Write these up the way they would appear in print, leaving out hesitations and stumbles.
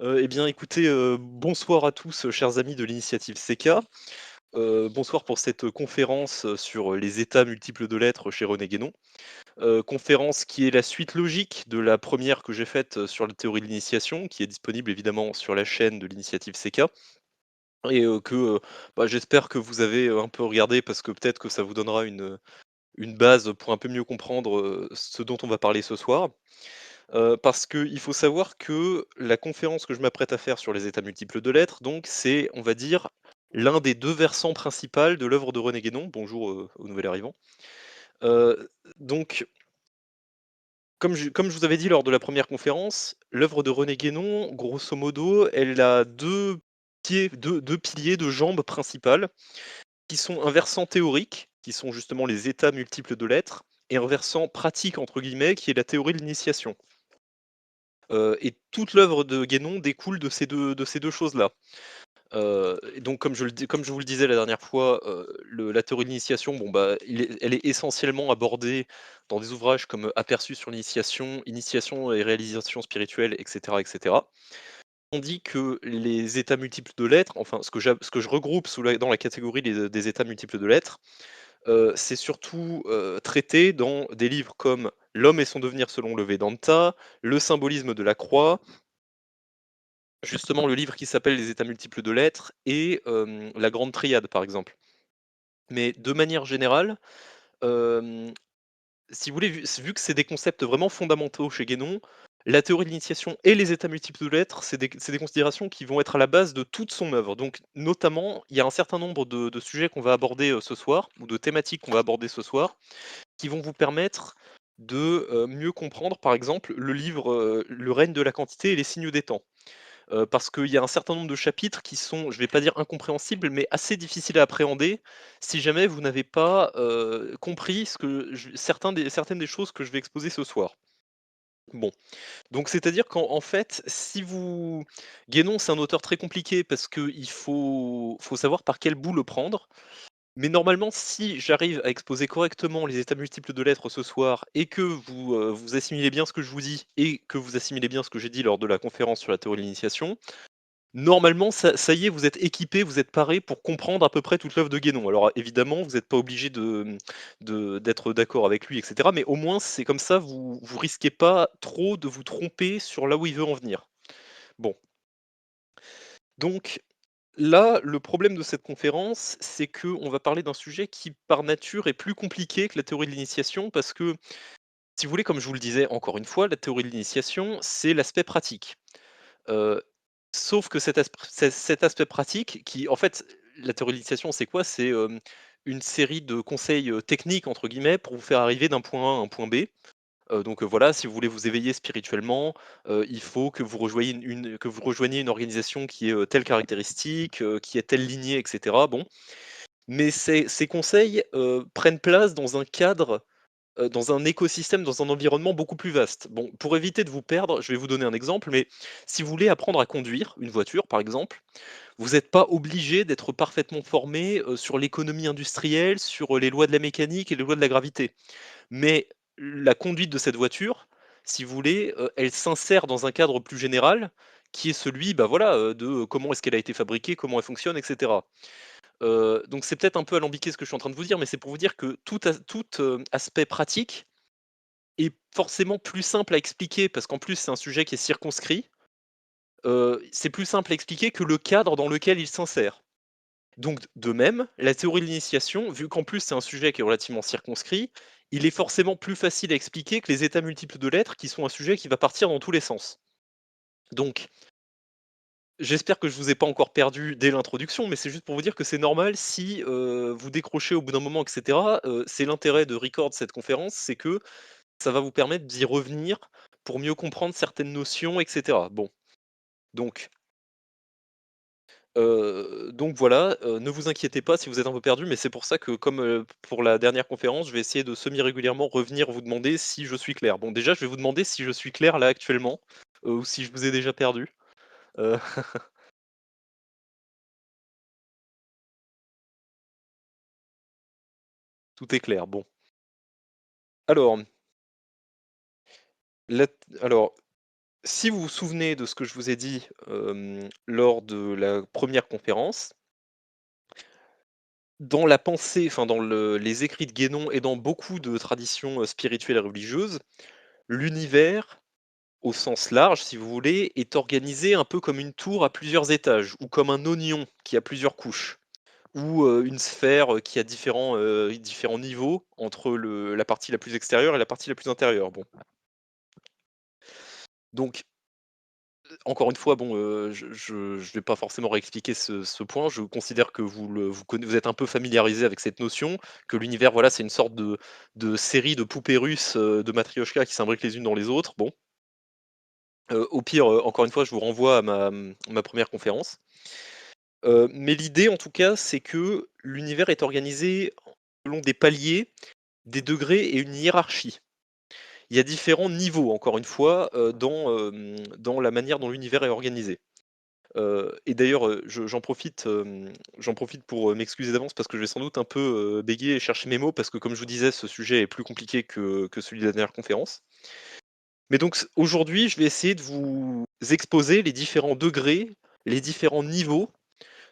Eh bien, écoutez, bonsoir à tous, chers amis de l'initiative CK. Bonsoir pour cette conférence, sur les états multiples de l'être chez René Guénon. Conférence qui est la suite logique de la première que j'ai faite, sur la théorie de l'initiation, qui est disponible évidemment sur la chaîne de l'initiative CK et j'espère que vous avez, un peu regardé parce que peut-être que ça vous donnera une base pour un peu mieux comprendre, ce dont on va parler ce soir. Parce qu'il faut savoir que la conférence que je m'apprête à faire sur les états multiples de l'être, donc c'est, on va dire, l'un des 2 versants principaux de l'œuvre de René Guénon. Bonjour, aux nouvel arrivants. Donc comme je vous avais dit lors de la première conférence, l'œuvre de René Guénon, grosso modo, elle a 2 pieds, 2 piliers, 2 jambes principales, qui sont un versant théorique, qui sont justement les états multiples de l'être, et un versant «pratique» entre guillemets, qui est la théorie de l'initiation. Et toute l'œuvre de Guénon découle de ces deux choses-là. Et donc comme je vous le disais la dernière fois, la théorie de l'initiation, bon, bah, elle est essentiellement abordée dans des ouvrages comme Aperçu sur l'initiation, Initiation et réalisation spirituelle, et cetera, et cetera. On dit que les états multiples de l'être, enfin ce que je regroupe dans la catégorie des états multiples de l'être, c'est surtout, traité dans des livres comme L'homme et son devenir selon le Vedanta, Le symbolisme de la croix, justement le livre qui s'appelle Les états multiples de l'être et La grande triade, par exemple. Mais de manière générale, hem, si vous voulez, vu que c'est des concepts vraiment fondamentaux chez Guénon, la théorie de l'initiation et les états multiples de l'être, c'est des considérations qui vont être à la base de toute son œuvre. Donc notamment, il y a un certain nombre de sujets qu'on va aborder, ce soir, ou de thématiques qu'on va aborder ce soir, qui vont vous permettre de, mieux comprendre, par exemple, le livre, Le règne de la quantité et les signes des temps. Parce qu'il y a un certain nombre de chapitres qui sont, je ne vais pas dire incompréhensibles, mais assez difficiles à appréhender si jamais vous n'avez pas, compris certaines des choses que je vais exposer ce soir. Bon, donc c'est-à-dire qu'en fait, si vous Guénon, c'est un auteur très compliqué parce qu'il faut savoir par quel bout le prendre. Mais normalement, si j'arrive à exposer correctement les états multiples de l'être ce soir et que vous assimilez bien ce que je vous dis et que vous assimilez bien ce que j'ai dit lors de la conférence sur la théorie de l'initiation, normalement, ça y est, vous êtes équipé, vous êtes paré pour comprendre à peu près toute l'œuvre de Guénon. Alors évidemment, vous n'êtes pas obligé d'être d'accord avec lui, et cetera, mais au moins c'est comme ça, vous risquez pas trop de vous tromper sur là où il veut en venir. Bon, donc là, le problème de cette conférence, c'est qu'on va parler d'un sujet qui, par nature, est plus compliqué que la théorie de l'initiation parce que, si vous voulez, comme je vous le disais encore une fois, la théorie de l'initiation, c'est l'aspect pratique. Heu, Sauf que cet aspect pratique qui en fait, la théorie de l'initiation, c'est quoi? C'est, une série de «conseils, techniques» entre guillemets pour vous faire arriver d'un point A à un point B. Voilà, si vous voulez vous éveiller spirituellement, il faut que vous rejoigniez une organisation qui ait, telle caractéristique, qui ait telle lignée, et cetera. Bon, mais ces conseils, prennent place dans un cadre, dans un écosystème, dans un environnement beaucoup plus vaste. Bon, pour éviter de vous perdre, je vais vous donner un exemple, mais si vous voulez apprendre à conduire une voiture, par exemple, vous n'êtes pas obligé d'être parfaitement formé, sur l'économie industrielle, sur, les lois de la mécanique et les lois de la gravité. Mais la conduite de cette voiture, si vous voulez, elle s'insère dans un cadre plus général qui est celui, bah, voilà, de comment est-ce qu'elle a été fabriquée, comment elle fonctionne, et cetera. Donc c'est peut-être un peu alambiqué ce que je suis en train de vous dire, mais c'est pour vous dire que tout aspect pratique est forcément plus simple à expliquer parce qu'en plus c'est un sujet qui est circonscrit, c'est plus simple à expliquer que le cadre dans lequel il s'insère. Donc de même, la théorie de l'initiation, vu qu'en plus c'est un sujet qui est relativement circonscrit, il est forcément plus facile à expliquer que les états multiples de l'être, qui sont un sujet qui va partir dans tous les sens. Donc, j'espère que je vous ai pas encore perdu dès l'introduction, mais c'est juste pour vous dire que c'est normal si, vous décrochez au bout d'un moment, et cetera. C'est l'intérêt de record cette conférence, c'est que ça va vous permettre d'y revenir pour mieux comprendre certaines notions, et cetera. Bon, donc voilà, ne vous inquiétez pas si vous êtes un peu perdu, mais c'est pour ça que comme, pour la dernière conférence, je vais essayer de semi régulièrement revenir vous demander si je suis clair. Bon, déjà, je vais vous demander si je suis clair là actuellement, ou si je vous ai déjà perdu. Heu, Tout est clair, bon. Alors, la alors Si vous vous souvenez de ce que je vous ai dit, lors de la première conférence, dans la pensée, enfin dans les écrits de Guénon et dans beaucoup de traditions, spirituelles et religieuses, l'univers, au sens large si vous voulez, est organisé un peu comme une tour à plusieurs étages ou comme un oignon qui a plusieurs couches ou, une sphère, qui a différents niveaux entre la partie la plus extérieure et la partie la plus intérieure. Bon, donc encore une fois, bon, je vais pas forcément réexpliquer ce point. Je considère que vous êtes un peu familiarisé avec cette notion, que l'univers, voilà, c'est une sorte de série de poupées russes, de matrioshka qui s'imbriquent les unes dans les autres. Bon, au pire, encore une fois, je vous renvoie à ma 1re conférence. Mais l'idée, en tout cas, c'est que l'univers est organisé selon des paliers, des degrés et une hiérarchie. Il y a différents niveaux, encore une fois, dans la manière dont l'univers est organisé. Et d'ailleurs, j'en profite pour, m'excuser d'avance parce que je vais sans doute un peu, bégayer et chercher mes mots parce que comme je vous disais, ce sujet est plus compliqué que celui de la dernière conférence. Mais donc aujourd'hui, je vais essayer de vous exposer les différents degrés, les différents niveaux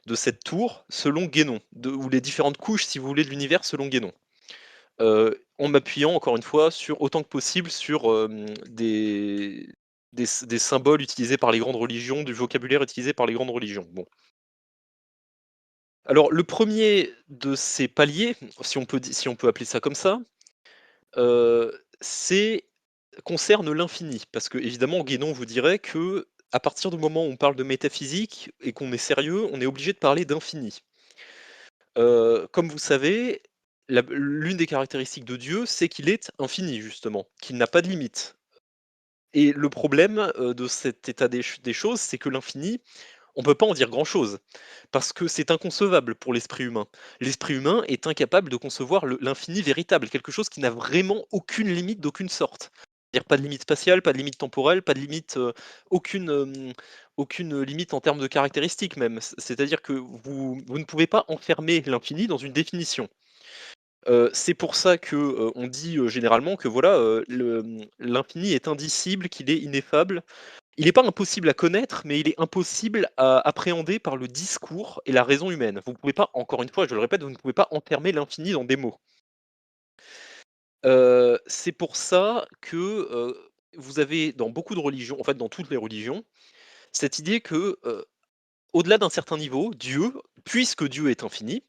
de cette tour selon Guénon, ou les différentes couches, si vous voulez, de l'univers selon Guénon. En m'appuyant encore une fois sur autant que possible sur, des symboles utilisés par les grandes religions, du vocabulaire utilisé par les grandes religions. Bon. Alors le premier de ces paliers, si on peut appeler ça comme ça, c'est concerne l'infini. Parce que évidemment, Guénon vous dirait que à partir du moment où on parle de métaphysique et qu'on est sérieux, on est obligé de parler d'infini. Comme vous savez, l'une des caractéristiques de Dieu, c'est qu'il est infini justement, qu'il n'a pas de limite. Et le problème, de cet état des choses, c'est que l'infini, on peut pas en dire grand-chose, parce que c'est inconcevable pour l'esprit humain. L'esprit humain est incapable de concevoir l'infini véritable, quelque chose qui n'a vraiment aucune limite d'aucune sorte. C'est-à-dire pas de limite spatiale, pas de limite temporelle, pas de limite, aucune, aucune limite en termes de caractéristiques même. C'est-à-dire que vous ne pouvez pas enfermer l'infini dans une définition. C'est pour ça que, on dit, généralement que voilà, l'infini est indicible, qu'il est ineffable. Il n'est pas impossible à connaître, mais il est impossible à appréhender par le discours et la raison humaine. Vous ne pouvez pas, encore une fois, je le répète, vous ne pouvez pas enfermer l'infini dans des mots. C'est pour ça que, vous avez dans beaucoup de religions, en fait dans toutes les religions, cette idée que, au-delà d'un certain niveau, Dieu, puisque Dieu est infini,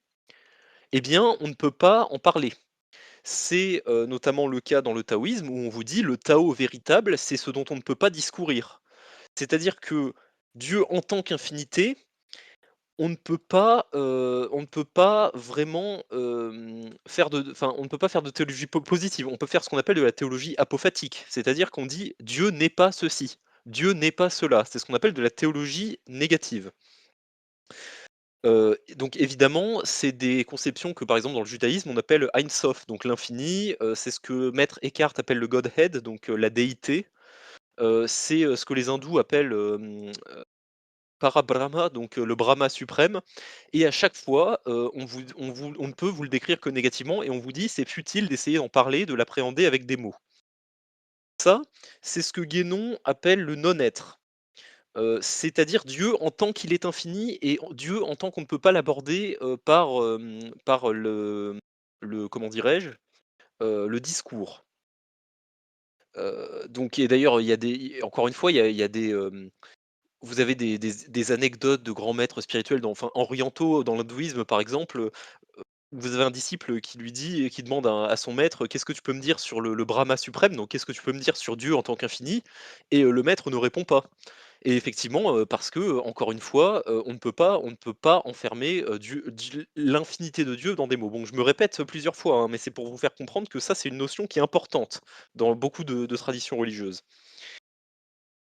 eh bien, on ne peut pas en parler. C'est, notamment le cas dans le taoïsme où on vous dit: «Le Tao véritable, c'est ce dont on ne peut pas discourir». C'est-à-dire que Dieu en tant qu'infinité, on ne peut pas vraiment, on ne peut pas faire de théologie positive. On peut faire ce qu'on appelle de la théologie apophatique, c'est-à-dire qu'on dit: «Dieu n'est pas ceci, Dieu n'est pas cela». C'est ce qu'on appelle de la théologie négative. Donc évidemment, c'est des conceptions que, par exemple, dans le judaïsme, on appelle Ein Sof, donc l'infini, c'est ce que maître Eckhart appelle le Godhead, donc la déité. C'est, ce que les hindous appellent, Parabrahma, donc le Brahma suprême, et à chaque fois, on ne peut vous le décrire que négativement et on vous dit: «C'est futile d'essayer d'en parler, de l'appréhender avec des mots». Ça, c'est ce que Guénon appelle le non-être, c'est-à-dire Dieu en tant qu'il est infini et Dieu en tant qu'on ne peut pas l'aborder, par le comment dirais-je? Le discours. Donc et d'ailleurs, il y a des encore une fois, il y a des, vous avez des anecdotes de grands maîtres spirituels orientaux dans l'hindouisme par exemple, vous avez un disciple qui lui dit et qui demande à son maître: «Qu'est-ce que tu peux me dire sur le Brahma suprême? Donc qu'est-ce que tu peux me dire sur Dieu en tant qu'infini?» Et le maître ne répond pas. Et effectivement, parce que, encore une fois, on ne peut pas enfermer, l'infinité de Dieu dans des mots. Bon, je me répète plusieurs fois, hein, mais c'est pour vous faire comprendre que ça, c'est une notion qui est importante dans beaucoup de traditions religieuses.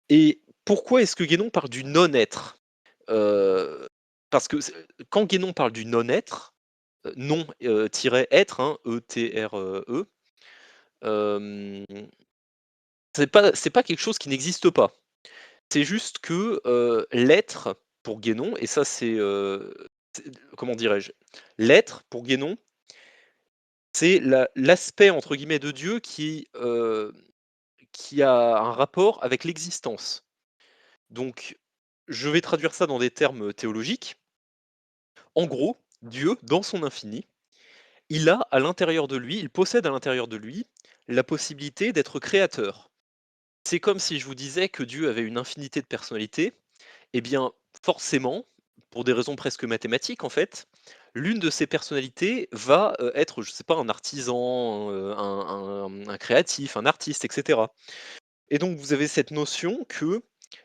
Et pourquoi est-ce que Guénon parle du non-être? Heu, Parce que quand Guénon parle du non-être, non, tiret être, hein, E-T-R-E, hem, c'est pas quelque chose qui n'existe pas. C'est juste que, l'être pour Guénon et ça c'est comment dirais-je? L'être pour Guénon, c'est l'aspect entre guillemets de Dieu qui a un rapport avec l'existence. Donc, je vais traduire ça dans des termes théologiques. En gros, Dieu, dans son infini, il a à l'intérieur de lui, il possède à l'intérieur de lui la possibilité d'être créateur. C'est comme si je vous disais que Dieu avait une infinité de personnalités. Eh bien, forcément, pour des raisons presque mathématiques en fait, l'une de ces personnalités va, être, je sais pas, un artisan, un créatif, un artiste, et cetera. Et donc vous avez cette notion que,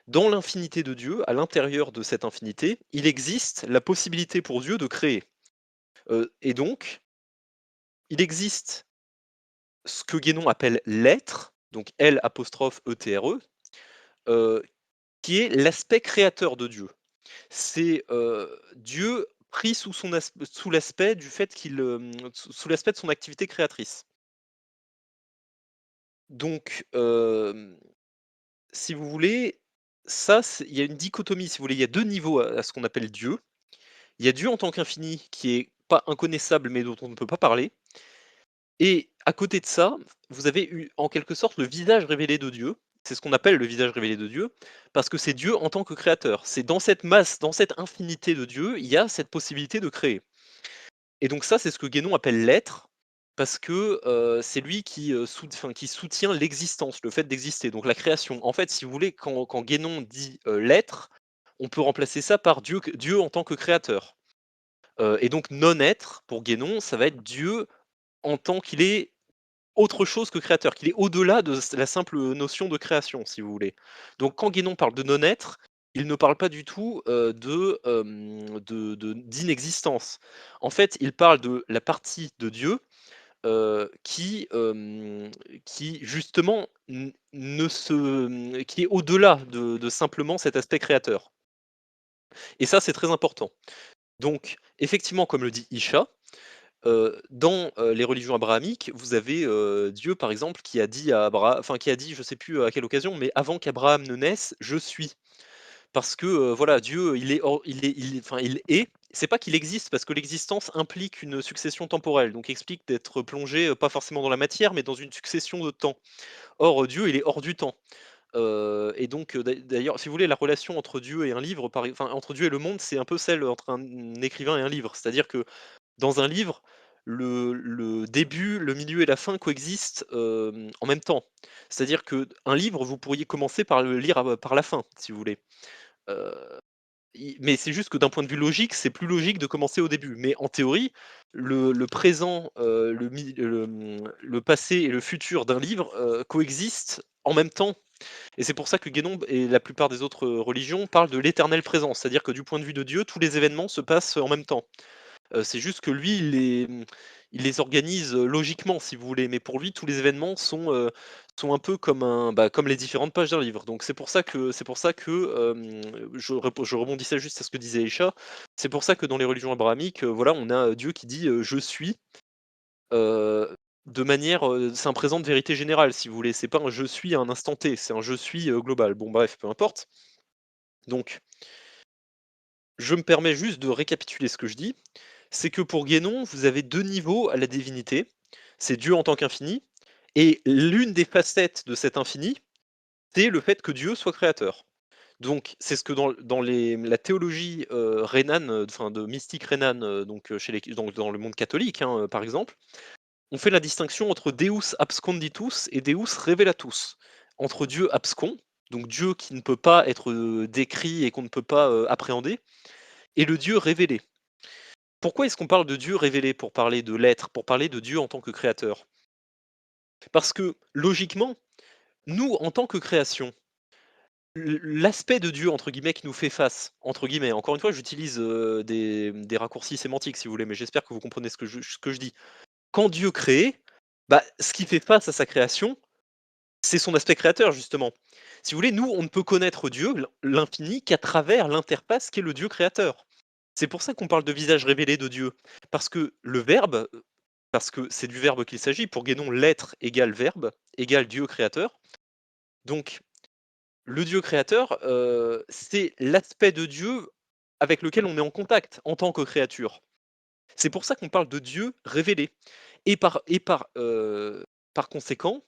dans l'infinité de Dieu, à l'intérieur de cette infinité, il existe la possibilité pour Dieu de créer. Et donc, il existe ce que Guénon appelle l'être, donc L apostrophe E-T-R-E, heu, qui est l'aspect créateur de Dieu. C'est, Dieu pris sous l'aspect du fait qu'il, sous l'aspect de son activité créatrice. Donc, si vous voulez, ça c'est il y a une dichotomie, si vous voulez, il y a 2 niveaux à ce qu'on appelle Dieu. Il y a Dieu en tant qu'infini qui est pas inconnaissable, mais dont on ne peut pas parler, et à côté de ça, vous avez eu en quelque sorte le visage révélé de Dieu. C'est ce qu'on appelle le visage révélé de Dieu, parce que c'est Dieu en tant que créateur. C'est dans cette masse, dans cette infinité de Dieu, il y a cette possibilité de créer. Et donc ça, c'est ce que Guénon appelle l'être, parce que, c'est lui qui, qui soutient l'existence, le fait d'exister, donc la création. En fait, si vous voulez, quand Guénon dit, l'être, on peut remplacer ça par Dieu en tant que créateur. Et donc non-être, pour Guénon, ça va être Dieu en tant qu'il est autre chose que créateur, qu'il est au-delà de la simple notion de création, si vous voulez. Donc quand Guénon parle de non-être, il ne parle pas du tout, d'inexistence. En fait, il parle de la partie de Dieu, qui justement n ne se qui est au-delà de simplement cet aspect créateur. Et ça, c'est très important. Donc effectivement, comme le dit Isha, dans, les religions abrahamiques, vous avez, Dieu par exemple qui a dit à Abraham, enfin qui a dit, je sais plus à quelle occasion, mais avant qu'Abraham ne naisse, je suis. Parce que, voilà, Dieu, il est. C'est pas qu'il existe, parce que l'existence implique une succession temporelle, donc explique d'être plongé, pas forcément dans la matière, mais dans une succession de temps. Or, Dieu, il est hors du temps. Et donc, d'ailleurs, si vous voulez, la relation entre Dieu et un livre, entre Dieu et le monde, c'est un peu celle entre un écrivain et un livre. C'est-à-dire que dans un livre, le début, le milieu et la fin coexistent, en même temps. C'est-à-dire qu'un livre, vous pourriez commencer par le lire par la fin, si vous voulez. Heu, i mais c'est juste que d'un point de vue logique, c'est plus logique de commencer au début. Mais en théorie, le présent, le passé et le futur d'un livre, coexistent en même temps. Et c'est pour ça que Guénon et la plupart des autres, religions parlent de l'éternel présent. C'est-à-dire que du point de vue de Dieu, tous les événements se passent en même temps. C'est juste que lui, il les organise, logiquement si vous voulez, mais pour lui tous les événements sont un peu comme comme les différentes pages d'un livre. Donc c'est pour ça que, je rebondissais juste à ce que disait Isha. C'est pour ça que dans les religions abrahamiques, voilà, on a, Dieu qui dit, «Je suis», heu, de manière, c'est un présent de vérité générale si vous voulez. C'est pas un «je suis» à un instant T, c'est un «je suis», global. Bon bref, peu importe. Donc je me permets juste de récapituler ce que je dis. C'est que pour Guénon, vous avez 2 niveaux à la divinité. C'est Dieu en tant qu'infini, et l'une des facettes de cet infini, c'est le fait que Dieu soit créateur. Donc c'est ce que dans la théologie, rhénane, enfin de mystique rhénane, donc chez les donc dans le monde catholique, hein, par exemple, on fait la distinction entre Deus absconditus et Deus revelatus. Entre Dieu abscon, donc Dieu qui ne peut pas être, décrit et qu'on ne peut pas, appréhender, et le Dieu révélé. Pourquoi est-ce qu'on parle de Dieu révélé pour parler de l'être, pour parler de Dieu en tant que créateur? Parce que logiquement, nous, en tant que création, l'aspect de Dieu entre guillemets qui nous fait face, entre guillemets, encore une fois, j'utilise, des raccourcis sémantiques si vous voulez, mais j'espère que vous comprenez ce que je dis. Quand Dieu crée, ce qui fait face à sa création, c'est son aspect créateur justement. Si vous voulez, nous, on ne peut connaître Dieu, l'infini, qu'à travers l'interface qui est le Dieu créateur. C'est pour ça qu'on parle de visage révélé de Dieu. Parce que le verbe, parce que c'est du verbe qu'il s'agit. Pour Guénon, l'être égale verbe, égale Dieu créateur. Donc, le Dieu créateur, c'est l'aspect de Dieu avec lequel on est en contact en tant que créature. C'est pour ça qu'on parle de Dieu révélé. Et par conséquent,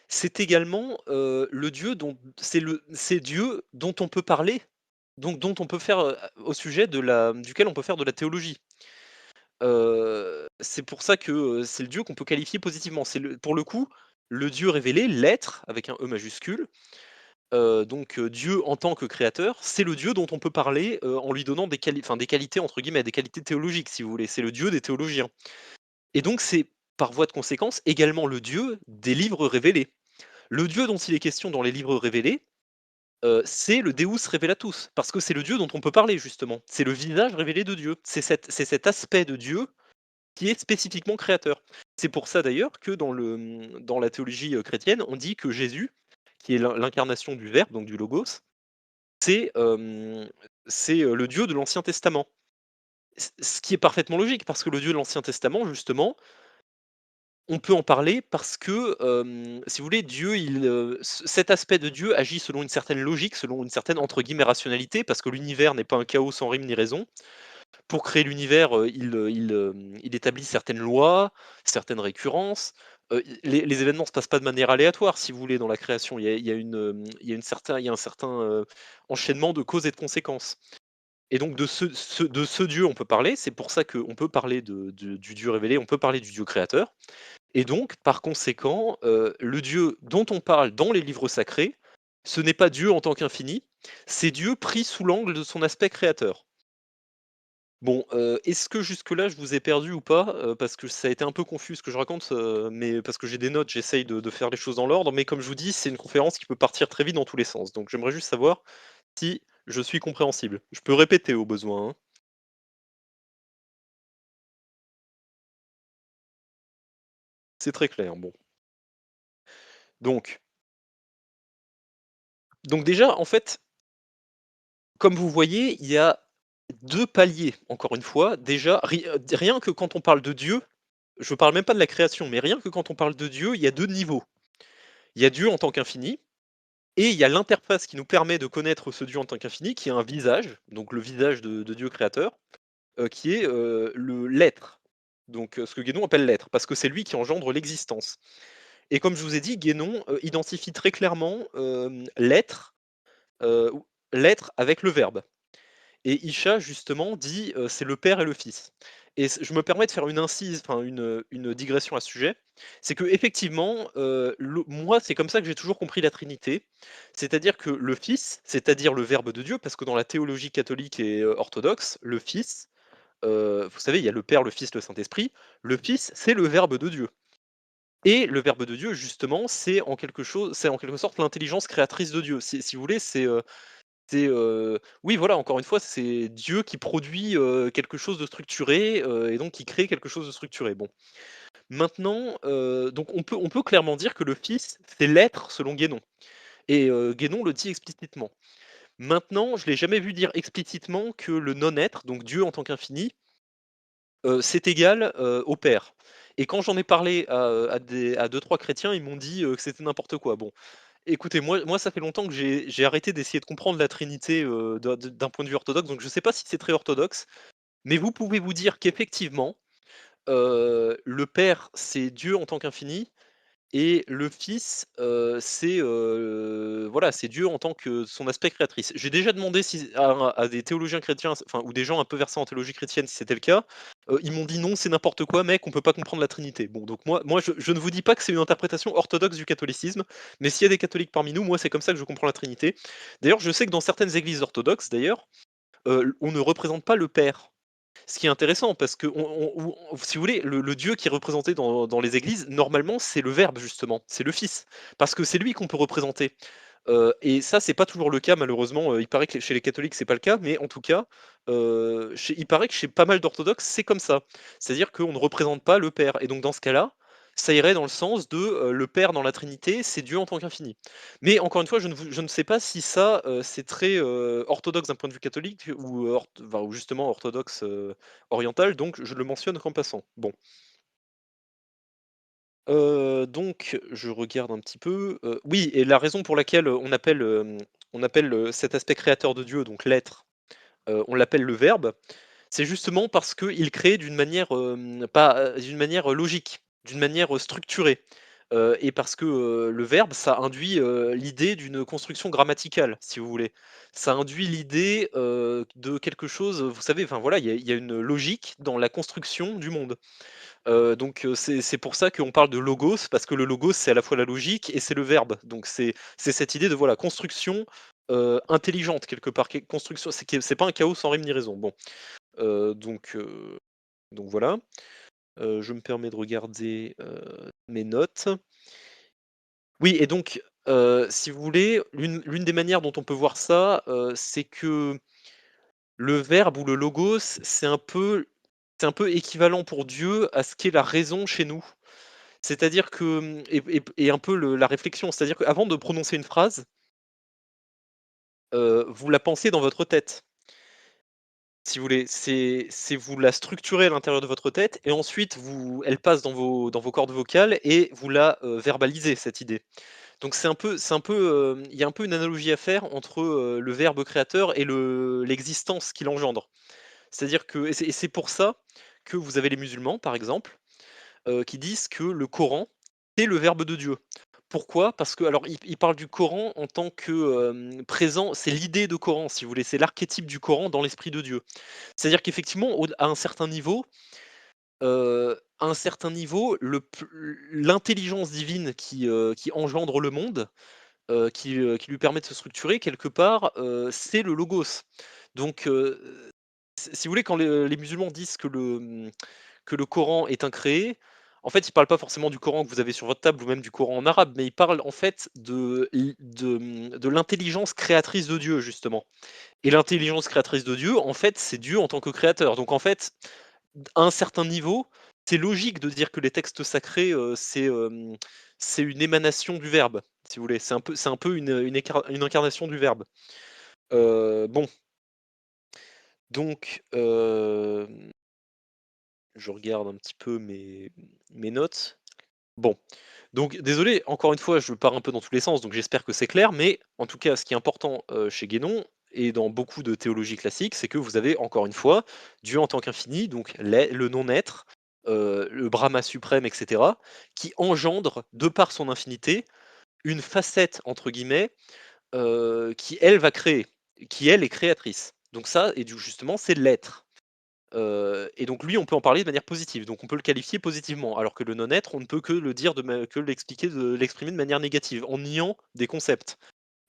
C'est également, le Dieu dont c'est Dieu dont on peut parler, donc dont on peut faire, au sujet duquel on peut faire de la théologie. C'est pour ça que, c'est le Dieu qu'on peut qualifier positivement. C'est pour le coup, le Dieu révélé, l'être avec un E majuscule, donc Dieu en tant que créateur, c'est le Dieu dont on peut parler, en lui donnant des «qualités» entre guillemets, des qualités théologiques si vous voulez. C'est le Dieu des théologiens et donc c'est, par voie de conséquence, également le Dieu des livres révélés. Le Dieu dont il est question dans les livres révélés, c'est le Deus Revelatus, parce que c'est le Dieu dont on peut parler justement. C'est le visage révélé de Dieu. C'est cet aspect de Dieu qui est spécifiquement créateur. C'est pour ça d'ailleurs que dans la théologie, chrétienne, on dit que Jésus, qui est l'incarnation du Verbe, donc du Logos, c'est, le Dieu de l'Ancien Testament. Ce qui est parfaitement logique, parce que le Dieu de l'Ancien Testament, justement, on peut en parler parce que, si vous voulez, Dieu, cet aspect de Dieu agit selon une certaine logique, selon une certaine, entre guillemets, «rationalité», parce que l'univers n'est pas un chaos sans rime ni raison. Pour créer l'univers, il établit certaines lois, certaines récurrences. Les événements ne se passent pas de manière aléatoire, si vous voulez, dans la création. Il y a un certain, enchaînement de causes et de conséquences. Et donc de ce Dieu, on peut parler. C'est pour ça qu'on peut parler du Dieu révélé, on peut parler du Dieu créateur. Et donc, par conséquent, le Dieu dont on parle dans les livres sacrés, ce n'est pas Dieu en tant qu'infini, c'est Dieu pris sous l'angle de son aspect créateur. Bon, est-ce que jusque-là je vous ai perdu ou pas? Parce que ça a été un peu confus ce que je raconte, mais parce que j'ai des notes, j'essaye de faire les choses dans l'ordre, mais comme je vous dis, c'est une conférence qui peut partir très vite dans tous les sens. Donc j'aimerais juste savoir si je suis compréhensible. Je peux répéter au besoin, hein. C'est très clair, bon. Donc déjà, en fait, comme vous voyez, il y a 2 paliers, encore une fois. Déjà, rien que quand on parle de Dieu, je parle même pas de la création, mais rien que quand on parle de Dieu, il y a 2 niveaux. Il y a Dieu en tant qu'infini. Et il y a l'interface qui nous permet de connaître ce Dieu en tant qu'infini, qui est un visage, donc le visage de Dieu créateur, qui est, l'être. Donc, ce que Guénon appelle l'être, parce que c'est lui qui engendre l'existence. Et comme je vous ai dit, Guénon, identifie très clairement, ou l'être avec le verbe. Et Isha justement dit, c'est le Père et le Fils. Et je me permets de faire une incise, enfin une digression à ce sujet. C'est qu'effectivement, moi, c'est comme ça que j'ai toujours compris la Trinité. C'est-à-dire que le Fils, c'est-à-dire le Verbe de Dieu, parce que dans la théologie catholique et orthodoxe, le Fils, vous savez, il y a le Père, le Fils, le Saint-Esprit. Le Fils, c'est le Verbe de Dieu. Et le Verbe de Dieu, justement, c'est en quelque sorte l'intelligence créatrice de Dieu. Si vous voulez, oui, voilà, encore une fois, c'est Dieu qui produit, quelque chose de structuré, et donc qui crée quelque chose de structuré. Bon, maintenant, donc on peut clairement dire que le Fils, c'est l'être selon Guénon et Guénon le dit explicitement. Maintenant, je l'ai jamais vu dire explicitement que le non-être, donc Dieu en tant qu'infini, c'est égal, au Père. Et quand j'en ai parlé à 2-3 chrétiens, ils m'ont dit, que c'était n'importe quoi. Bon, écoutez, moi ça fait longtemps que j'ai arrêté d'essayer de comprendre la Trinité, d'un point de vue orthodoxe, donc je ne sais pas si c'est très orthodoxe, mais vous pouvez vous dire qu'effectivement, le Père, c'est Dieu en tant qu'infini et le Fils, voilà, c'est Dieu en tant que son aspect créatrice. J'ai déjà demandé si à des théologiens chrétiens, enfin ou des gens un peu versés en théologie chrétienne si c'était le cas. Ils m'ont dit: «Non, c'est n'importe quoi mec, on peut pas comprendre la Trinité». Bon donc moi je ne vous dis pas que c'est une interprétation orthodoxe du catholicisme, mais s'il y a des catholiques parmi nous, moi c'est comme ça que je comprends la Trinité. D'ailleurs, je sais que dans certaines églises orthodoxes d'ailleurs, on ne représente pas le Père. Ce qui est intéressant parce que si vous voulez, le Dieu qui est représenté dans les églises, normalement, c'est le Verbe justement, c'est le Fils. Parce que c'est lui qu'on peut représenter. Et ça, c'est pas toujours le cas malheureusement, il paraît que chez les catholiques, c'est pas le cas, mais en tout cas, il paraît que chez pas mal d'orthodoxes, c'est comme ça. C'est-à-dire qu'on ne représente pas le Père et donc dans ce cas-là, ça irait dans le sens de, le Père dans la Trinité, c'est Dieu en tant qu'infini. Mais encore une fois, je ne sais pas si ça, c'est très, orthodoxe d'un point de vue catholique ou, ou justement orthodoxe, oriental, donc je le mentionne qu'en passant. Bon, donc je regarde un petit peu, oui et la raison pour laquelle, on appelle, cet aspect créateur de Dieu, donc l'être, on l'appelle le Verbe, c'est justement parce qu'il crée d'une manière, pas, d'une manière, logique, d'une manière, structurée. et parce que, le verbe, ça induit, l'idée d'une construction grammaticale, si vous voulez. Ça induit l'idée, de quelque chose, vous savez, enfin voilà, il y a une logique dans la construction du monde. Donc c'est pour ça qu'on parle de logos, parce que le logos, c'est à la fois la logique et c'est le verbe. Donc c'est cette idée de, voilà, construction, intelligente quelque part, construction, c'est pas un chaos sans rime ni raison. Bon, donc voilà. Je me permets de regarder, mes notes. Oui, et donc, si vous voulez, l'une des manières dont on peut voir ça, c'est que le verbe ou le logos, c'est un peu équivalent pour Dieu à ce qu'est la raison chez nous. C'est-à-dire que, et un peu la réflexion, c'est-à-dire qu'avant de prononcer une phrase, vous la pensez dans votre tête, si vous voulez. C'est vous la structurez à l'intérieur de votre tête et ensuite elle passe dans vos cordes vocales et vous la, verbalisez, cette idée. Donc c'est un peu, il y a un peu une analogie à faire entre, le verbe créateur et l'existence qu'il engendre. C'est-à-dire que, et c'est pour ça que vous avez les musulmans, par exemple, qui disent que le Coran, c'est le verbe de Dieu. Pourquoi? Parce que, alors, ils parlent du Coran en tant que, présent, c'est l'idée de Coran, si vous voulez, c'est l'archétype du Coran dans l'esprit de Dieu. C'est-à-dire qu'effectivement, à un certain niveau, l'intelligence divine qui engendre le monde, qui lui permet de se structurer quelque part, c'est le logos. Donc, si vous voulez, quand les musulmans disent que le Coran est incréé, en fait, ils parlent pas forcément du Coran que vous avez sur votre table ou même du Coran en arabe, mais ils parlent en fait de l'intelligence créatrice de Dieu, justement. Et l'intelligence créatrice de Dieu, en fait, c'est Dieu en tant que créateur. Donc en fait, à un certain niveau, c'est logique de dire que les textes sacrés, c'est une émanation du verbe, si vous voulez. C'est un peu une incarnation du verbe. Bon, donc, je regarde un petit peu mes notes. Bon, donc désolé, encore une fois, je pars un peu dans tous les sens, donc j'espère que c'est clair, mais en tout cas, ce qui est important, chez Guénon et dans beaucoup de théologie classique, c'est que vous avez encore une fois Dieu en tant qu'infini, donc le non-être, le Brahma suprême, et cetera, qui engendre, de par son infinité, une «facette» entre guillemets, qui elle va créer, qui elle est créatrice. Donc ça, et du justement, c'est l'être. Et donc lui, on peut en parler de manière positive, donc on peut le qualifier positivement, alors que le non-être, on ne peut que le dire que l'exprimer de manière négative, en niant des concepts.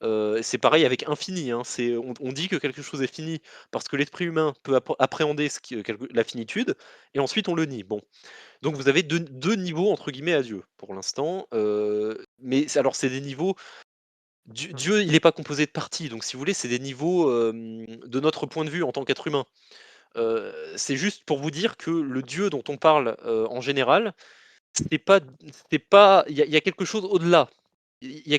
C'est pareil avec infini, hein, on dit que quelque chose est fini parce que l'esprit humain peut appréhender la finitude, et ensuite on le nie. Bon, donc vous avez deux niveaux entre guillemets à Dieu pour l'instant, mais alors c'est des niveaux. Dieu, il n'est pas composé de parties, donc si vous voulez, c'est des niveaux, de notre point de vue en tant qu'être humain. C'est juste pour vous dire que le Dieu dont on parle, en général, c'est pas il y a quelque chose au-delà. Il y a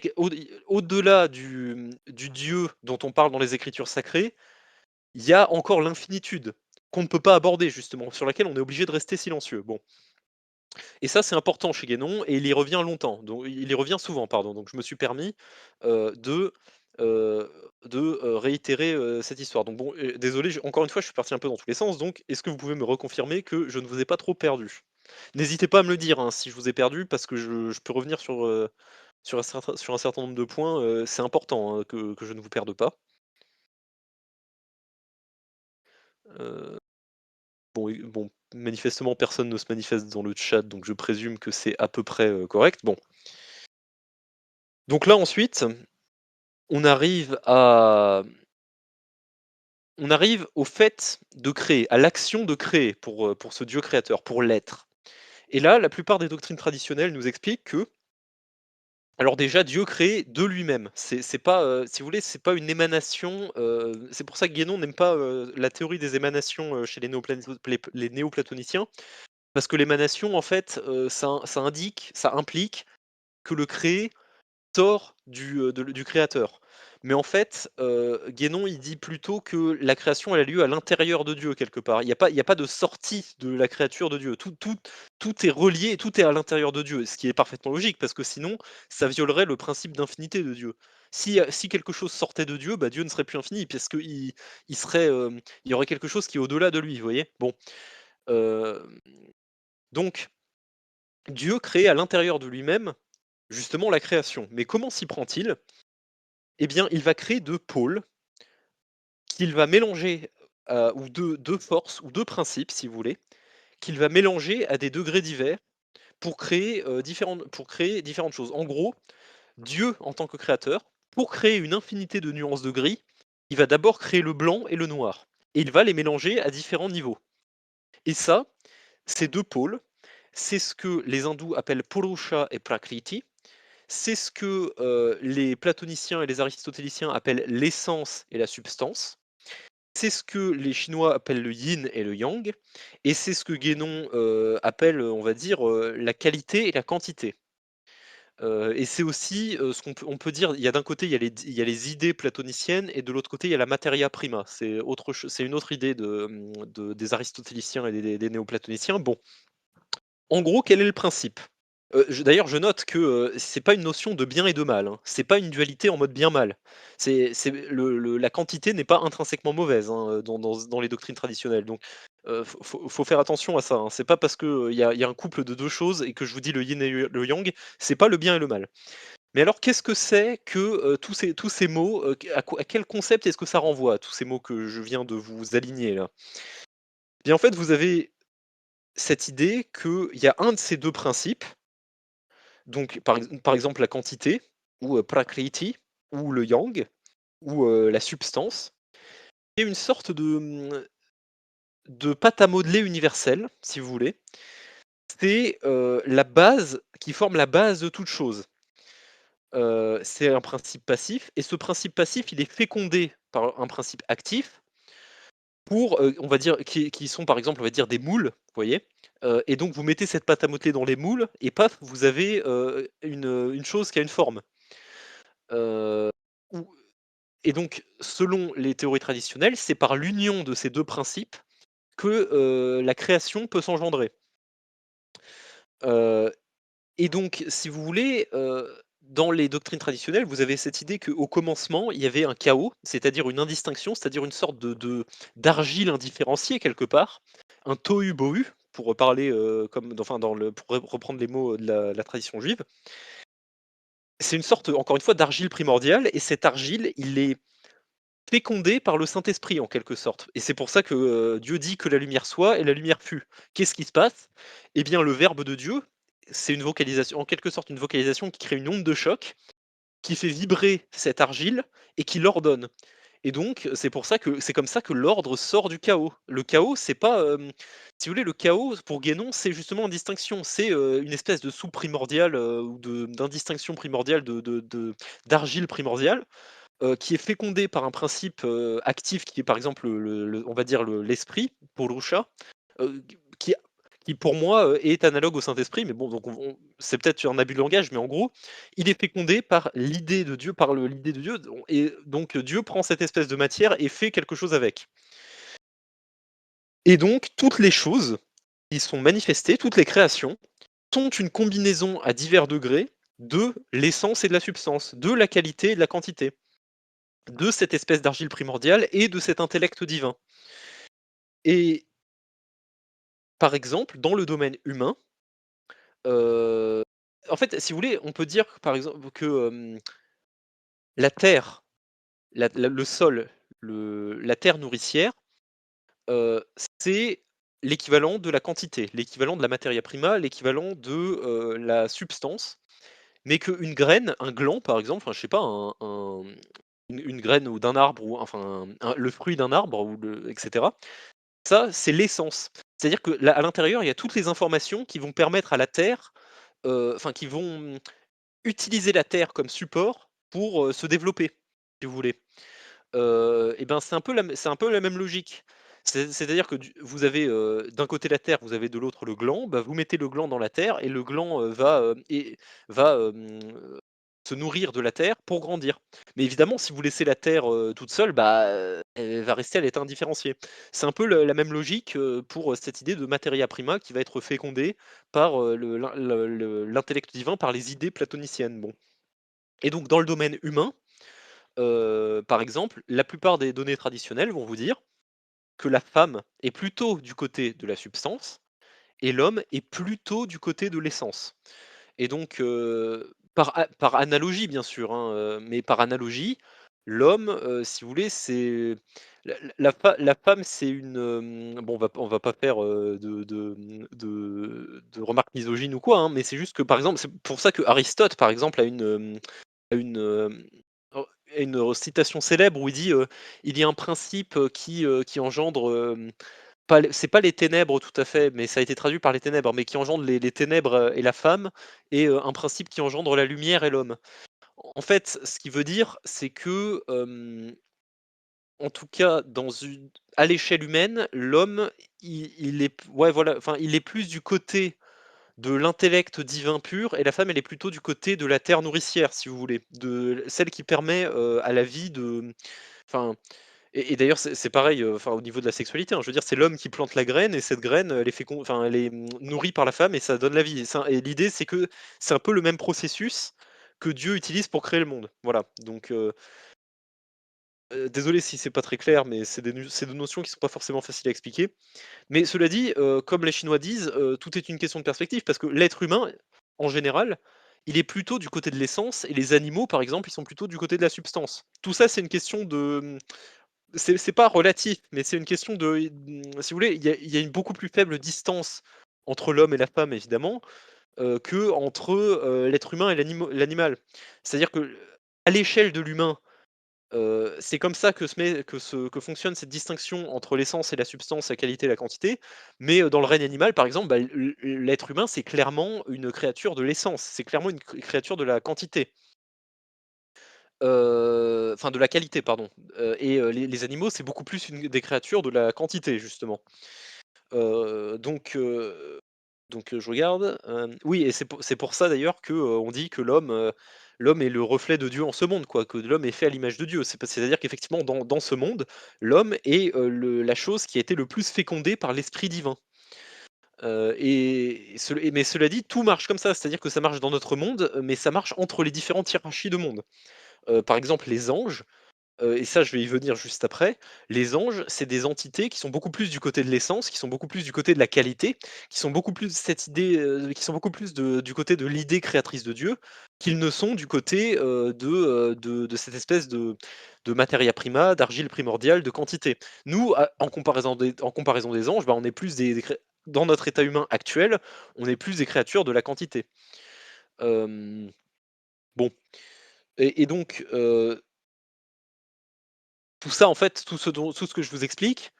au-delà du Dieu dont on parle dans les Écritures sacrées, il y a encore l'infinitude qu'on ne peut pas aborder justement, sur laquelle on est obligé de rester silencieux. Bon, et ça, c'est important chez Guénon et il y revient longtemps, donc il y revient souvent, pardon, donc je me suis permis, heu, de, heu réitérer, cette histoire. Donc bon, désolé, encore une fois, je suis parti un peu dans tous les sens, donc est-ce que vous pouvez me reconfirmer que je ne vous ai pas trop perdu? N'hésitez pas à me le dire, hein, si je vous ai perdu, parce que je peux revenir sur un certain nombre de points, c'est important, hein, que je ne vous perde pas. Heu, bon, manifestement personne ne se manifeste dans le chat, donc je présume que c'est à peu près, correct. Bon, donc là ensuite, on arrive à on arrive au fait de créer, à l'action de créer pour ce Dieu créateur, pour l'être. Et là, la plupart des doctrines traditionnelles nous expliquent que, alors déjà, Dieu crée de lui-même. C'est pas, si vous voulez, c'est pas une émanation, c'est pour ça que Guénon n'aime pas, la théorie des émanations, chez les néoplatoniciens, parce que l'émanation, en fait, ça implique que le créé sort du créateur. Mais en fait, Guénon, il dit plutôt que la création, elle a lieu à l'intérieur de Dieu quelque part. Il y a pas de sortie de la créature de Dieu. Tout est relié, tout est à l'intérieur de Dieu, ce qui est parfaitement logique parce que sinon, ça violerait le principe d'infinité de Dieu. Si quelque chose sortait de Dieu, bah, Dieu ne serait plus infini parce qu'il serait, il y aurait quelque chose qui est au-delà de lui, vous voyez? Bon, hem, donc Dieu crée à l'intérieur de lui-même justement la création. Mais comment s'y prend-il? Eh bien, il va créer 2 pôles qu'il va mélanger, ou deux forces ou 2 principes, si vous voulez, qu'il va mélanger à des degrés divers pour créer différentes choses. En gros, Dieu, en tant que créateur, pour créer une infinité de nuances de gris, il va d'abord créer le blanc et le noir et il va les mélanger à différents niveaux et ça, ces 2 pôles, c'est ce que les hindous appellent Purusha et Prakriti. C'est ce que, les platoniciens et les aristotéliciens appellent l'essence et la substance. C'est ce que les Chinois appellent le yin et le yang et c'est ce que Guénon, appelle, on va dire, la qualité et la quantité. Et c'est aussi, ce qu'on peut dire, il y a d'un côté, il y a les idées platoniciennes et de l'autre côté, il y a la materia prima. C'est une autre idée des aristotéliciens et des néoplatoniciens. Bon, en gros, quel est le principe? D'ailleurs, je note que, c'est pas une notion de bien et de mal, hein. C'est pas une dualité en mode bien-mal. La quantité n'est pas intrinsèquement mauvaise, hein, dans les doctrines traditionnelles. Donc, faut faire attention à ça, hein. C'est pas parce que, il y a un couple de 2 choses et que je vous dis le yin et le yang, c'est pas le bien et le mal. Mais alors, qu'est-ce que c'est que, tous ces mots, à quel concept est-ce que ça renvoie, tous ces mots que je viens de vous aligner là? Bien, en fait, vous avez cette idée qu'il y a un de ces 2 principes, donc par exemple la quantité ou, prakriti ou le yang ou, la substance, et une sorte de pâte à modeler universelle, si vous voulez. C'est, la base qui forme la base de toute chose. C'est un principe passif et ce principe passif, il est fécondé par un principe actif pour, on va dire qui sont par exemple, on va dire des moules, vous voyez? Et donc vous mettez cette pâte à modeler dans les moules et paf, vous avez, une chose qui a une forme. Heu, ou et donc selon les théories traditionnelles, c'est par l'union de ces 2 principes que, la création peut s'engendrer. Heu Et donc, si vous voulez, dans les doctrines traditionnelles, vous avez cette idée qu'au commencement, il y avait un chaos, c'est-à-dire une indistinction, c'est-à-dire une sorte d'argile indifférenciée quelque part, un tohu-bohu, pour parler, comme enfin pour reprendre les mots de la tradition juive. C'est une sorte, encore une fois, d'argile primordiale et cette argile, il est fécondé par le Saint-Esprit en quelque sorte et c'est pour ça que, Dieu dit que la lumière soit et la lumière fut. Qu'est-ce qui se passe? Eh bien, le verbe de Dieu, c'est une vocalisation en quelque sorte une vocalisation qui crée une onde de choc, qui fait vibrer cette argile et qui l'ordonne et donc c'est pour ça que c'est comme ça que l'ordre sort du chaos. Le chaos, c'est pas, si vous voulez, le chaos pour Guénon, c'est justement en distinction. C'est, une espèce de soupe primordiale, ou d'indistinction primordiale d'argile primordiale qui est fécondé par un principe, actif qui est par exemple le on va dire l'esprit, Purusha, qui qui pour moi, est analogue au Saint-Esprit, mais bon donc c'est peut-être un abus de langage, mais en gros, il est fécondé par l'idée de Dieu, l'idée de Dieu et donc Dieu prend cette espèce de matière et fait quelque chose avec. Et donc toutes les choses qui sont manifestées, toutes les créations, sont une combinaison à divers degrés de l'essence et de la substance, de la qualité et de la quantité. De cette espèce d'argile primordiale et de cet intellect divin. Et par exemple, dans le domaine humain, heu, en fait, si vous voulez, on peut dire par exemple que, la terre, le sol, la terre nourricière, heu, c'est l'équivalent de la quantité, l'équivalent de la materia prima, l'équivalent de, la substance, mais qu'une graine, un gland par exemple, enfin je sais pas, une graine ou d'un arbre ou enfin le fruit d'un arbre ou et cetera. Ça, c'est l'essence. C'est-à-dire que là, à l'intérieur, il y a toutes les informations qui vont permettre à la Terre, enfin qui vont utiliser la Terre comme support pour, se développer, si vous voulez. Et ben, c'est un peu la même logique. C'est-à-dire que vous avez, d'un côté la terre, vous avez de l'autre le gland, bah, vous mettez le gland dans la terre et le gland, va se nourrir de la terre pour grandir. Mais évidemment, si vous laissez la terre, toute seule, bah, elle va rester à l'état indifférencié. C'est un peu le la même logique, pour, cette idée de materia prima qui va être fécondée par, l'intellect divin, par les idées platoniciennes, bon. Et donc dans le domaine humain, par exemple, la plupart des données traditionnelles vont vous dire que la femme est plutôt du côté de la substance et l'homme est plutôt du côté de l'essence. Et donc, par analogie bien sûr, hein, mais par analogie, l'homme, si vous voulez, c'est la femme, c'est une, bon on va pas faire, de remarques misogynes ou quoi, hein, mais c'est juste que par exemple, c'est pour ça que Aristote par exemple a une, oh, a une citation célèbre où il dit, «Il y a un principe, qui engendre, pas les c'est pas les ténèbres tout à fait, mais ça a été traduit par les ténèbres, mais qui engendre les ténèbres, et la femme et un principe qui engendre la lumière et l'homme. En fait, ce qui veut dire, c'est que, en tout cas dans une à l'échelle humaine, l'homme, il est ouais voilà, enfin il est plus du côté de l'intellect divin pur et la femme, elle est plutôt du côté de la terre nourricière, si vous voulez, de celle qui permet, à la vie de enfin d'ailleurs, c'est pareil, enfin, au niveau de la sexualité, hein. Je veux dire, c'est l'homme qui plante la graine et cette graine, elle est enfin, elle est, nourrie par la femme et ça donne la vie et l'idée, c'est que c'est un peu le même processus que Dieu utilise pour créer le monde. Voilà, donc désolé si c'est pas très clair, mais c'est des notions qui sont pas forcément faciles à expliquer. Mais cela dit, comme les Chinois disent, tout est une question de perspective parce que l'être humain, en général, il est plutôt du côté de l'essence et les animaux, par exemple, ils sont plutôt du côté de la substance. Tout ça, c'est une question de, c'est pas relatif, mais c'est une question de, si vous voulez, il y a une beaucoup plus faible distance entre l'homme et la femme évidemment, qu'entre, l'être humain et l'animal. C'est-à-dire que, à l'échelle de l'humain, c'est comme ça que fonctionne cette distinction entre l'essence et la substance, la qualité et la quantité. Mais, dans le règne animal, par exemple, bah, l'être humain, c'est clairement une créature de l'essence, c'est clairement une créature de la quantité. Enfin de la qualité pardon, les animaux, c'est beaucoup plus une des créatures de la quantité justement. Donc je regarde, oui et c'est pour ça d'ailleurs que, on dit que l'homme est le reflet de Dieu en ce monde quoi, que l'homme est fait à l'image de Dieu. C'est-à-dire qu'effectivement dans ce monde, l'homme est, la chose qui a été le plus fécondée par l'esprit divin. Mais cela dit, tout marche comme ça, c'est-à-dire que ça marche dans notre monde, mais ça marche entre les différentes hiérarchies de monde. Par exemple les anges, et ça je vais y venir juste après, les anges, c'est des entités qui sont beaucoup plus du côté de l'essence, qui sont beaucoup plus du côté de la qualité, qui sont beaucoup plus cette idée, qui sont beaucoup plus du côté de l'idée créatrice de Dieu, qu'ils ne sont du côté, de cette espèce de materia prima, d'argile primordiale, de quantité. Nous, en comparaison des anges, bah, on est plus des cré dans notre état humain actuel, on est plus des créatures de la quantité. Hem, bon donc tout ça, en fait, tout ce que je vous explique,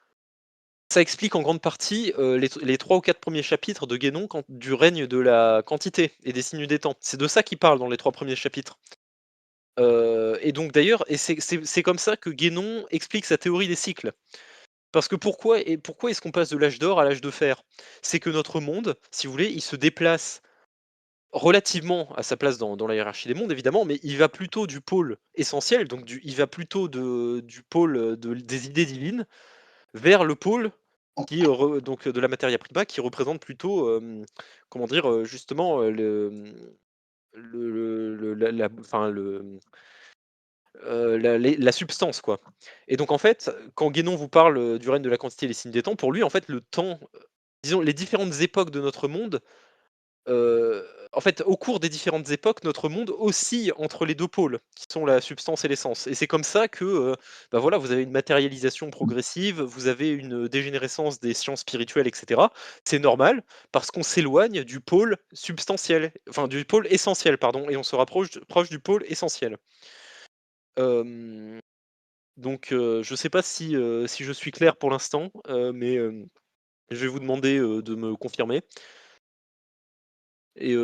ça explique en grande partie, les 3 ou 4 premiers chapitres de Guénon quand du règne de la quantité et des signes des temps. C'est de ça qu'il parle dans les 3 premiers chapitres. Et donc d'ailleurs c'est comme ça que Guénon explique sa théorie des cycles. Parce que pourquoi est-ce qu'on passe de l'âge d'or à l'âge de fer? C'est que notre monde, si vous voulez, il se déplace relativement à sa place dans la hiérarchie des mondes évidemment, mais il va plutôt du pôle essentiel, donc il va plutôt du pôle, des idées divines vers le pôle donc de la materia prima qui représente plutôt, comment dire? Justement, la enfin la substance quoi et donc en fait, quand Guénon vous parle, du règne de la quantité et les signes des temps, pour lui en fait le temps, disons les différentes époques de notre monde. En fait, au cours des différentes époques, notre monde oscille entre les 2 pôles, qui sont la substance et l'essence et c'est comme ça que, bah, voilà, vous avez une matérialisation progressive, vous avez une dégénérescence des sciences spirituelles et cetera. C'est normal parce qu'on s'éloigne du pôle substantiel, enfin du pôle essentiel, pardon et on se rapproche proche du pôle essentiel. Hem, donc je sais pas si je suis clair pour l'instant, mais je vais vous demander, de me confirmer. Et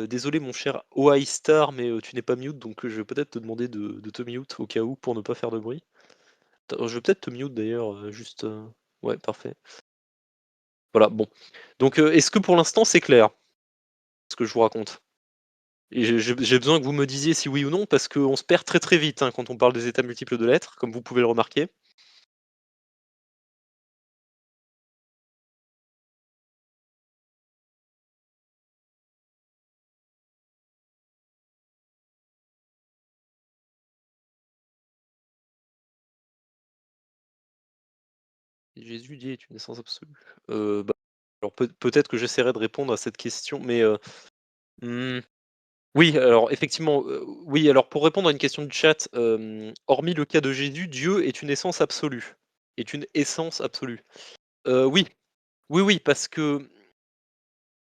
désolé mon cher OI Star, mais tu n'es pas mute, donc je vais peut-être te demander de te mute au cas où pour ne pas faire de bruit. Je vais peut-être te mute d'ailleurs, juste, ouais parfait. Voilà bon. Donc est-ce que pour l'instant c'est clair, ce que je vous raconte? Et j'ai besoin que vous me disiez si oui ou non, parce qu'on se perd très, très vite, hein, quand on parle des états multiples de l'être, comme vous pouvez le remarquer. Jésus dit est une essence absolue. Bah, alors peut-être que j'essaierai de répondre à cette question, mais mmh Oui, alors effectivement, oui, alors pour répondre à une question du chat, hormis le cas de Jésus, Dieu est une essence absolue. Est une essence absolue. Oui, oui, oui, parce que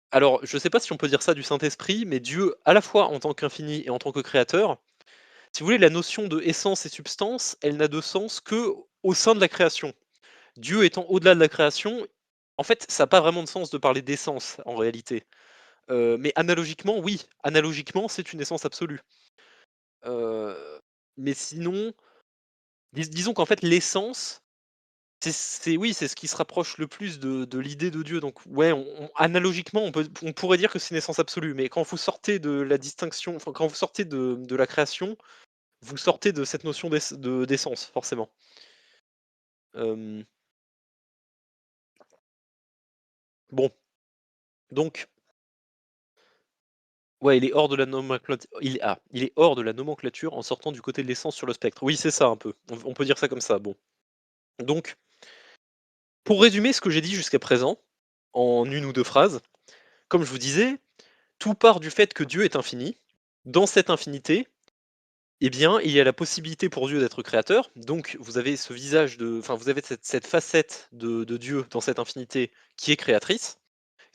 alors je sais pas si on peut dire ça du Saint-Esprit, mais Dieu, à la fois en tant qu'infini et en tant que créateur, si vous voulez, la notion de essence et substance, elle n'a de sens que au sein de la création. Dieu étant au-delà de la création, en fait, ça a pas vraiment de sens de parler d'essence en réalité. Mais analogiquement, oui, analogiquement, c'est une essence absolue. Mais sinon, disons qu'en fait l'essence, c'est oui, c'est ce qui se rapproche le plus de l'idée de Dieu. Donc ouais, analogiquement, on pourrait dire que c'est une essence absolue, mais quand vous sortez de la distinction, enfin quand vous sortez de la création, vous sortez de cette notion d'essence, forcément. Hem, bon, donc ouais, il est hors de la nomenclature en sortant du côté de l'essence sur le spectre. Oui, c'est ça un peu. On peut dire ça comme ça, bon. Donc, pour résumer ce que j'ai dit jusqu'à présent, en une ou 2 phrases, comme je vous disais, tout part du fait que Dieu est infini. Dans cette infinité, eh bien, il y a la possibilité pour Dieu d'être créateur. Donc, vous avez ce visage enfin, vous avez cette facette de Dieu dans cette infinité qui est créatrice,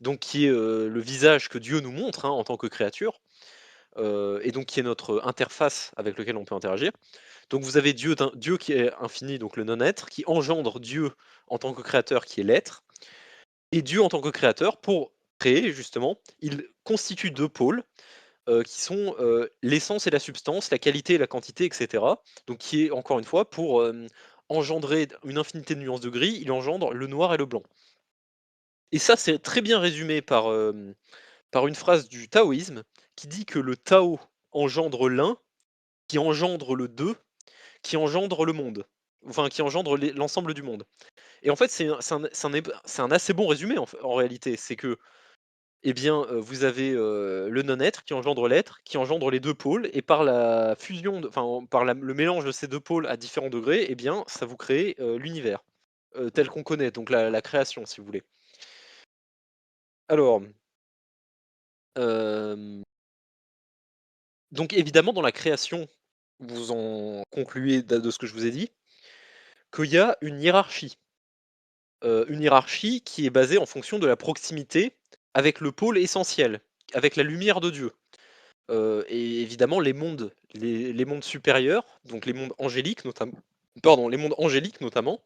donc qui est le visage que Dieu nous montre hein, en tant que créature, et donc qui est notre interface avec lequel on peut interagir. Donc, vous avez Dieu qui est infini, donc le non-être, qui engendre Dieu en tant que créateur, qui est l'être, et Dieu en tant que créateur, pour créer justement, il constitue deux pôles qui sont, l'essence et la substance, la qualité et la quantité et cetera. Donc qui est encore une fois pour, engendrer une infinité de nuances de gris, il engendre le noir et le blanc. Et ça, c'est très bien résumé par une phrase du taoïsme qui dit que le Tao engendre l'un, qui engendre le deux, qui engendre le monde. Enfin, qui engendre l'ensemble du monde. Et en fait, c'est un assez bon résumé en réalité. C'est que eh bien, vous avez, le non-être qui engendre l'être, qui engendre les 2 pôles et par la fusion par le mélange de ces 2 pôles à différents degrés, eh bien, ça vous crée, l'univers, tel qu'on connaît, donc la création, si vous voulez. Alors, hem, donc évidemment dans la création, vous en concluez de ce que je vous ai dit, qu'il y a une hiérarchie qui est basée en fonction de la proximité avec le pôle essentiel, avec la lumière de Dieu. Et évidemment les mondes supérieurs, donc les mondes angéliques les mondes angéliques notamment,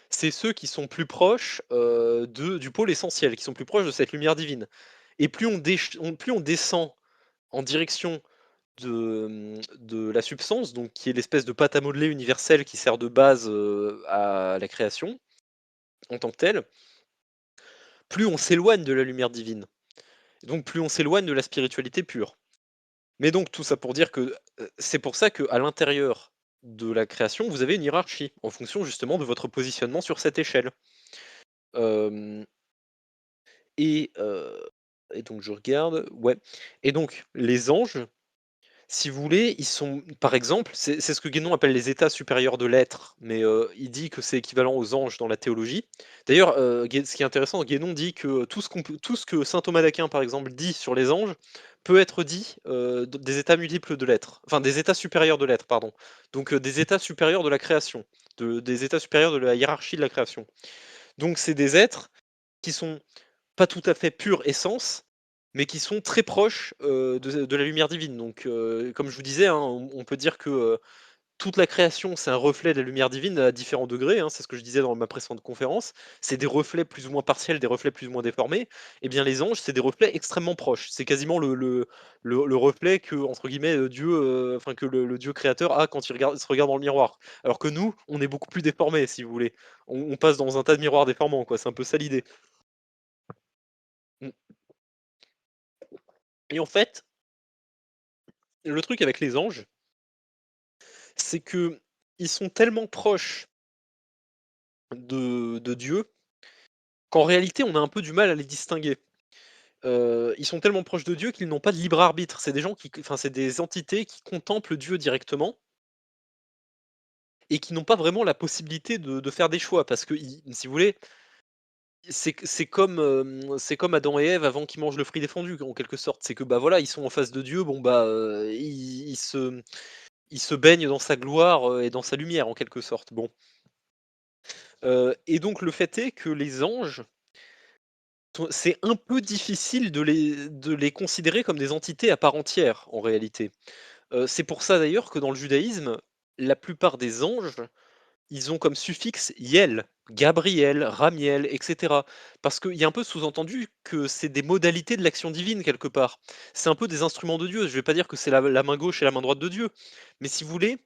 c'est ceux qui sont plus proches, du pôle essentiel, qui sont plus proches de cette lumière divine. Et plus on descend en direction de la substance, donc qui est l'espèce de pâte à modeler universelle qui sert de base, à la création, en tant que telle, plus on s'éloigne de la lumière divine. Donc plus on s'éloigne de la spiritualité pure. Mais donc tout ça pour dire que, c'est pour ça qu'à l'intérieur de la création, vous avez une hiérarchie, en fonction justement de votre positionnement sur cette échelle. Hem et heu et donc je regarde, ouais et donc les anges, si vous voulez, ils sont par exemple, c'est ce que Guénon appelle les états supérieurs de l'être, mais il dit que c'est équivalent aux anges dans la théologie. D'ailleurs, ce qui est intéressant, Guénon dit que tout ce que saint Thomas d'Aquin, par exemple, dit sur les anges, peut être dit, des états multiples de l'être, enfin des états supérieurs de l'être, pardon. Donc des états supérieurs de la création, des états supérieurs de la hiérarchie de la création. Donc c'est des êtres qui sont pas tout à fait pure essence, mais qui sont très proches, de la lumière divine. Donc, comme je vous disais, hein, on peut dire que, toute la création, c'est un reflet de la lumière divine à différents degrés, hein, c'est ce que je disais dans ma précédente conférence. C'est des reflets plus ou moins partiels, des reflets plus ou moins déformés. Et bien les anges, c'est des reflets extrêmement proches. C'est quasiment le reflet que, entre guillemets, Dieu, enfin que le Dieu créateur a quand il se regarde dans le miroir. Alors que nous, on est beaucoup plus déformés, si vous voulez. On passe dans un tas de miroirs déformants, quoi, c'est un peu ça l'idée. Mmh. Et en fait, le truc avec les anges, c'est que ils sont tellement proches de Dieu, qu'en réalité, on a un peu du mal à les distinguer. Ils sont tellement proches de Dieu qu'ils n'ont pas de libre arbitre. C'est des gens c'est des entités qui contemplent Dieu directement et qui n'ont pas vraiment la possibilité de faire des choix parce que si vous voulez, c'est comme Adam et Ève avant qu'ils mangent le fruit défendu en quelque sorte. C'est que, bah, voilà, ils sont en face de Dieu, bon, bah, ils se baignent dans sa gloire, et dans sa lumière en quelque sorte. Bon, et donc le fait est que les anges c'est un peu difficile de les considérer comme des entités à part entière en réalité. C'est pour ça d'ailleurs que dans le judaïsme, la plupart des anges, ils ont comme suffixe Yel, Gabriel, Ramiel, et cetera. Parce qu'il y a un peu sous-entendu que c'est des modalités de l'action divine quelque part. C'est un peu des instruments de Dieu. Je vais pas dire que c'est la main gauche et la main droite de Dieu, mais si vous voulez,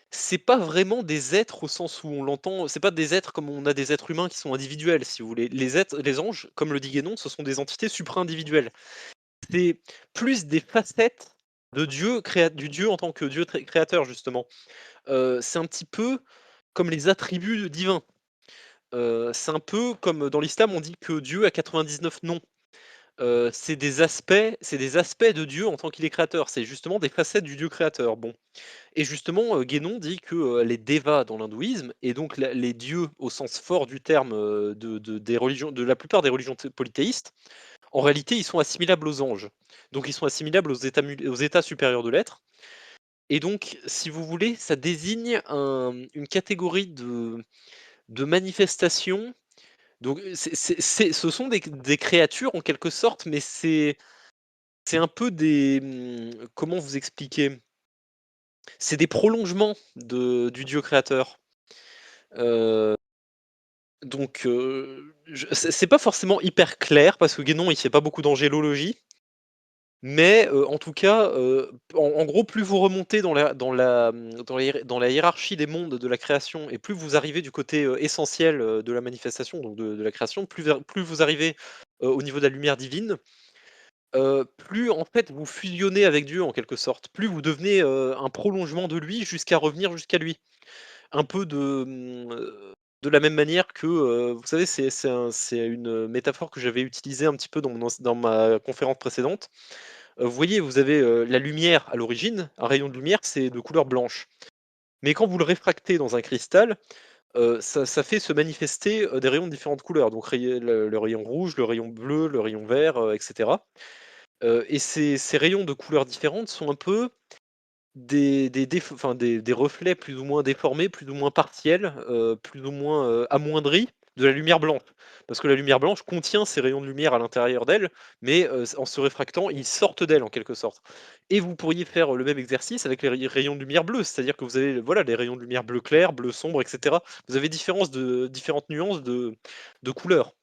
c'est pas vraiment des êtres au sens où on l'entend, c'est pas des êtres comme on a des êtres humains qui sont individuels, si vous voulez. Les anges, comme le dit Guénon, ce sont des entités supra-individuelles. C'est plus des facettes de Dieu, du Dieu en tant que Dieu créateur, justement. C'est un petit peu comme les attributs divins. C'est un peu comme dans l'islam, on dit que Dieu a 99 noms. C'est des aspects de Dieu en tant qu'il est créateur. C'est justement des facettes du Dieu créateur. Bon. Et justement, Guénon dit que les dévas dans l'hindouisme, et donc les dieux au sens fort du terme des religions, de la plupart des religions polythéistes, en réalité, ils sont assimilables aux anges. Donc ils sont assimilables aux états supérieurs de l'être. Et donc, si vous voulez, ça désigne une catégorie de manifestations. Donc, ce sont des créatures en quelque sorte, mais c'est un peu comment vous expliquer? C'est des prolongements du Dieu créateur. Heu, donc, c'est pas forcément hyper clair parce que Guénon, il fait pas beaucoup d'angélologie, mais, en tout cas, en gros, plus vous remontez dans la hiérarchie des mondes de la création et plus vous arrivez du côté, essentiel, de la manifestation, donc de la création, plus vous arrivez, au niveau de la lumière divine, plus en fait vous fusionnez avec Dieu en quelque sorte. Plus vous devenez, un prolongement de lui jusqu'à revenir jusqu'à lui. Un peu de la même manière que, vous savez, c'est une métaphore que j'avais utilisée un petit peu dans ma conférence précédente. Vous voyez, vous avez, la lumière à l'origine, un rayon de lumière, c'est de couleur blanche. Mais quand vous le réfractez dans un cristal, ça fait se manifester, des rayons de différentes couleurs. Donc le rayon rouge, le rayon bleu, le rayon vert, et cetera. Et ces rayons de couleurs différentes sont un peu des reflets plus ou moins déformés, plus ou moins partiels, plus ou moins, amoindris de la lumière blanche. Parce que la lumière blanche contient ces rayons de lumière à l'intérieur d'elle, mais, en se réfractant, ils sortent d'elle en quelque sorte. Et vous pourriez faire le même exercice avec les rayons de lumière bleue, c'est-à-dire que vous avez, voilà, les rayons de lumière bleu clair, bleu sombre, et cetera. Vous avez différentes nuances de couleurs.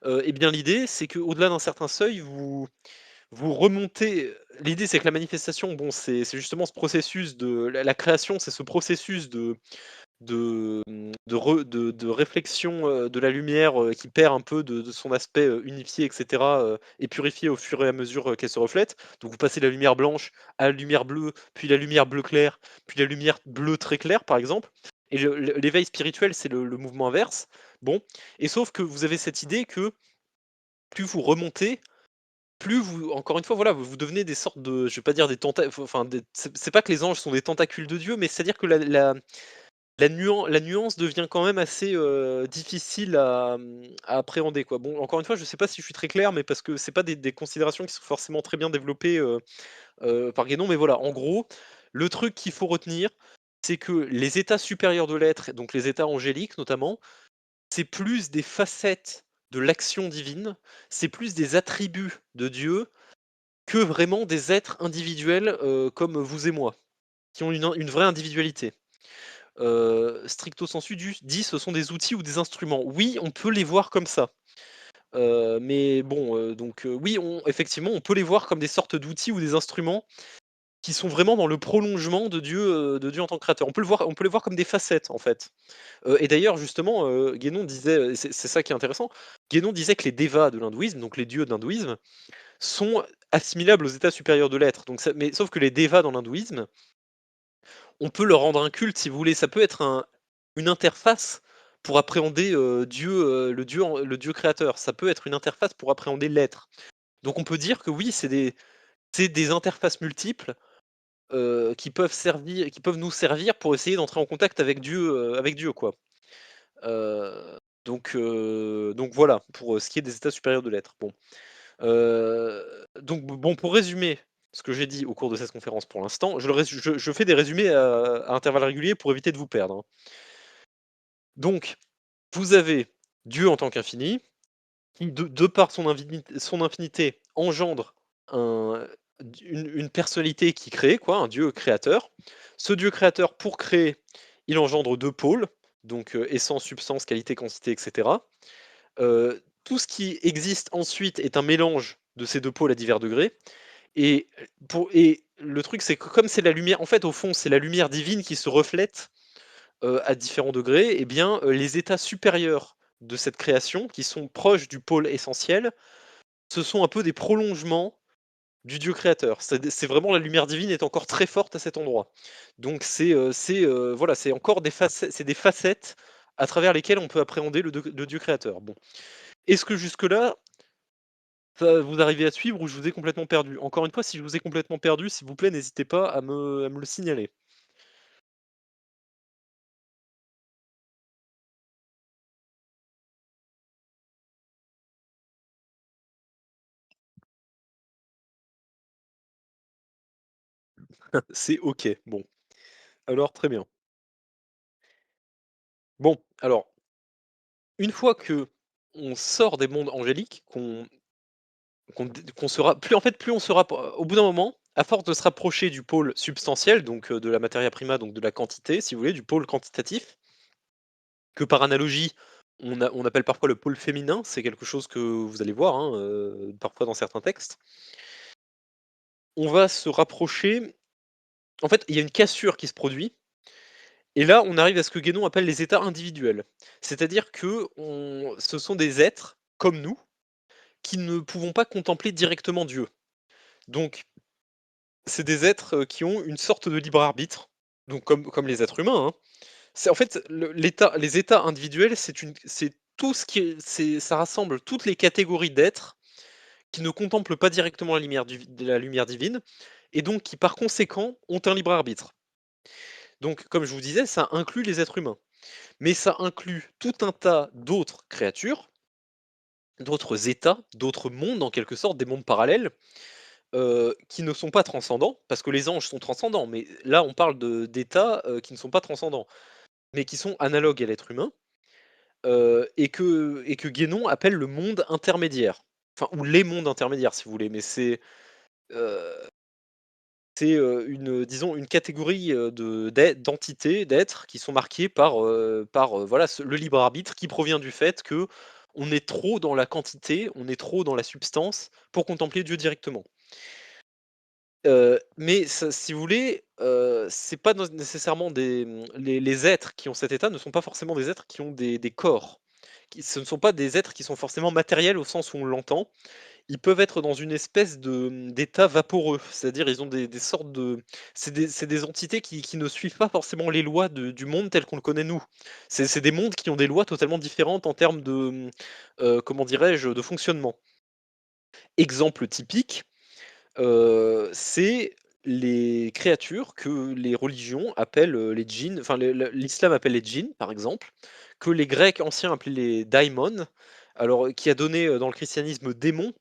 Et bien l'idée, c'est qu'au-delà d'un certain seuil, vous remontez. L'idée, c'est que la manifestation, bon, c'est justement ce processus de la création, c'est ce processus de réflexion, de la lumière, qui perd un peu de son aspect, unifié et cetera, et purifié au fur et à mesure, qu'elle se reflète. Donc vous passez de la lumière blanche à la lumière bleue, puis la lumière bleu clair, puis la lumière bleue très claire, par exemple. Et l'éveil spirituel, c'est le mouvement inverse. Bon, et sauf que vous avez cette idée que plus vous remontez, plus vous encore une fois, voilà, vous devenez des sortes de, je vais pas dire des tentacules, enfin des, c'est pas que les anges sont des tentacules de Dieu, mais c'est-à-dire que la nuance devient quand même assez, difficile à appréhender, quoi. Bon, encore une fois, je sais pas si je suis très clair, mais parce que c'est pas des considérations qui sont forcément très bien développées, par Guénon, mais voilà, en gros, le truc qu'il faut retenir, c'est que les états supérieurs de l'être, donc les états angéliques notamment, c'est plus des facettes de l'action divine, c'est plus des attributs de Dieu que vraiment des êtres individuels, comme vous et moi, qui ont une vraie individualité. Stricto sensu dit: «Ce sont des outils ou des instruments». Oui, on peut les voir comme ça, mais bon, donc oui, effectivement, on peut les voir comme des sortes d'outils ou des instruments qui sont vraiment dans le prolongement de Dieu en tant que créateur. On peut les voir comme des facettes, en fait. Et d'ailleurs, justement, Guénon disait, et c'est ça qui est intéressant, Guénon disait que les dévas de l'hindouisme, donc les dieux de l'hindouisme, sont assimilables aux états supérieurs de l'être. Donc mais sauf que les dévas dans l'hindouisme, on peut leur rendre un culte si vous voulez. Ça peut être une interface pour appréhender Dieu, le Dieu créateur. Ça peut être une interface pour appréhender l'être. Donc on peut dire que oui, c'est des interfaces multiples qui peuvent nous servir pour essayer d'entrer en contact avec Dieu, quoi. Donc voilà, pour, ce qui est des états supérieurs de l'être. Bon, donc bon, pour résumer ce que j'ai dit au cours de cette conférence pour l'instant, je fais des résumés à intervalles réguliers pour éviter de vous perdre, hein. Donc, vous avez Dieu en tant qu'infini, qui de par son infinité engendre un une personnalité qui crée quoi, un Dieu créateur. Ce Dieu créateur pour créer, il engendre 2 pôles, donc essence, substance, qualité, quantité et cetera. Tout ce qui existe ensuite est un mélange de ces 2 pôles à divers degrés et le truc c'est que comme c'est la lumière en fait au fond c'est la lumière divine qui se reflète, à différents degrés et bien, les états supérieurs de cette création qui sont proches du pôle essentiel, ce sont un peu des prolongements du Dieu créateur. C'est vraiment la lumière divine est encore très forte à cet endroit. Donc voilà, c'est encore des facettes à travers lesquelles on peut appréhender le Dieu créateur. Bon. Est-ce que jusque-là, ça vous arrivez à suivre ou je vous ai complètement perdu? Encore une fois, si je vous ai complètement perdu, s'il vous plaît, n'hésitez pas à me le signaler. C'est OK, bon. Alors très bien. Bon, alors, une fois que on sort des mondes angéliques, qu'on se ra plus en fait, plus on se rapp au bout d'un moment, à force de se rapprocher du pôle substantiel, donc de la materia prima, donc de la quantité, si vous voulez, du pôle quantitatif, que par analogie, on appelle parfois le pôle féminin, c'est quelque chose que vous allez voir, hein, parfois dans certains textes. On va se rapprocher en fait, il y a une cassure qui se produit et là, on arrive à ce que Guénon appelle les états individuels. C'est-à-dire que ce sont des êtres comme nous, qui ne pouvons pas contempler directement Dieu. Donc, c'est des êtres, qui ont une sorte de libre arbitre, donc comme les êtres humains, hein. C'est en fait les états individuels, c'est tout ce qui est ça rassemble toutes les catégories d'êtres qui ne contemplent pas directement la lumière divine et donc qui par conséquent ont un libre arbitre. Donc comme je vous disais, ça inclut les êtres humains, mais ça inclut tout un tas d'autres créatures, d'autres états, d'autres mondes en quelque sorte, des mondes parallèles, qui ne sont pas transcendants, parce que les anges sont transcendants, mais là on parle d'états, qui ne sont pas transcendants, mais qui sont analogues à l'être humain, et que Guénon appelle le monde intermédiaire. Enfin, ou les mondes intermédiaires si vous voulez, mais heu, disons une catégorie, d'entités, d'êtres qui sont marqués par, voilà le libre arbitre qui provient du fait que on est trop dans la quantité, on est trop dans la substance pour contempler Dieu directement. Mais ça si vous voulez, c'est pas nécessairement les êtres qui ont cet état ne sont pas forcément des êtres qui ont des corps. Ce ne sont pas des êtres qui sont forcément matériels au sens où on l'entend. Ils peuvent être dans une espèce d'état vaporeux, c'est-à-dire ils ont des sortes de c'est des entités qui ne suivent pas forcément les lois du monde tel qu'on le connaît nous. C'est des mondes qui ont des lois totalement différentes en termes comment dirais-je? De fonctionnement. Exemple typique, c'est les créatures que les religions appellent, les djinns, enfin l'islam appelle les djinns, par exemple, que les Grecs anciens appelaient les daimons, alors, qui a donné, dans le christianisme démons,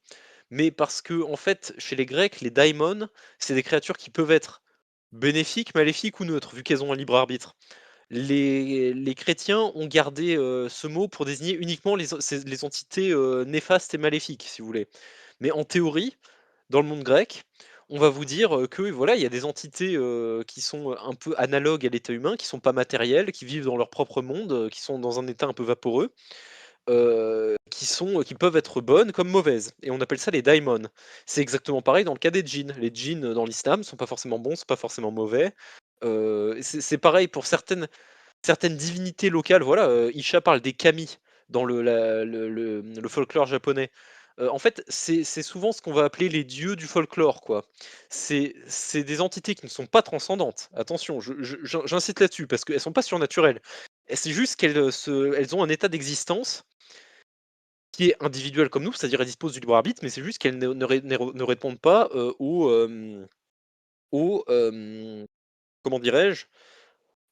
mais parce que en fait, chez les Grecs, les daimons, c'est des créatures qui peuvent être bénéfiques, maléfiques ou neutres, vu qu'elles ont un libre arbitre. Les chrétiens ont gardé, ce mot pour désigner uniquement les entités, néfastes et maléfiques, si vous voulez. Mais en théorie, dans le monde grec, on va vous dire, que voilà, il y a des entités, qui sont, un peu analogues à l'état humain, qui sont pas matérielles, qui vivent dans leur propre monde, qui sont dans un état un peu vaporeux, qui peuvent être bonnes comme mauvaises et on appelle ça les daimons. C'est exactement pareil dans le cas des djinns. Les djinns, dans l'islam, sont pas forcément bons, sont pas forcément mauvais. C'est pareil pour certaines divinités locales, voilà, Isha parle des kami dans le folklore japonais. En fait, c'est souvent ce qu'on va appeler les dieux du folklore, quoi. C'est des entités qui ne sont pas transcendantes. Attention, j'insiste là-dessus parce qu'elles sont pas surnaturelles. Et c'est juste elles ont un état d'existence qui est individuel comme nous, c'est-à-dire elles disposent du libre arbitre, mais c'est juste qu'elles ne répondent pas, aux, comment dirais-je?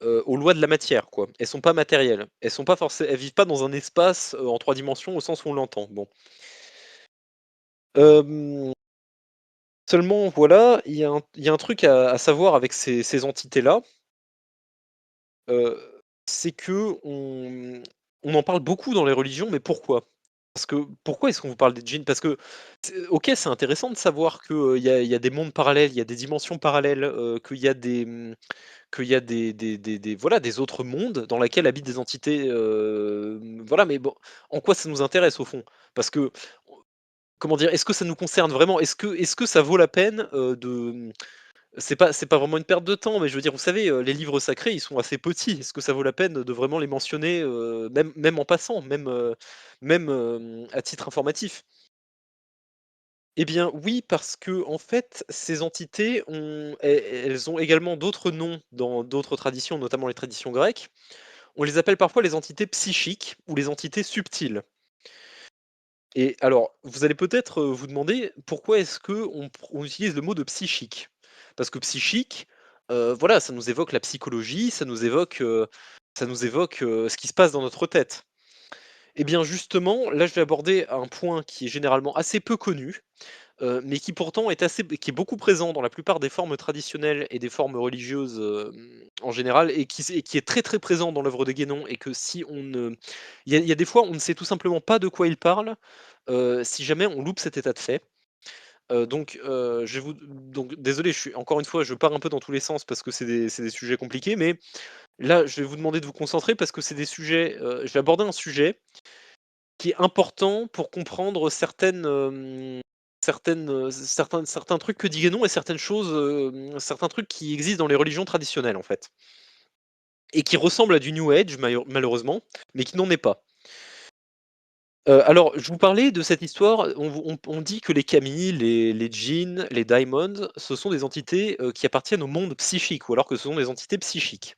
aux lois de la matière, quoi. Elles sont pas matérielles. Elles vivent pas dans un espace, en 3 dimensions au sens où on l'entend, bon. Hem, Seulement voilà, il y a un truc à savoir avec ces entités-là, heu, c'est qu'on en parle beaucoup dans les religions, mais pourquoi? Parce que pourquoi est-ce qu'on vous parle des djinns? Parce que OK, c'est intéressant de savoir que, il y a des mondes parallèles, il y a des dimensions parallèles, qu'il y a des voilà, des autres mondes dans lesquels habitent des entités, voilà, mais bon, en quoi ça nous intéresse au fond? Parce que, comment dire? Est-ce que ça nous concerne vraiment? Est-ce que ça vaut la peine, c'est pas vraiment une perte de temps, mais je veux dire, vous savez, les livres sacrés, ils sont assez petits. Est-ce que ça vaut la peine de vraiment les mentionner, même en passant, même à titre informatif? Eh bien oui, parce que en fait, ces entités elles ont également d'autres noms dans d'autres traditions, notamment les traditions grecques. On les appelle parfois les entités psychiques ou les entités subtiles. Et alors, vous allez peut-être, vous demander pourquoi est-ce qu'on utilise le mot de psychique? Parce que psychique, voilà, ça nous évoque la psychologie, ça nous évoque ce qui se passe dans notre tête. Et bien justement, là je vais aborder un point qui est généralement assez peu connu, mais qui pourtant qui est beaucoup présent dans la plupart des formes traditionnelles et des formes religieuses, en général, et qui est très, très présent dans l'œuvre de Guénon, et que si on ne il y a des fois, on ne sait tout simplement pas de quoi il parle, si jamais on loupe cet état de fait. Donc désolé, encore une fois, je pars un peu dans tous les sens parce que c'est des sujets compliqués, mais là, je vais vous demander de vous concentrer parce que c'est des sujets, je vais aborder un sujet qui est important pour comprendre certains trucs que dit Guénon, et certaines choses, certains trucs qui existent dans les religions traditionnelles, en fait, et qui ressemblent à du New Age malheureusement, mais qui n'en est pas. Alors je vous parlais de cette histoire, on dit que les kami, les djinns, les daimons, ce sont des entités, qui appartiennent au monde psychique, ou alors que ce sont des entités psychiques.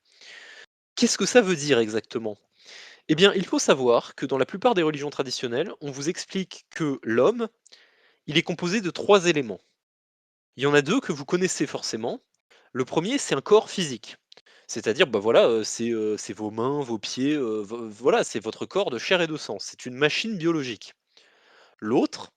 Qu'est-ce que ça veut dire exactement? Eh bien, il faut savoir que dans la plupart des religions traditionnelles, on vous explique que l'homme, il est composé de 3 éléments. Il y en a 2 que vous connaissez forcément. Le premier, c'est un corps physique. C'est-à-dire, bah, voilà, c'est vos mains, vos pieds, voilà, c'est votre corps de chair et de sang. C'est une machine biologique. L'autre,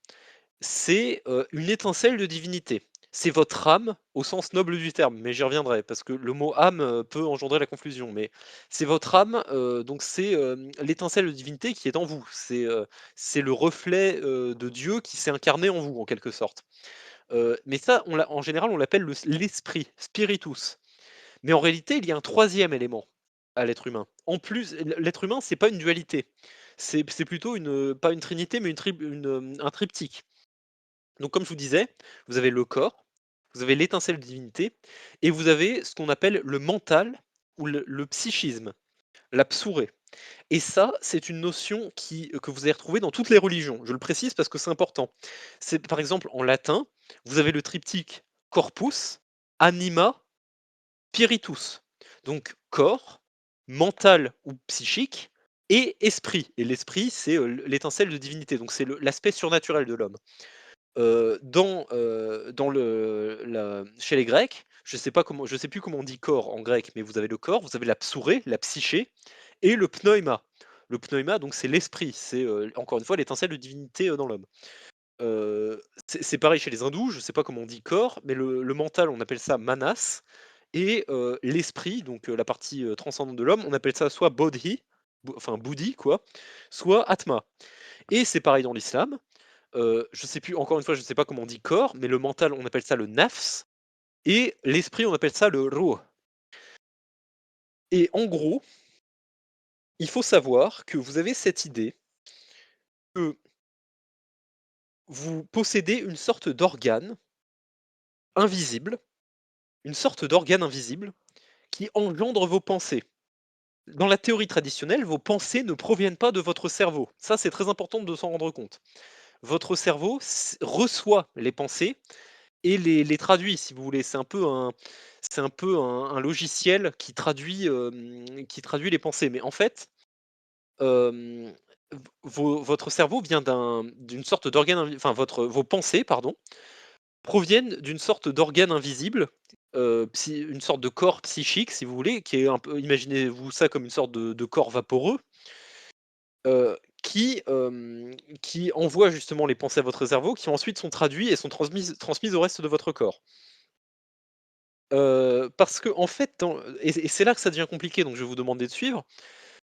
c'est, une étincelle de divinité. C'est votre âme au sens noble du terme, mais j'y reviendrai parce que le mot âme, peut engendrer la confusion, mais c'est votre âme, donc c'est, l'étincelle de divinité qui est en vous. C'est le reflet, de Dieu qui s'est incarné en vous, en quelque sorte. Mais ça, en général, on l'appelle l'esprit, spiritus. Mais en réalité, il y a un troisième élément à l'être humain. En plus, l'être humain, c'est pas une dualité. C'est plutôt pas une trinité, mais un triptyque. Donc comme je vous disais, vous avez le corps, vous avez l'étincelle de divinité, et vous avez ce qu'on appelle le mental ou le psychisme, la psourée. Et ça, c'est une notion que vous allez retrouver dans toutes les religions. Je le précise parce que c'est important. C'est par exemple en latin, vous avez le triptyque corpus, anima, spiritus. Donc corps, mental ou psychique, et esprit. Et l'esprit, c'est l'étincelle de divinité. Donc c'est l'aspect surnaturel de l'homme. Dans chez les Grecs, je sais plus comment on dit corps en grec, mais vous avez le corps, vous avez la psourée, la psyché, et le pneuma. Le pneuma, donc c'est l'esprit, c'est, encore une fois l'étincelle de divinité, dans l'homme. C'est pareil chez les hindous, je sais pas comment on dit corps, mais le mental, on appelle ça manas, et l'esprit, donc la partie, transcendante de l'homme, on appelle ça soit bodhi, enfin buddhi quoi, soit atma. Et c'est pareil dans l'islam. Je sais plus, encore une fois, je sais pas comment on dit corps, mais le mental, on appelle ça le nafs, et l'esprit, on appelle ça le ruh. Et en gros, il faut savoir que vous avez cette idée que vous possédez invisible, une sorte d'organe invisible qui engendre vos pensées. Dans la théorie traditionnelle, vos pensées ne proviennent pas de votre cerveau. Ça, c'est très important de s'en rendre compte. Votre cerveau reçoit les pensées et les traduit, si vous voulez. C'est un peu un logiciel qui traduit les pensées. Mais en fait, hem, votre cerveau vient d'une sorte d'organe, vos pensées, pardon, proviennent d'une sorte d'organe invisible une sorte de corps psychique, si vous voulez, qui est un peu imaginez-vous ça comme une sorte de corps vaporeux, heu, qui, qui envoie justement les pensées à votre cerveau, qui ensuite sont traduits et sont transmises au reste de votre corps. Parce que en fait, et c'est là que ça devient compliqué, donc je vais vous demander de suivre,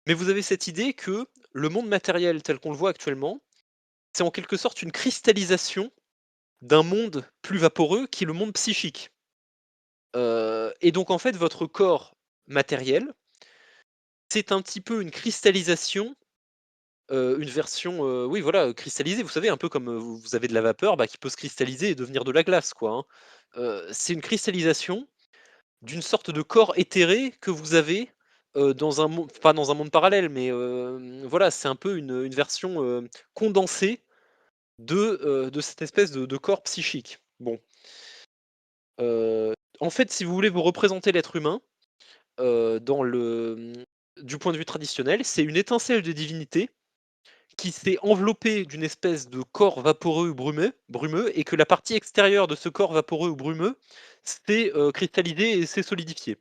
mais vous avez cette idée que le monde matériel tel qu'on le voit actuellement, c'est en quelque sorte une cristallisation d'un monde plus vaporeux qui est le monde psychique. Et donc en fait, votre corps matériel, c'est un petit peu une cristallisation, une version, oui voilà, cristallisée. Vous savez un peu comme, vous avez de la vapeur, bah, qui peut se cristalliser et devenir de la glace quoi, hein. C'est une cristallisation d'une sorte de corps éthéré que vous avez, dans un monde pas dans un monde parallèle, mais, voilà, c'est un peu une version, condensée de cette espèce de corps psychique. Bon, heu, en fait, si vous voulez vous représenter l'être humain, dans du point de vue traditionnel, c'est une étincelle de divinité qui s'est enveloppée d'une espèce de corps vaporeux ou brumeux et que la partie extérieure de ce corps vaporeux ou brumeux s'est, cristallisée et s'est solidifiée.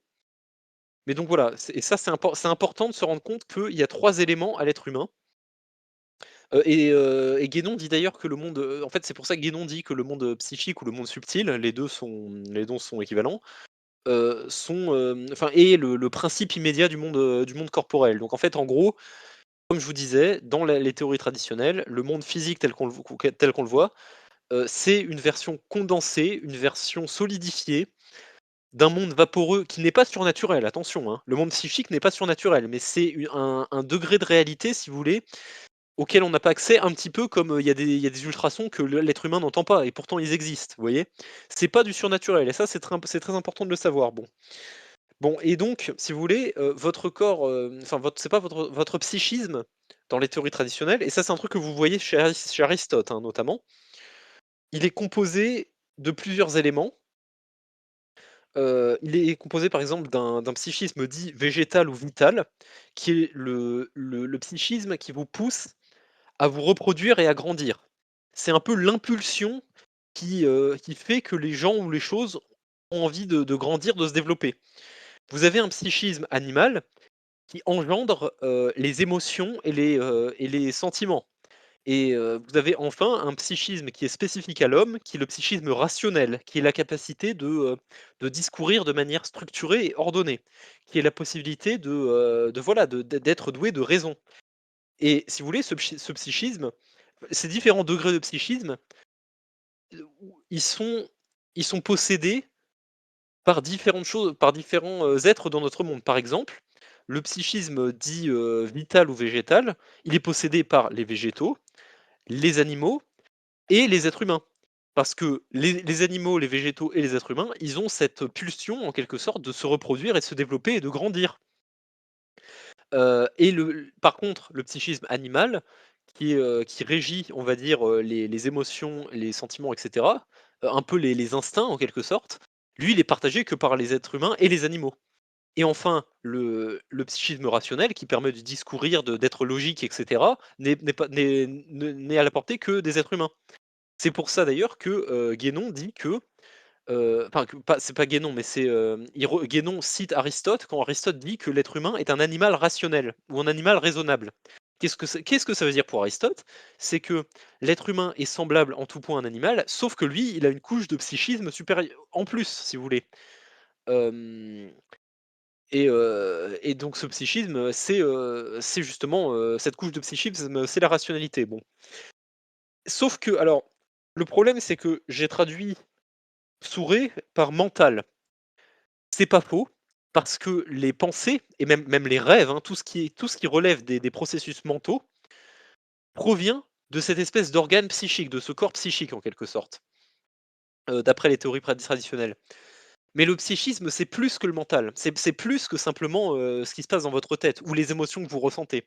Mais donc voilà, et ça c'est important de se rendre compte qu'il y a 3 éléments à l'être humain, et Guénon dit d'ailleurs que le monde, en fait, c'est pour ça que Guénon dit que le monde, psychique ou le monde subtil, les 2 sont équivalents, enfin est le principe immédiat du monde corporel. Donc en fait, en gros, comme je vous disais, dans les théories traditionnelles, le monde physique tel qu'on le voit, c'est une version condensée, une version solidifiée d'un monde vaporeux qui n'est pas surnaturel, attention, hein. Le monde psychique n'est pas surnaturel, mais c'est un degré de réalité, si vous voulez, auquel on n'a pas accès, un petit peu comme, il y a des ultrasons que l'être humain n'entend pas et pourtant ils existent, vous voyez? C'est pas du surnaturel et ça c'est très important de le savoir. Bon et donc, si vous voulez, votre corps, enfin c'est pas votre psychisme dans les théories traditionnelles, et ça c'est un truc que vous voyez chez Aristote, hein, notamment. Il est composé de plusieurs éléments. Il est composé par exemple d'un psychisme dit végétal ou vital, qui est le psychisme qui vous pousse à vous reproduire et à grandir. C'est un peu l'impulsion qui fait que les gens ou les choses ont envie de grandir, de se développer. Vous avez un psychisme animal qui engendre, les émotions et les sentiments. Et vous avez enfin un psychisme qui est spécifique à l'homme, qui est le psychisme rationnel, qui est la capacité de discourir de manière structurée et ordonnée, qui est la possibilité de voilà, d'être doué de raison. Et si vous voulez, ce psychisme, ces différents degrés de psychisme, où ils sont possédés par différentes choses, par différents, êtres dans notre monde. Par exemple, le psychisme dit, vital ou végétal, il est possédé par les végétaux, les animaux et les êtres humains. Parce que les animaux, les végétaux et les êtres humains, ils ont cette pulsion en quelque sorte de se reproduire et de se développer et de grandir. Et par contre, le psychisme animal qui régit, on va dire, les émotions, les sentiments et cetera, un peu les instincts en quelque sorte, lui, il est partagé que par les êtres humains et les animaux. Et enfin, le psychisme rationnel qui permet de discourir, d'être logique et cetera, n'est pas n'est à la portée que des êtres humains. C'est pour ça d'ailleurs que, Guénon dit que, enfin que pas c'est pas Guénon, mais Guénon cite Aristote quand Aristote dit que l'être humain est un animal rationnel ou un animal raisonnable. Qu'est-ce que ça veut dire pour Aristote? C'est que l'être humain est semblable en tout point à un animal, sauf que lui, il a une couche de psychisme supérieure en plus, si vous voulez. Hem et donc ce psychisme, c'est justement, cette couche de psychisme, c'est la rationalité. Bon, sauf que alors, le problème, c'est que j'ai traduit Souré par mental. C'est pas faux, parce que les pensées et même les rêves, hein, tout ce qui relève des processus mentaux, provient de cette espèce d'organe psychique, de ce corps psychique en quelque sorte, d'après les théories traditionnelles. Mais le psychisme, c'est plus que le mental, c'est plus que simplement, ce qui se passe dans votre tête ou les émotions que vous ressentez.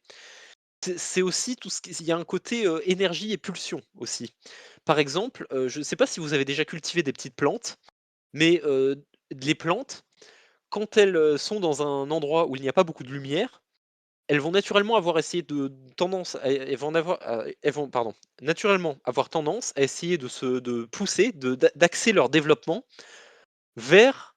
C'est aussi tout ce qui il y a un côté, énergie et pulsion aussi. Par exemple, je ne sais pas si vous avez déjà cultivé des petites plantes, mais, les plantes, quand elles, sont dans un endroit où il n'y a pas beaucoup de lumière, elles vont naturellement avoir essayé de tendance à elles vont, pardon, naturellement avoir tendance à essayer de pousser, d'axer leur développement vers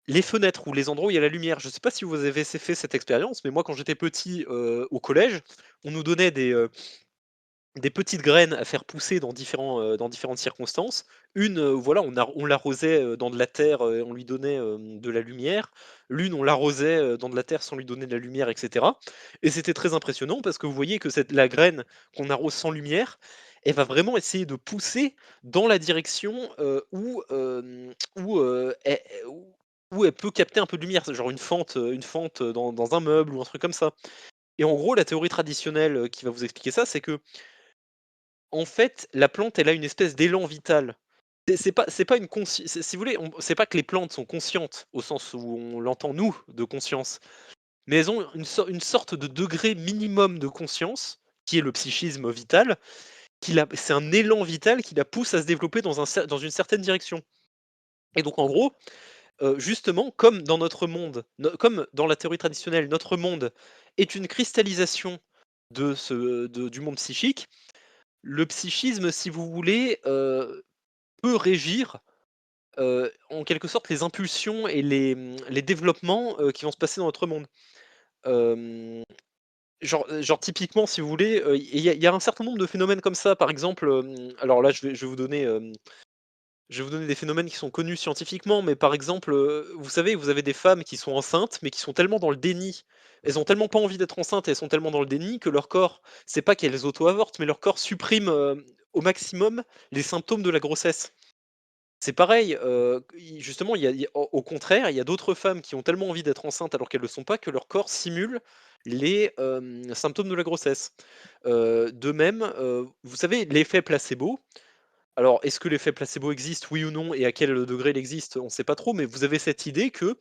les fenêtres ou les endroits où il y a la lumière. Je sais pas si vous avez fait cette expérience, mais moi quand j'étais petit, au collège, on nous donnait des petites graines à faire pousser dans différentes circonstances. Une, voilà, on l'arrosait, dans de la terre, on lui donnait, de la lumière. L'une, on l'arrosait, dans de la terre sans lui donner de la lumière et cetera, et c'était très impressionnant parce que vous voyez que la graine qu'on arrose sans lumière, elle va vraiment essayer de pousser dans la direction, où elle peut capter un peu de lumière. C'est genre une fente, dans un meuble ou un truc comme ça, et en gros, la théorie traditionnelle, qui va vous expliquer ça, c'est que en fait, la plante, elle a une espèce d'élan vital. C'est pas une consci c'est si vous voulez, c'est pas que les plantes sont conscientes, au sens où on l'entend nous, de conscience, mais elles ont une sorte de degré minimum de conscience, qui est le psychisme vital, c'est un élan vital qui la pousse à se développer dans une certaine direction, et donc en gros, justement, comme dans notre monde, comme dans la théorie traditionnelle, notre monde est une cristallisation du monde psychique, le psychisme, si vous voulez, peut régir, en quelque sorte, les impulsions et les développements, qui vont se passer dans notre monde. Hem, genre typiquement, si vous voulez, il y a un certain nombre de phénomènes comme ça. Par exemple, alors là, je vais vous donner des phénomènes qui sont connus scientifiquement, mais par exemple, vous savez, vous avez des femmes qui sont enceintes, mais qui sont tellement dans le déni. Elles ont tellement pas envie d'être enceintes, et elles sont tellement dans le déni que leur corps, c'est pas qu'elles auto-avortent, mais leur corps supprime, au maximum les symptômes de la grossesse. C'est pareil, justement, au contraire, il y a d'autres femmes qui ont tellement envie d'être enceintes alors qu'elles ne le sont pas, que leur corps simule les, symptômes de la grossesse. De même, vous savez, l'effet placebo, alors, est-ce que l'effet placebo existe, oui ou non, et à quel degré il existe? On ne sait pas trop, mais vous avez cette idée que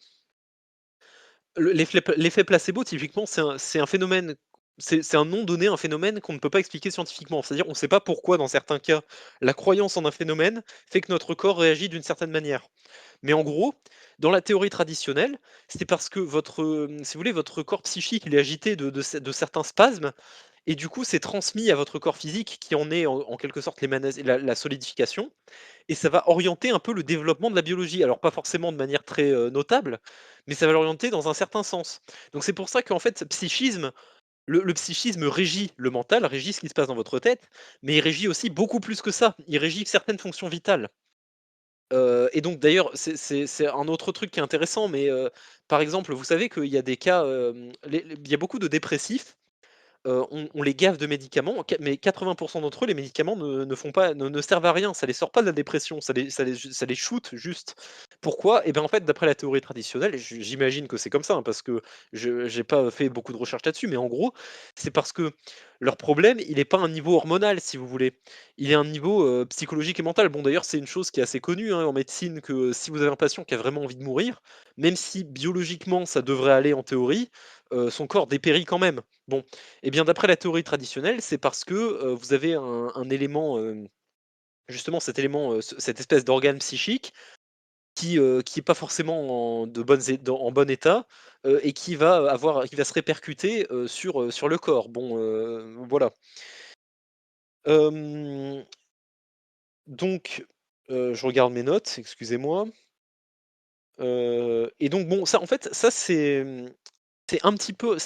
l'effet placebo, typiquement, c'est un phénomène, c'est un nom donné à un phénomène qu'on ne peut pas expliquer scientifiquement. C'est-à-dire, on ne sait pas pourquoi, dans certains cas, la croyance en un phénomène fait que notre corps réagit d'une certaine manière. Mais en gros, dans la théorie traditionnelle, c'est parce que si vous voulez, votre corps psychique, il est agité de certains spasmes, et du coup, c'est transmis à votre corps physique qui en est en quelque sorte la solidification, et ça va orienter un peu le développement de la biologie. Alors pas forcément de manière très, notable, mais ça va l'orienter dans un certain sens. Donc c'est pour ça qu'en fait, le psychisme régit le mental, régit ce qui se passe dans votre tête, mais il régit aussi beaucoup plus que ça. Il régit certaines fonctions vitales. Et donc d'ailleurs, c'est un autre truc qui est intéressant, mais par exemple, vous savez qu'il y a des cas, il y a beaucoup de dépressifs, on les gave de médicaments, mais 80 d'entre eux, les médicaments ne font pas ne servent à rien, ça les sort pas de la dépression, ça les shoot juste. Pourquoi? Et bien, en fait, d'après la théorie traditionnelle, et j'imagine que c'est comme ça, hein, parce que je j'ai pas fait beaucoup de recherches là-dessus, mais en gros, c'est parce que leur problème, il est pas un niveau hormonal, si vous voulez. Il est un niveau, psychologique et mental. Bon, d'ailleurs, c'est une chose qui est assez connue, hein, en médecine, que si vous avez un patient qui a vraiment envie de mourir, même si biologiquement ça devrait aller en théorie, son corps dépérit quand même. Bon, et bien, d'après la théorie traditionnelle, c'est parce que, vous avez un élément, justement cet élément, cette espèce d'organe psychique qui est pas forcément en bon état, et qui va se répercuter, sur le corps. Bon, voilà. Hem, donc, je regarde mes notes, excusez-moi. Et donc bon, ça en fait, ça c'est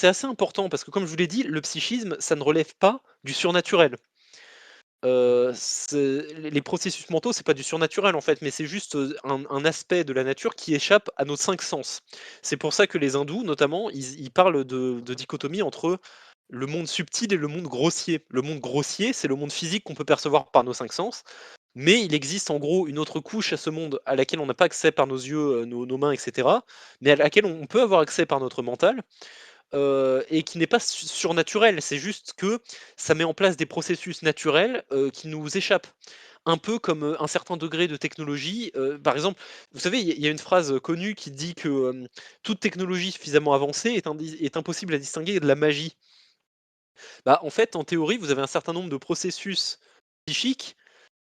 assez important parce que, comme je vous l'ai dit, le psychisme, ça ne relève pas du surnaturel. Les processus mentaux, c'est pas du surnaturel en fait, mais c'est juste, un aspect de la nature qui échappe à nos 5 sens. C'est pour ça que les hindous notamment, ils parlent de dichotomie entre le monde subtil et le monde grossier. Le monde grossier, c'est le monde physique qu'on peut percevoir par nos 5 sens, mais il existe en gros une autre couche à ce monde à laquelle on n'a pas accès par nos yeux, nos mains et cetera, mais à laquelle on peut avoir accès par notre mental, et qui n'est pas surnaturel. C'est juste que ça met en place des processus naturels, qui nous échappent. Un peu comme, un certain degré de technologie, par exemple, vous savez, il y a une phrase, connue qui dit que, toute technologie suffisamment avancée est impossible à distinguer de la magie. Bah, en fait, en théorie, vous avez un certain nombre de processus psychiques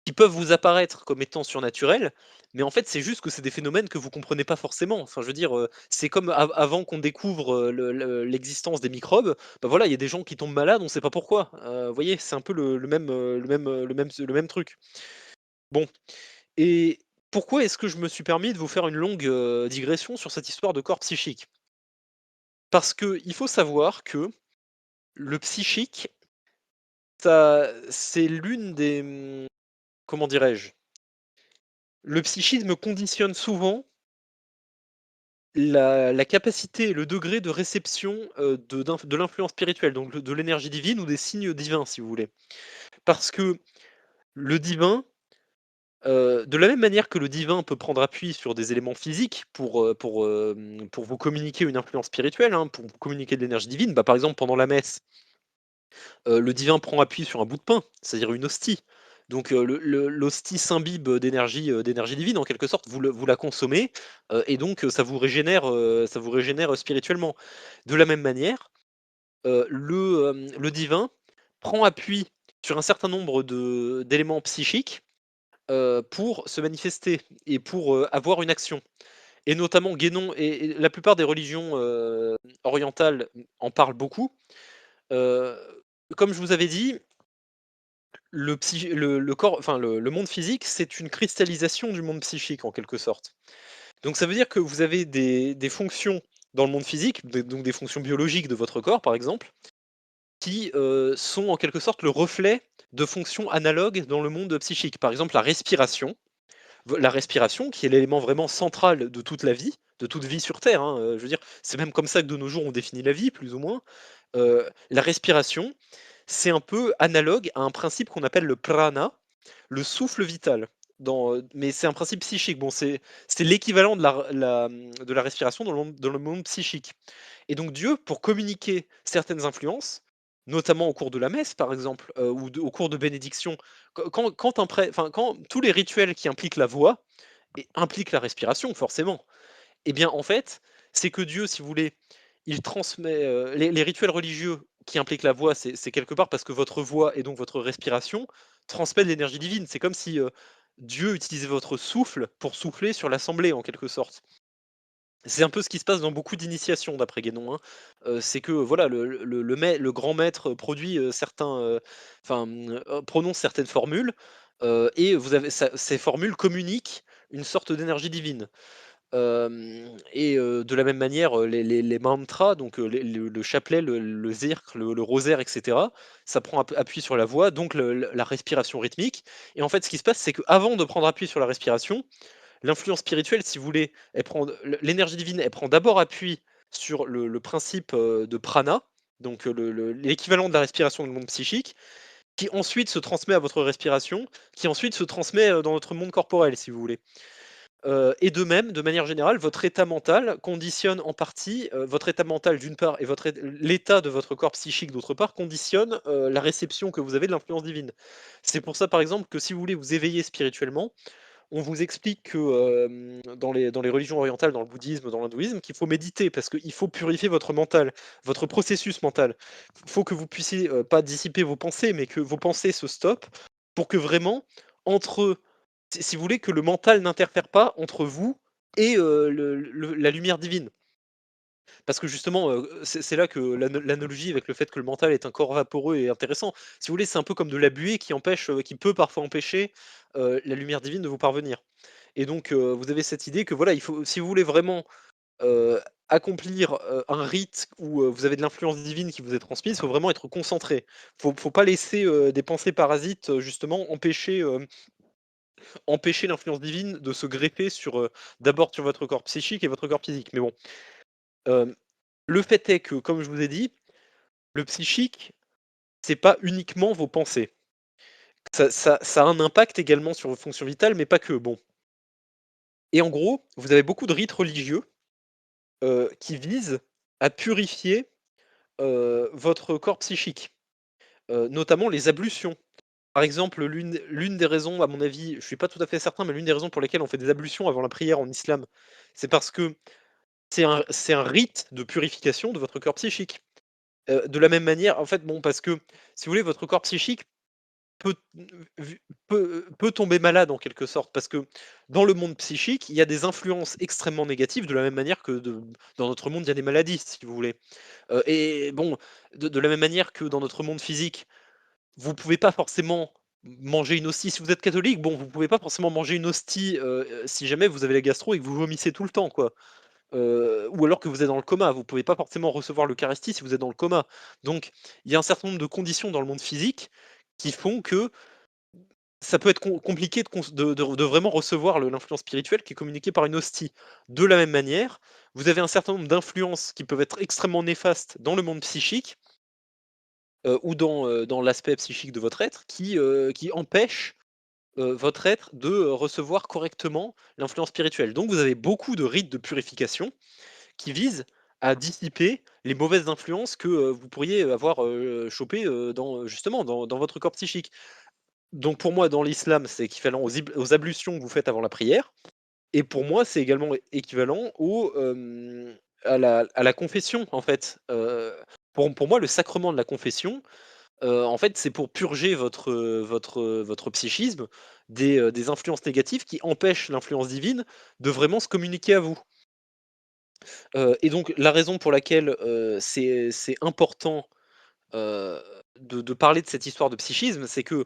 qui peuvent vous apparaître comme étant surnaturels, mais en fait, c'est juste que c'est des phénomènes que vous comprenez pas forcément. Enfin, je veux dire, c'est comme avant qu'on découvre, l'existence des microbes, bah, voilà, il y a des gens qui tombent malades, on sait pas pourquoi. Vous voyez? C'est un peu le même truc. Bon, et Pourquoi est-ce que je me suis permis de vous faire une longue, digression sur cette histoire de corps psychique? Parce qu'il faut savoir que le psychique, ça c'est l'une des, comment dirais-je? Le psychisme conditionne souvent la capacité et le degré de réception, de l'influence spirituelle, donc de l'énergie divine ou des signes divins, si vous voulez. Parce que le divin, de la même manière que le divin peut prendre appui sur des éléments physiques pour vous communiquer une influence spirituelle, hein, pour vous communiquer de l'énergie divine, bah, par exemple pendant la messe, le divin prend appui sur un bout de pain, c'est-à-dire une hostie. Donc l'hostie s'imbibe d'énergie divine en quelque sorte, vous la consommez, et donc ça vous régénère spirituellement. De la même manière, le divin prend appui sur un certain nombre d'éléments psychiques, pour se manifester et pour, avoir une action. Et notamment Guénon et la plupart des religions, orientales en parlent beaucoup. Heu, Comme je vous avais dit, le corps enfin le monde physique, c'est une cristallisation du monde psychique en quelque sorte. Donc ça veut dire que vous avez des fonctions dans le monde physique, donc des fonctions biologiques de votre corps par exemple, qui, sont en quelque sorte le reflet de fonctions analogues dans le monde psychique. Par exemple la respiration. La respiration, qui est l'élément vraiment central de toute vie sur terre, hein, je veux dire, c'est même comme ça que de nos jours on définit la vie, plus ou moins. La respiration, c'est un peu analogue à un principe qu'on appelle le prana, le souffle vital. Mais c'est un principe psychique. Bon, c'est l'équivalent de la respiration dans le monde psychique. Et donc Dieu, pour communiquer certaines influences, notamment au cours de la messe, par exemple, au cours de bénédictions, quand tous les rituels qui impliquent la voix impliquent la respiration, forcément. Eh bien, en fait, c'est que Dieu, si vous voulez, il transmet, les rituels religieux qui impliquent la voix, c'est quelque part parce que votre voix et donc votre respiration transmet de l'énergie divine. C'est comme si, Dieu utilisait votre souffle pour souffler sur l'assemblée, en quelque sorte. C'est un peu ce qui se passe dans beaucoup d'initiations d'après Guénon, hein. C'est que voilà, le grand maître produit, prononce certaines formules, et vous avez ces formules communiquent une sorte d'énergie divine. De la même manière, les mantras, donc le chapelet, le zirk, le rosaire, et cetera, ça prend appui sur la voix, donc la respiration rythmique. Et en fait, ce qui se passe, c'est qu'avant de prendre appui sur la respiration, l'influence spirituelle, si vous voulez, l'énergie divine, elle prend d'abord appui sur le principe, de prana, donc l'équivalent de la respiration dans le monde psychique, qui ensuite se transmet à votre respiration, qui ensuite se transmet, dans notre monde corporel, si vous voulez. Et de même, de manière générale, votre état mental conditionne en partie, votre état mental d'une part et l'état de votre corps psychique d'autre part conditionne, la réception que vous avez de l'influence divine. C'est pour ça, par exemple, que si vous voulez vous éveiller spirituellement, on vous explique que, dans les religions orientales, dans le bouddhisme, dans l'hindouisme, qu'il faut méditer parce qu'il faut purifier votre mental, votre processus mental. Il faut que vous puissiez, pas dissiper vos pensées, mais que vos pensées se stoppent pour que vraiment entre si vous voulez que le mental n'interfère pas entre vous et la lumière divine. Parce que justement, c'est là que l'analogie avec le fait que le mental est un corps vaporeux est intéressant. Si vous voulez, c'est un peu comme de la buée qui peut parfois empêcher, la lumière divine de vous parvenir. Et donc, vous avez cette idée que voilà, il faut si vous voulez vraiment, heu, accomplir, un rite où, vous avez de l'influence divine qui vous est transmise, il faut vraiment être concentré. Faut pas laisser, des pensées parasites, justement empêcher l'influence divine de se greffer d'abord sur votre corps psychique et votre corps physique. Mais bon, hem, le fait est que, comme je vous ai dit, le psychique, c'est pas uniquement vos pensées. Ça a un impact également sur vos fonctions vitales, mais pas que, bon. Et en gros, vous avez beaucoup de rites religieux, qui visent à purifier, votre corps psychique, notamment les ablutions. Par exemple, l'une des raisons, à mon avis, je suis pas tout à fait certain, mais l'une des raisons pour lesquelles on fait des ablutions avant la prière en islam, c'est parce que c'est un rite de purification de votre corps psychique. De la même manière en fait, bon, parce que, si vous voulez, votre corps psychique peut peut tomber malade en quelque sorte, parce que dans le monde psychique, il y a des influences extrêmement négatives de la même manière que dans notre monde, il y a des maladies, si vous voulez. Et bon, de la même manière que dans notre monde physique, vous pouvez pas forcément manger une hostie si vous êtes catholique, bon, vous pouvez pas forcément manger une hostie, si jamais vous avez la gastro et que vous vomissez tout le temps, quoi. Ou alors que vous êtes dans le coma, vous pouvez pas forcément recevoir l'eucharistie si vous êtes dans le coma. Donc il y a un certain nombre de conditions dans le monde physique qui font que ça peut être compliqué de vraiment recevoir l'influence spirituelle qui est communiquée par une hostie. De la même manière, vous avez un certain nombre d'influences qui peuvent être extrêmement néfastes dans le monde psychique, ou dans l'aspect psychique de votre être qui empêchent, votre être de, recevoir correctement l'influence spirituelle. Donc vous avez beaucoup de rites de purification qui visent à dissiper les mauvaises influences que, vous pourriez avoir, chopées, justement dans votre corps psychique. Donc pour moi, dans l'islam, c'est équivalent aux ablutions que vous faites avant la prière et pour moi, c'est également équivalent à la confession, en fait. Pour moi, le sacrement de la confession, en fait, c'est pour purger votre psychisme des influences négatives qui empêchent l'influence divine de vraiment se communiquer à vous. Et donc la raison pour laquelle, c'est important, heu, de parler de cette histoire de psychisme, c'est que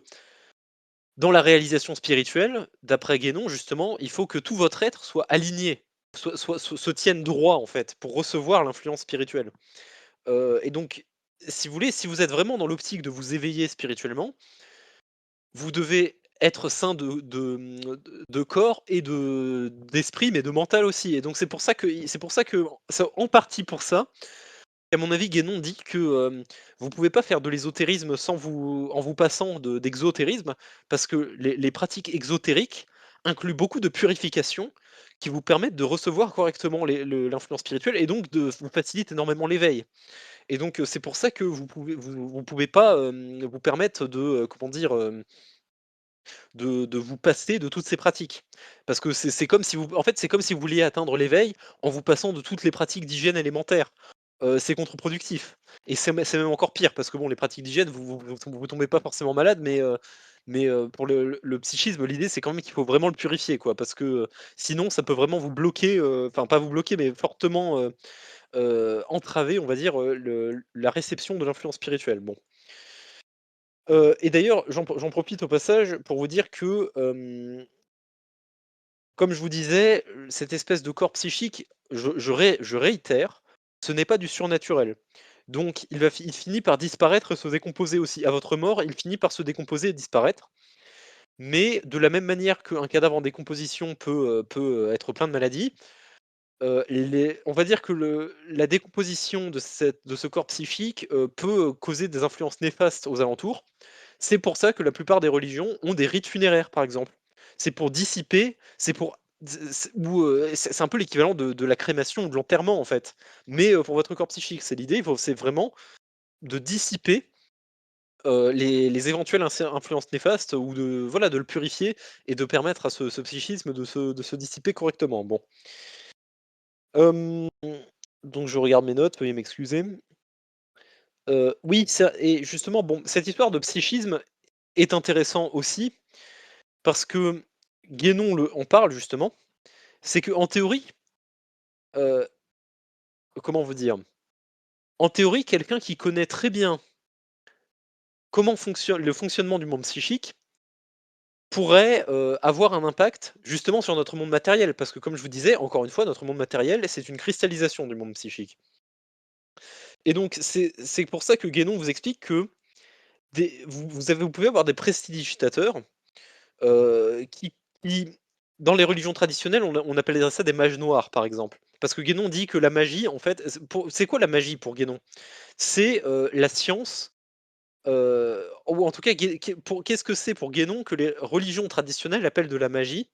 dans la réalisation spirituelle, d'après Guénon justement, il faut que tout votre être soit aligné, se tienne droit en fait, pour recevoir l'influence spirituelle. Et donc, si vous voulez, si vous êtes vraiment dans l'optique de vous éveiller spirituellement, vous devez être sain de corps et d'esprit, mais de mental aussi. Et donc c'est pour ça que c'est en partie pour ça, à mon avis, Guénon dit que vous pouvez pas faire de l'ésotérisme en vous passant d'exotérisme, parce que les pratiques exotériques incluent beaucoup de purification qui vous permettent de recevoir correctement l'influence spirituelle et donc de vous facilite énormément l'éveil. Et donc c'est pour ça que vous pouvez pas vous permettre comment dire, de vous passer de toutes ces pratiques. Parce que c'est comme si vous en fait, c'est comme si vous vouliez atteindre l'éveil en vous passant de toutes les pratiques d'hygiène élémentaire. C'est contre-productif et c'est même encore pire parce que bon, les pratiques d'hygiène, vous tombez pas forcément malade, mais pour le psychisme, l'idée, c'est quand même qu'il faut vraiment le purifier, quoi. Parce que, sinon ça peut vraiment vous bloquer, enfin pas vous bloquer, mais fortement, entraver, on va dire, la réception de l'influence spirituelle. Bon. Et d'ailleurs, j'en profite au passage pour vous dire que, comme je vous disais, cette espèce de corps psychique, je réitère, ce n'est pas du surnaturel. Donc il finit par disparaître et se décomposer aussi. À votre mort, il finit par se décomposer et disparaître. Mais de la même manière qu'un cadavre en décomposition peut être plein de maladies, on va dire que la décomposition de ce corps psychique, peut causer des influences néfastes aux alentours. C'est pour ça que la plupart des religions ont des rites funéraires, par exemple. C'est pour dissiper, c'est pour c'est un peu l'équivalent de la crémation ou de l'enterrement, en fait. Mais, pour votre corps psychique, c'est l'idée, c'est vraiment de dissiper, les éventuelles influences néfastes ou voilà, de le purifier et de permettre à ce psychisme de se dissiper correctement. Bon. Hem, donc je regarde mes notes, veuillez m'excuser. Oui, ça et justement, bon, cette histoire de psychisme est intéressant aussi parce que Guénon en parle justement. C'est que en théorie, heu, comment vous dire? En théorie, quelqu'un qui connaît très bien comment fonctionne le fonctionnement du monde psychique pourrait, avoir un impact justement sur notre monde matériel. Parce que comme je vous disais, encore une fois, notre monde matériel, c'est une cristallisation du monde psychique. Et donc c'est pour ça que Guénon vous explique que vous pouvez avoir des prestidigitateurs, qui dans les religions traditionnelles, on appellerait ça des mages noirs, par exemple. Parce que Guénon dit que la magie, en fait, c'est quoi la magie pour Guénon? C'est, la science, ou en tout cas, qu'est-ce que c'est pour Guénon que les religions traditionnelles appellent de la magie?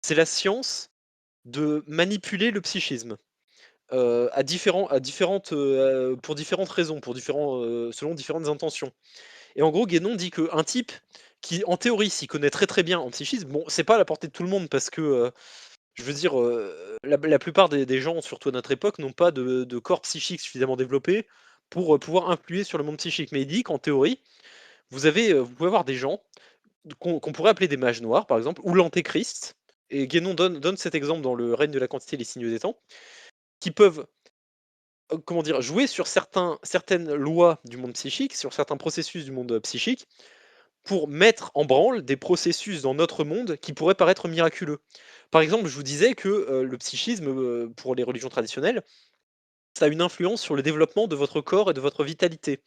C'est la science de manipuler le psychisme, pour différentes raisons, selon différentes intentions. Et en gros, Guénon dit qu'un type qui, en théorie, s'y connaît très, très bien en psychisme, bon, c'est pas à la portée de tout le monde parce que, je veux dire, la plupart des gens, surtout à notre époque, n'ont pas de corps psychique suffisamment développé pour, pouvoir influer sur le monde psychique. Mais il dit qu'en théorie, vous pouvez avoir des gens qu'on pourrait appeler des mages noirs, par exemple, ou l'antéchrist. Et Guénon donne cet exemple dans Le règne de la quantité et les signes des temps, qui peuvent, comment dire? Jouer sur certaines lois du monde psychique, sur certains processus du monde, psychique, pour mettre en branle des processus dans notre monde qui pourraient paraître miraculeux. Par exemple, je vous disais que, le psychisme, pour les religions traditionnelles, ça a une influence sur le développement de votre corps et de votre vitalité.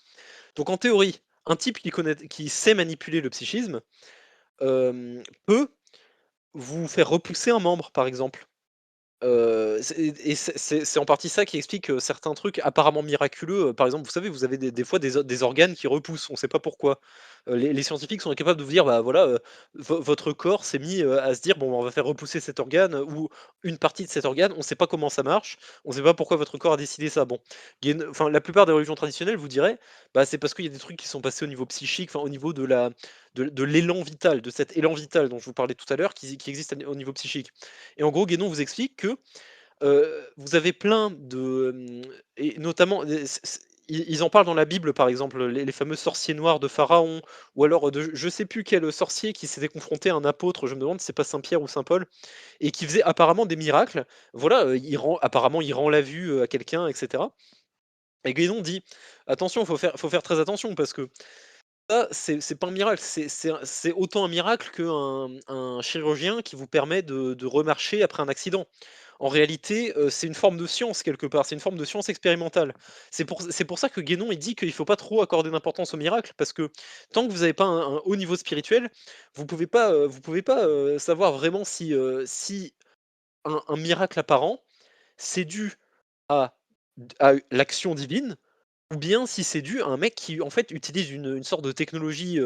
Donc en théorie, un type qui sait manipuler le psychisme, peut vous faire repousser un membre, par exemple. C'est en partie ça qui explique, certains trucs apparemment miraculeux, par exemple, vous savez, vous avez des fois des organes qui repoussent, on ne sait pas pourquoi. Les scientifiques sont incapables de vous dire: «Bah, voilà, votre corps s'est mis, à se dire: "Bon, on va faire repousser cet organe, ou une partie de cet organe", on ne sait pas comment ça marche, on ne sait pas pourquoi votre corps a décidé ça». Bon, enfin, la plupart des religions traditionnelles vous diraient: «Bah, c'est parce qu'il y a des trucs qui sont passés au niveau psychique, enfin, au niveau de l'élan vital, de cet élan vital dont je vous parlais tout à l'heure qui existe au niveau psychique». Et en gros, Guénon vous explique que, vous avez plein de, et notamment, ils en parlent dans la Bible, par exemple, les fameux sorciers noirs de Pharaon, ou alors de je sais plus quel sorcier qui s'était confronté à un apôtre, je me demande si c'est pas saint Pierre ou saint Paul, et qui faisait apparemment des miracles. Voilà, il rend la vue, à quelqu'un, et cetera. Et Guénon dit: «Attention, faut faire très attention, parce que ça, c'est pas un miracle, c'est autant un miracle qu'un chirurgien qui vous permet de remarcher après un accident. En réalité, c'est une forme de science quelque part, c'est une forme de science expérimentale. C'est pour ça que Guénon, il dit qu'il faut pas trop accorder d'importance au miracle, parce que tant que vous avez pas un haut niveau spirituel, vous pouvez pas, savoir vraiment si un miracle apparent, c'est dû à l'action divine, ou bien si c'est dû à un mec qui, en fait, utilise une sorte de technologie,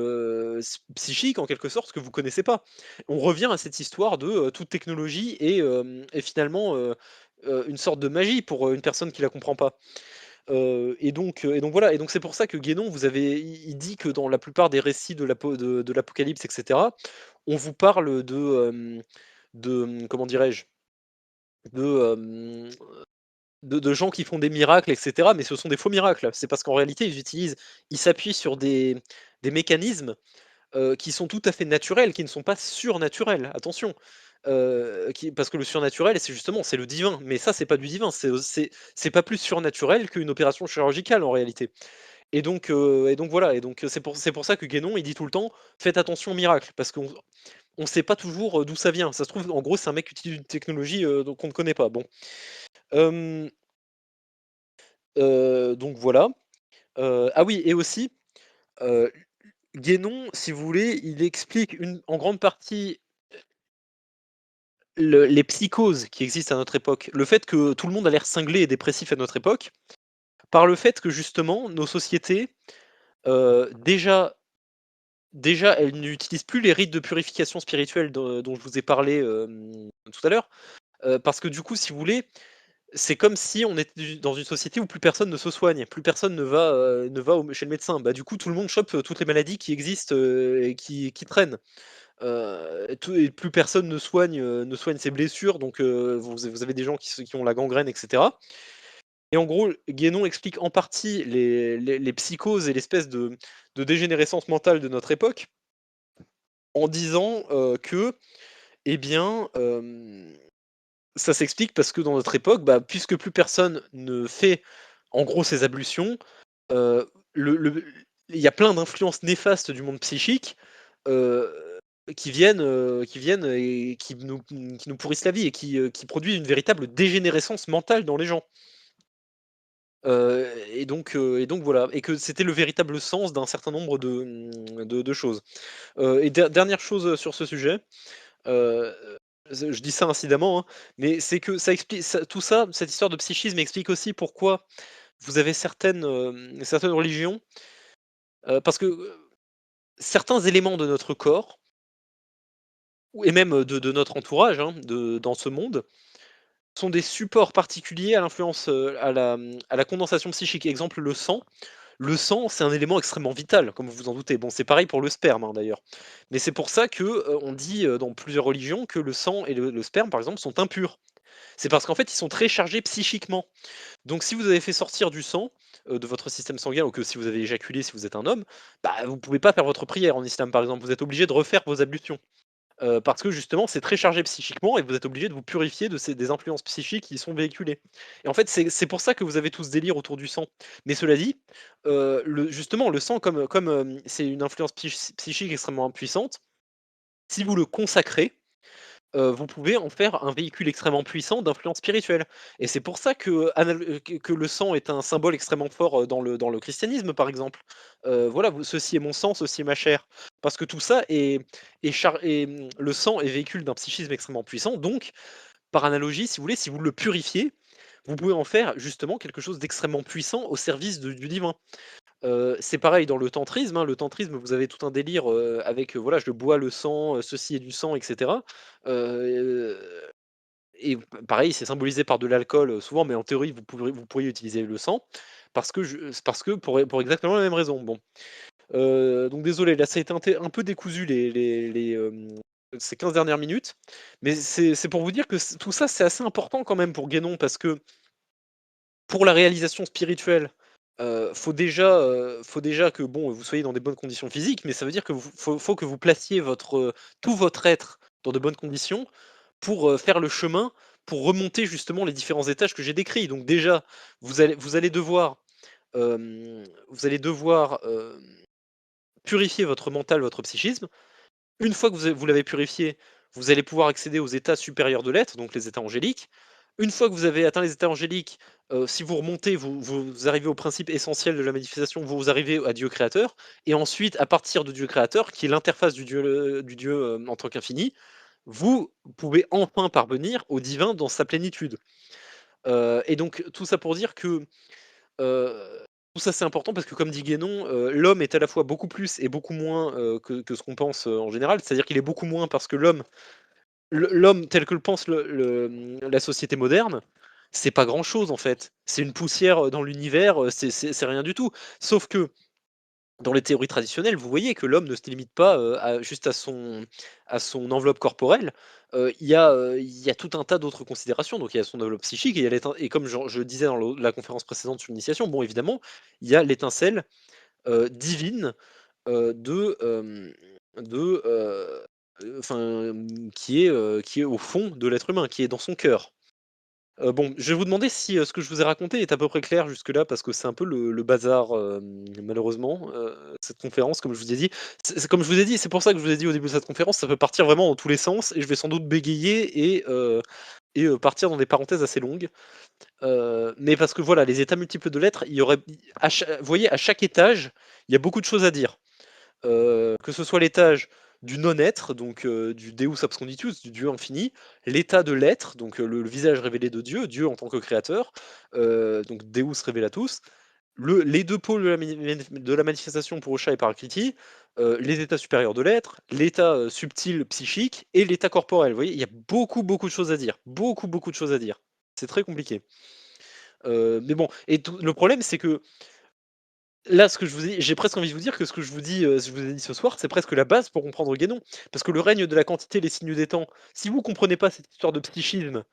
psychique, en quelque sorte, que vous connaissez pas. On revient à cette histoire de, toute technologie est finalement, une sorte de magie pour, une personne qui la comprend pas. Et donc voilà, et donc c'est pour ça que Guénon, il dit que dans la plupart des récits de l'Apocalypse, et cetera, on vous parle comment dirais-je? De, de gens qui font des miracles, et cetera, mais ce sont des faux miracles. C'est parce qu'en réalité, ils s'appuient sur des mécanismes, qui sont tout à fait naturels, qui ne sont pas surnaturels, attention. Parce que le surnaturel, c'est le divin, mais ça, c'est pas du divin, c'est pas plus surnaturel qu'une opération chirurgicale, en réalité. Et donc voilà, c'est pour ça que Guénon, il dit tout le temps: «Faites attention aux miracles», parce qu'on sait pas toujours, d'où ça vient. Ça se trouve, en gros, c'est un mec qui utilise une technologie, donc qu'on ne connaît pas. Bon, hem donc voilà. Ah oui, et aussi, heu, Guénon, si vous voulez, il explique en grande partie les psychoses qui existent à notre époque. Le fait que tout le monde a l'air cinglé et dépressif à notre époque, par le fait que justement nos sociétés, déjà elles n'utilisent plus les rites de purification spirituelle dont je vous ai parlé, tout à l'heure. Parce que du coup, si vous voulez, c'est comme si on était dans une société où plus personne ne se soigne, plus personne ne va chez le médecin. Bah, du coup, tout le monde chope, toutes les maladies qui existent, et qui traînent. Et plus personne ne soigne ses blessures, donc vous avez des gens qui ont la gangrène, et cetera. Et en gros, Guénon explique en partie les psychoses et l'espèce de dégénérescence mentale de notre époque, en disant, que, eh bien, ça s'explique parce que dans notre époque, bah, puisque plus personne ne fait, en gros, ces ablutions, le il y a plein d'influences néfastes du monde psychique, heu, qui viennent et qui nous pourrissent la vie, et qui produisent une véritable dégénérescence mentale dans les gens. Et donc voilà, et que c'était le véritable sens d'un certain nombre de choses. Et dernière chose, sur ce sujet, heu, je dis ça incidemment, hein, mais c'est que ça explique tout ça, cette histoire de psychisme explique aussi pourquoi vous avez certaines religions, parce que, certains éléments de notre corps, et même de notre entourage, hein, dans ce monde, sont des supports particuliers à l'influence, à la condensation psychique. Exemple, le sang. Le sang, c'est un élément extrêmement vital, comme vous vous en doutez. Bon, c'est pareil pour le sperme, hein, d'ailleurs. Mais c'est pour ça que, on dit, dans plusieurs religions, que le sang et le sperme, par exemple, sont impurs. C'est parce qu'en fait, ils sont très chargés psychiquement. Donc si vous avez fait sortir du sang, de votre système sanguin, ou que si vous avez éjaculé, si vous êtes un homme, bah, vous pouvez pas faire votre prière en islam, par exemple. Vous êtes obligé de refaire vos ablutions. parce que justement c'est très chargé psychiquement et vous êtes obligé de vous purifier de ces des influences psychiques qui sont véhiculées et en fait, c'est pour ça que vous avez tout ce délire autour du sang. Mais cela dit, le justement le sang comme c'est une influence psychique extrêmement puissante, si vous le consacrez, vous pouvez en faire un véhicule extrêmement puissant d'influence spirituelle et c'est pour ça que le sang est un symbole extrêmement fort, dans le christianisme, par exemple. Voilà, vous «Ceci est mon sang, ceci est ma chair», parce que tout ça le sang est véhicule d'un psychisme extrêmement puissant, donc par analogie, si vous voulez, si vous le purifiez, vous pouvez en faire justement quelque chose d'extrêmement puissant au service du divin. C'est pareil dans le tantrisme, hein. Le tantrisme, vous avez tout un délire, avec, voilà, je bois le sang, ceci est du sang et cetera. Heu et pareil, c'est symbolisé par de l'alcool, souvent, mais en théorie, vous pourriez utiliser le sang c'est parce que pour exactement la même raison. Bon, donc désolé, là, ça a été un peu décousu ces 15 dernières minutes, mais c'est pour vous dire que tout ça, c'est assez important quand même pour Guénon parce que pour la réalisation spirituelle, faut déjà que, bon, vous soyez dans des bonnes conditions physiques, mais ça veut dire que faut que vous placiez tout votre être dans de bonnes conditions pour, faire le chemin, pour remonter justement les différents étages que j'ai décrits. Donc déjà, vous allez devoir, purifier votre mental, votre psychisme. Une fois que vous l'avez purifié, vous allez pouvoir accéder aux états supérieurs de l'être, donc les états angéliques. Une fois que vous avez atteint les états angéliques, si vous remontez, vous arrivez au principe essentiel de la manifestation, vous arrivez à Dieu créateur et ensuite à partir de Dieu créateur, qui est l'interface du Dieu, en tant qu'infini, vous pouvez enfin parvenir au divin dans sa plénitude. Et donc tout ça pour dire que, tout ça c'est important parce que comme dit Guénon, l'homme est à la fois beaucoup plus et beaucoup moins, que ce qu'on pense, en général. C'est-à-dire qu'il est beaucoup moins parce que l'homme tel que le pense la société moderne, c'est pas grand-chose en fait. C'est une poussière, dans l'univers, c'est rien du tout. Sauf que dans les théories traditionnelles, vous voyez que l'homme ne se limite pas, juste à son enveloppe corporelle. Il y a tout un tas d'autres considérations. Donc il y a son enveloppe psychique et il y a et comme je disais dans la conférence précédente sur l'initiation, bon évidemment, il y a l'étincelle, divine, de, enfin, qui est au fond de l'être humain, qui est dans son cœur. Bon, je vais vous demander si, ce que je vous ai raconté est à peu près clair jusque-là, parce que c'est un peu le bazar, malheureusement, cette conférence, comme je vous ai dit. C'est comme je vous ai dit, c'est pour ça que je vous ai dit au début de cette conférence, ça peut partir vraiment dans tous les sens et je vais sans doute bégayer et partir dans des parenthèses assez longues. Mais parce que voilà, les états multiples de l'être, il y aurait vous voyez, à chaque étage, il y a beaucoup de choses à dire. Que ce soit l'étage du non-être, donc du Deus absconditus, du Dieu infini, l'état de l'être, donc le visage révélé de Dieu, Dieu en tant que créateur, donc Deus revelatus, les 2 pôles de la manifestation pour Osha et Parakliti, les états supérieurs de l'être, l'état, subtil psychique et l'état corporel. Vous voyez, il y a beaucoup, beaucoup de choses à dire. Beaucoup, beaucoup de choses à dire. C'est très compliqué. Mais bon et tout le problème, c'est que là, ce que je vous ai j'ai presque envie de vous dire que ce que je vous ai dit ce soir, c'est presque la base pour comprendre Guénon. Parce que le règne de la quantité, les signes des temps, si vous comprenez pas cette histoire de psychisme,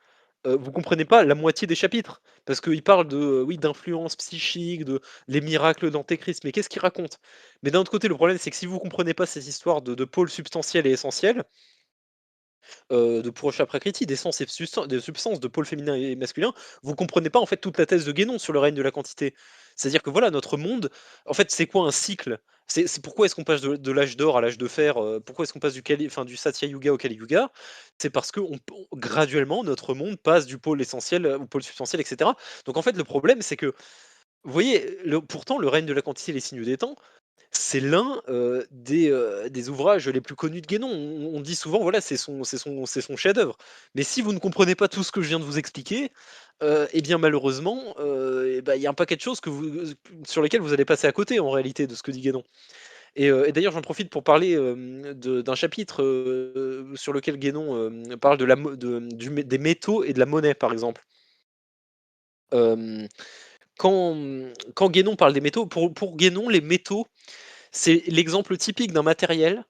vous comprenez pas la moitié des chapitres. Parce qu'il parle de, oui, d'influence psychique, de les miracles d'Antéchrist, mais qu'est-ce qu'il raconte? Mais d'un autre côté, le problème, c'est que si vous comprenez pas cette histoire de pôles substantiels et essentiels, de Purusha Prakriti, d'essence et de substance, de pôle féminin et masculin, vous comprenez pas en fait toute la thèse de Guénon sur le règne de la quantité. C'est-à-dire que voilà, notre monde, en fait, c'est quoi un cycle? C'est pourquoi est-ce qu'on passe de l'âge d'or à l'âge de fer? Pourquoi est-ce qu'on passe du Satya Yuga au Kali Yuga? C'est parce que graduellement, notre monde passe du pôle essentiel au pôle substantiel, etc. Donc en fait, le problème, c'est que, vous voyez, pourtant, le règne de la quantité et les signes des temps, c'est l'un, des ouvrages les plus connus de Guénon. On dit souvent, voilà, c'est son chef-d'œuvre. Mais si vous ne comprenez pas tout ce que je viens de vous expliquer, et bien malheureusement, et bah, il y a un paquet de choses sur lesquelles vous allez passer à côté en réalité de ce que dit Guénon. Et d'ailleurs j'en profite pour parler, d'un chapitre, sur lequel Guénon, parle de la mo de du mé des métaux et de la monnaie, par exemple. Hem, quand Guénon parle des métaux, pour Guénon, les métaux, c'est l'exemple typique d'un matériel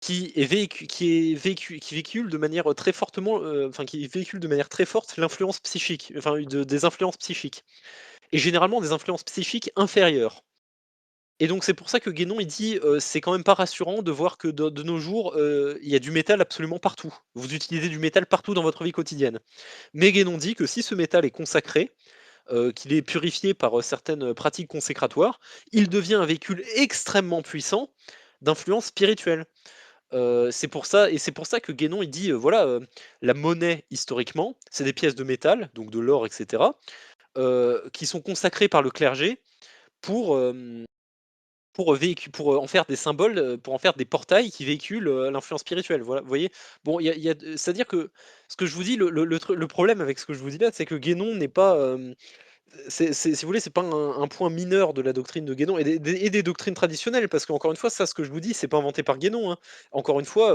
qui véhicule de manière très fortement, enfin qui véhicule de manière très forte l'influence psychique, enfin des influences psychiques et généralement des influences psychiques inférieures. Et donc c'est pour ça que Guénon il dit, «C'est quand même pas rassurant de voir que de nos jours, il y a du métal absolument partout. Vous utilisez du métal partout dans votre vie quotidienne». Mais Guénon dit que si ce métal est consacré, qu'il est purifié par, certaines pratiques consécratoires, il devient un véhicule extrêmement puissant d'influence spirituelle. C'est pour ça que Guénon il dit, voilà, la monnaie historiquement, c'est des pièces de métal, donc de l'or et cetera, qui sont consacrées par le clergé pour, en faire des symboles, pour en faire des portails qui véhiculent, l'influence spirituelle, voilà, vous voyez? Bon, il y a c'est-à-dire que ce que je vous dis, le problème avec ce que je vous dis là, c'est que Guénon n'est pas, c'est si vous voulez, c'est pas un point mineur de la doctrine de Guénon et des doctrines traditionnelles, parce qu'encore une fois, ça, ce que je vous dis, c'est pas inventé par Guénon, hein. Encore une fois,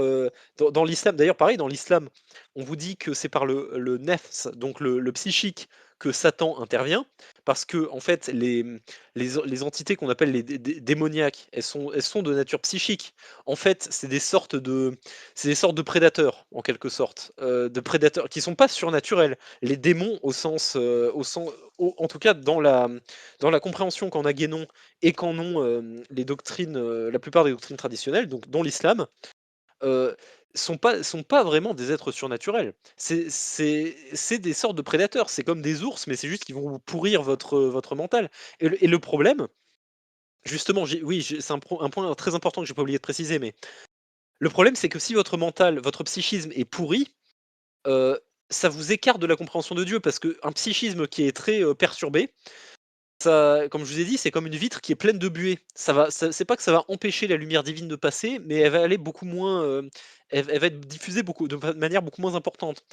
dans l'islam d'ailleurs pareil, dans l'islam, on vous dit que c'est par le nefs, donc le psychique, que Satan intervient, parce que en fait, les entités qu'on appelle les démoniaques, elles sont de nature psychique. En fait, c'est des sortes de prédateurs, en quelque sorte, de prédateurs qui sont pas surnaturels. Les démons au sens en tout cas dans la compréhension qu'en a Guénon et qu'en ont les doctrines, la plupart des doctrines traditionnelles, donc dont l'islam, euh, sont pas vraiment des êtres surnaturels. C'est des sortes de prédateurs. C'est comme des ours, mais c'est juste qu'ils vont vous pourrir votre mental. Et le problème, justement, c'est un point très important que j'ai pas oublié de préciser, mais le problème, c'est que si votre mental, votre psychisme est pourri, euh, ça vous écarte de la compréhension de Dieu, parce qu'un psychisme qui est très perturbé, ça, comme je vous ai dit, c'est comme une vitre qui est pleine de buée. C'est pas que ça va empêcher la lumière divine de passer, mais elle va aller beaucoup moins, elle va être diffusée manière beaucoup moins importante.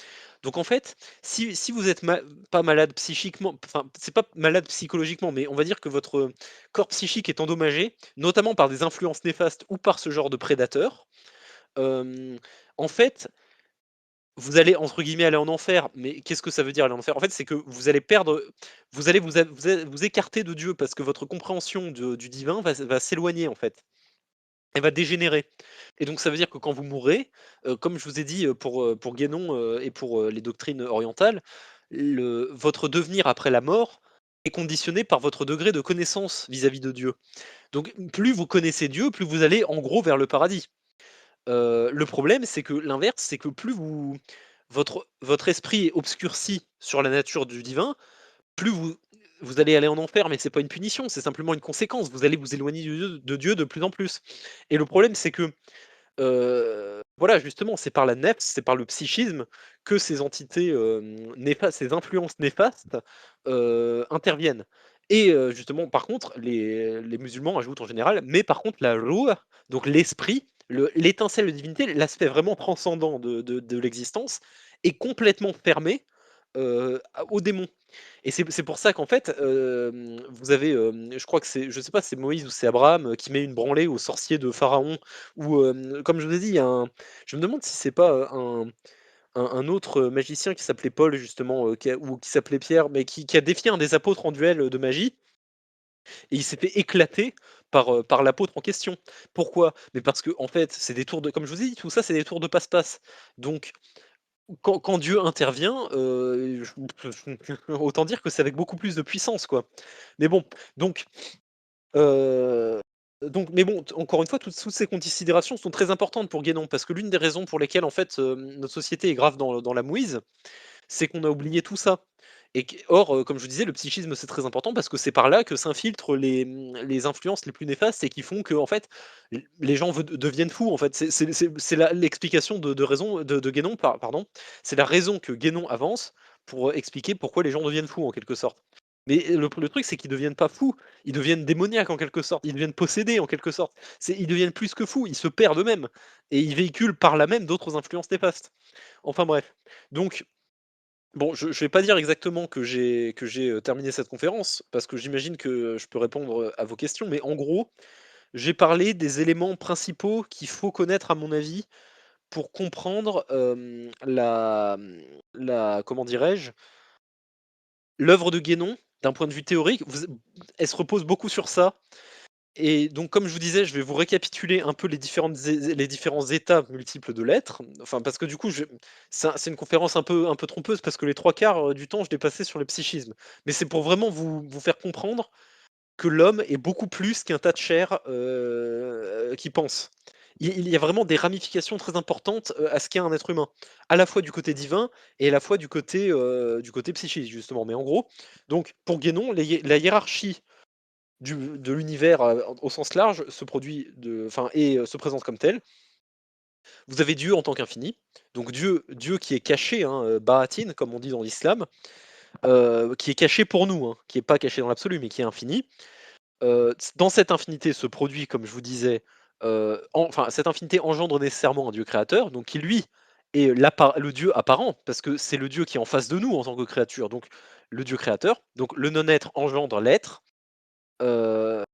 Donc en fait, si vous êtes pas malade psychiquement, enfin, c'est pas malade psychologiquement, mais on va dire que votre corps psychique est endommagé, notamment par des influences néfastes ou par ce genre de prédateurs, en fait, vous allez entre guillemets «aller en enfer», mais qu'est-ce que ça veut dire aller en enfer? En fait, c'est que vous allez perdre, vous allez vous écarter de Dieu, parce que votre compréhension du divin va s'éloigner en fait. Elle va dégénérer. Et donc ça veut dire que quand vous mourrez, comme je vous ai dit, pour Guénon, et pour, les doctrines orientales, votre devenir après la mort est conditionné par votre degré de connaissance vis-à-vis de Dieu. Donc plus vous connaissez Dieu, plus vous allez en gros vers le paradis. Le problème, c'est que l'inverse, c'est que plus votre esprit est obscurci sur la nature du divin, plus vous allez aller en enfer, mais c'est pas une punition, c'est simplement une conséquence. Vous allez vous éloigner de Dieu de plus en plus. Et le problème, c'est que, voilà, justement, c'est par la nefs, c'est par le psychisme que ces entités, néfastes, ces influences néfastes, interviennent. Et justement, par contre, les musulmans ajoutent en général, mais par contre la ruh, donc l'esprit, l'étincelle de divinité, l'aspect vraiment transcendant de l'existence, est complètement fermé, aux démons. Et c'est pour ça qu'en fait, vous avez, je crois que c'est, je sais pas si c'est Moïse ou c'est Abraham, qui met une branlée aux sorciers de Pharaon, ou comme je vous ai dit, il y a je me demande si c'est pas, un autre, magicien qui s'appelait Paul justement, ou qui s'appelait Pierre, mais qui a défié un des apôtres en duel, de magie, et il s'est fait éclater par l'apôtre en question. Pourquoi? Mais parce que en fait, c'est des tours de, comme je vous ai dit, tout ça, c'est des tours de passe-passe. Donc quand Dieu intervient, autant dire que c'est avec beaucoup plus de puissance, quoi. Mais bon, donc, heu, mais bon, encore une fois, toutes ces considérations sont très importantes pour Guénon, parce que l'une des raisons pour lesquelles, en fait, notre société est grave dans la mouise, c'est qu'on a oublié tout ça. Or, comme je vous disais, le psychisme, c'est très important, parce que c'est par là que s'infiltrent les influences les plus néfastes, et qui font que, en fait, les gens deviennent fous, en fait. C'est l'explication de raison de Guénon, pardon. C'est la raison que Guénon avance pour expliquer pourquoi les gens deviennent fous, en quelque sorte. Mais le truc, c'est qu'ils deviennent pas fous, ils deviennent démoniaques, en quelque sorte, ils deviennent possédés, en quelque sorte. Ils deviennent plus que fous, ils se perdent eux-mêmes, et ils véhiculent par là même d'autres influences néfastes. Enfin bref. Donc, bon, je vais pas dire exactement que j'ai, terminé cette conférence, parce que j'imagine que je peux répondre, à vos questions, mais en gros, j'ai parlé des éléments principaux qu'il faut connaître, à mon avis, pour comprendre, la comment dirais-je? L'œuvre de Guénon, d'un point de vue théorique. Elle se repose beaucoup sur ça, et donc comme je vous disais, je vais vous récapituler un peu les différents états multiples de l'être. Enfin, parce que du coup, c'est une conférence un peu trompeuse, parce que les 3 quarts du temps, je l'ai passé sur le psychisme. Mais c'est pour vraiment vous faire comprendre que l'homme est beaucoup plus qu'un tas de chair, qui pense. Il y a vraiment des ramifications très importantes, à ce qu'est un être humain. À la fois du côté divin et à la fois du côté psychique justement. Mais en gros, donc pour Guénon, la hiérarchie de l'univers, au sens large se produit se présente comme telle. Vous avez Dieu en tant qu'infini, donc Dieu qui est caché, hein, Ba'atin comme on dit dans l'islam, qui est caché pour nous, hein, qui est pas caché dans l'absolu, mais qui est infini. Dans cette infinité se produit, comme je vous disais, cette infinité engendre nécessairement un Dieu créateur, donc qui lui est le Dieu apparent, parce que c'est le Dieu qui est en face de nous en tant que créature, donc le Dieu créateur. Donc le non-être engendre l'être, heu,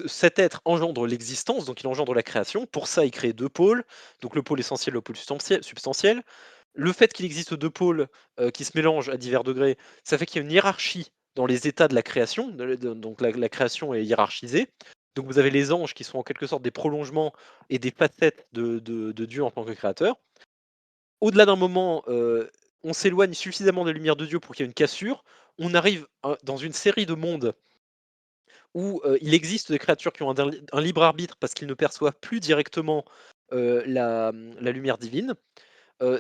cet être engendre l'existence, donc il engendre la création. Pour ça, il crée 2 pôles, donc le pôle essentiel, le pôle substantiel. Le fait qu'il existe 2 pôles, qui se mélangent à divers degrés, ça fait qu'il y a une hiérarchie dans les états de la création, donc la création est hiérarchisée. Donc vous avez les anges qui sont en quelque sorte des prolongements et des facettes de Dieu en tant que créateur. Au-delà d'un moment, on s'éloigne suffisamment de la lumière de Dieu pour qu'il y ait une cassure. On arrive, dans une série de mondes où, il existe des créatures qui ont un libre arbitre parce qu'ils ne perçoivent plus directement, la lumière divine.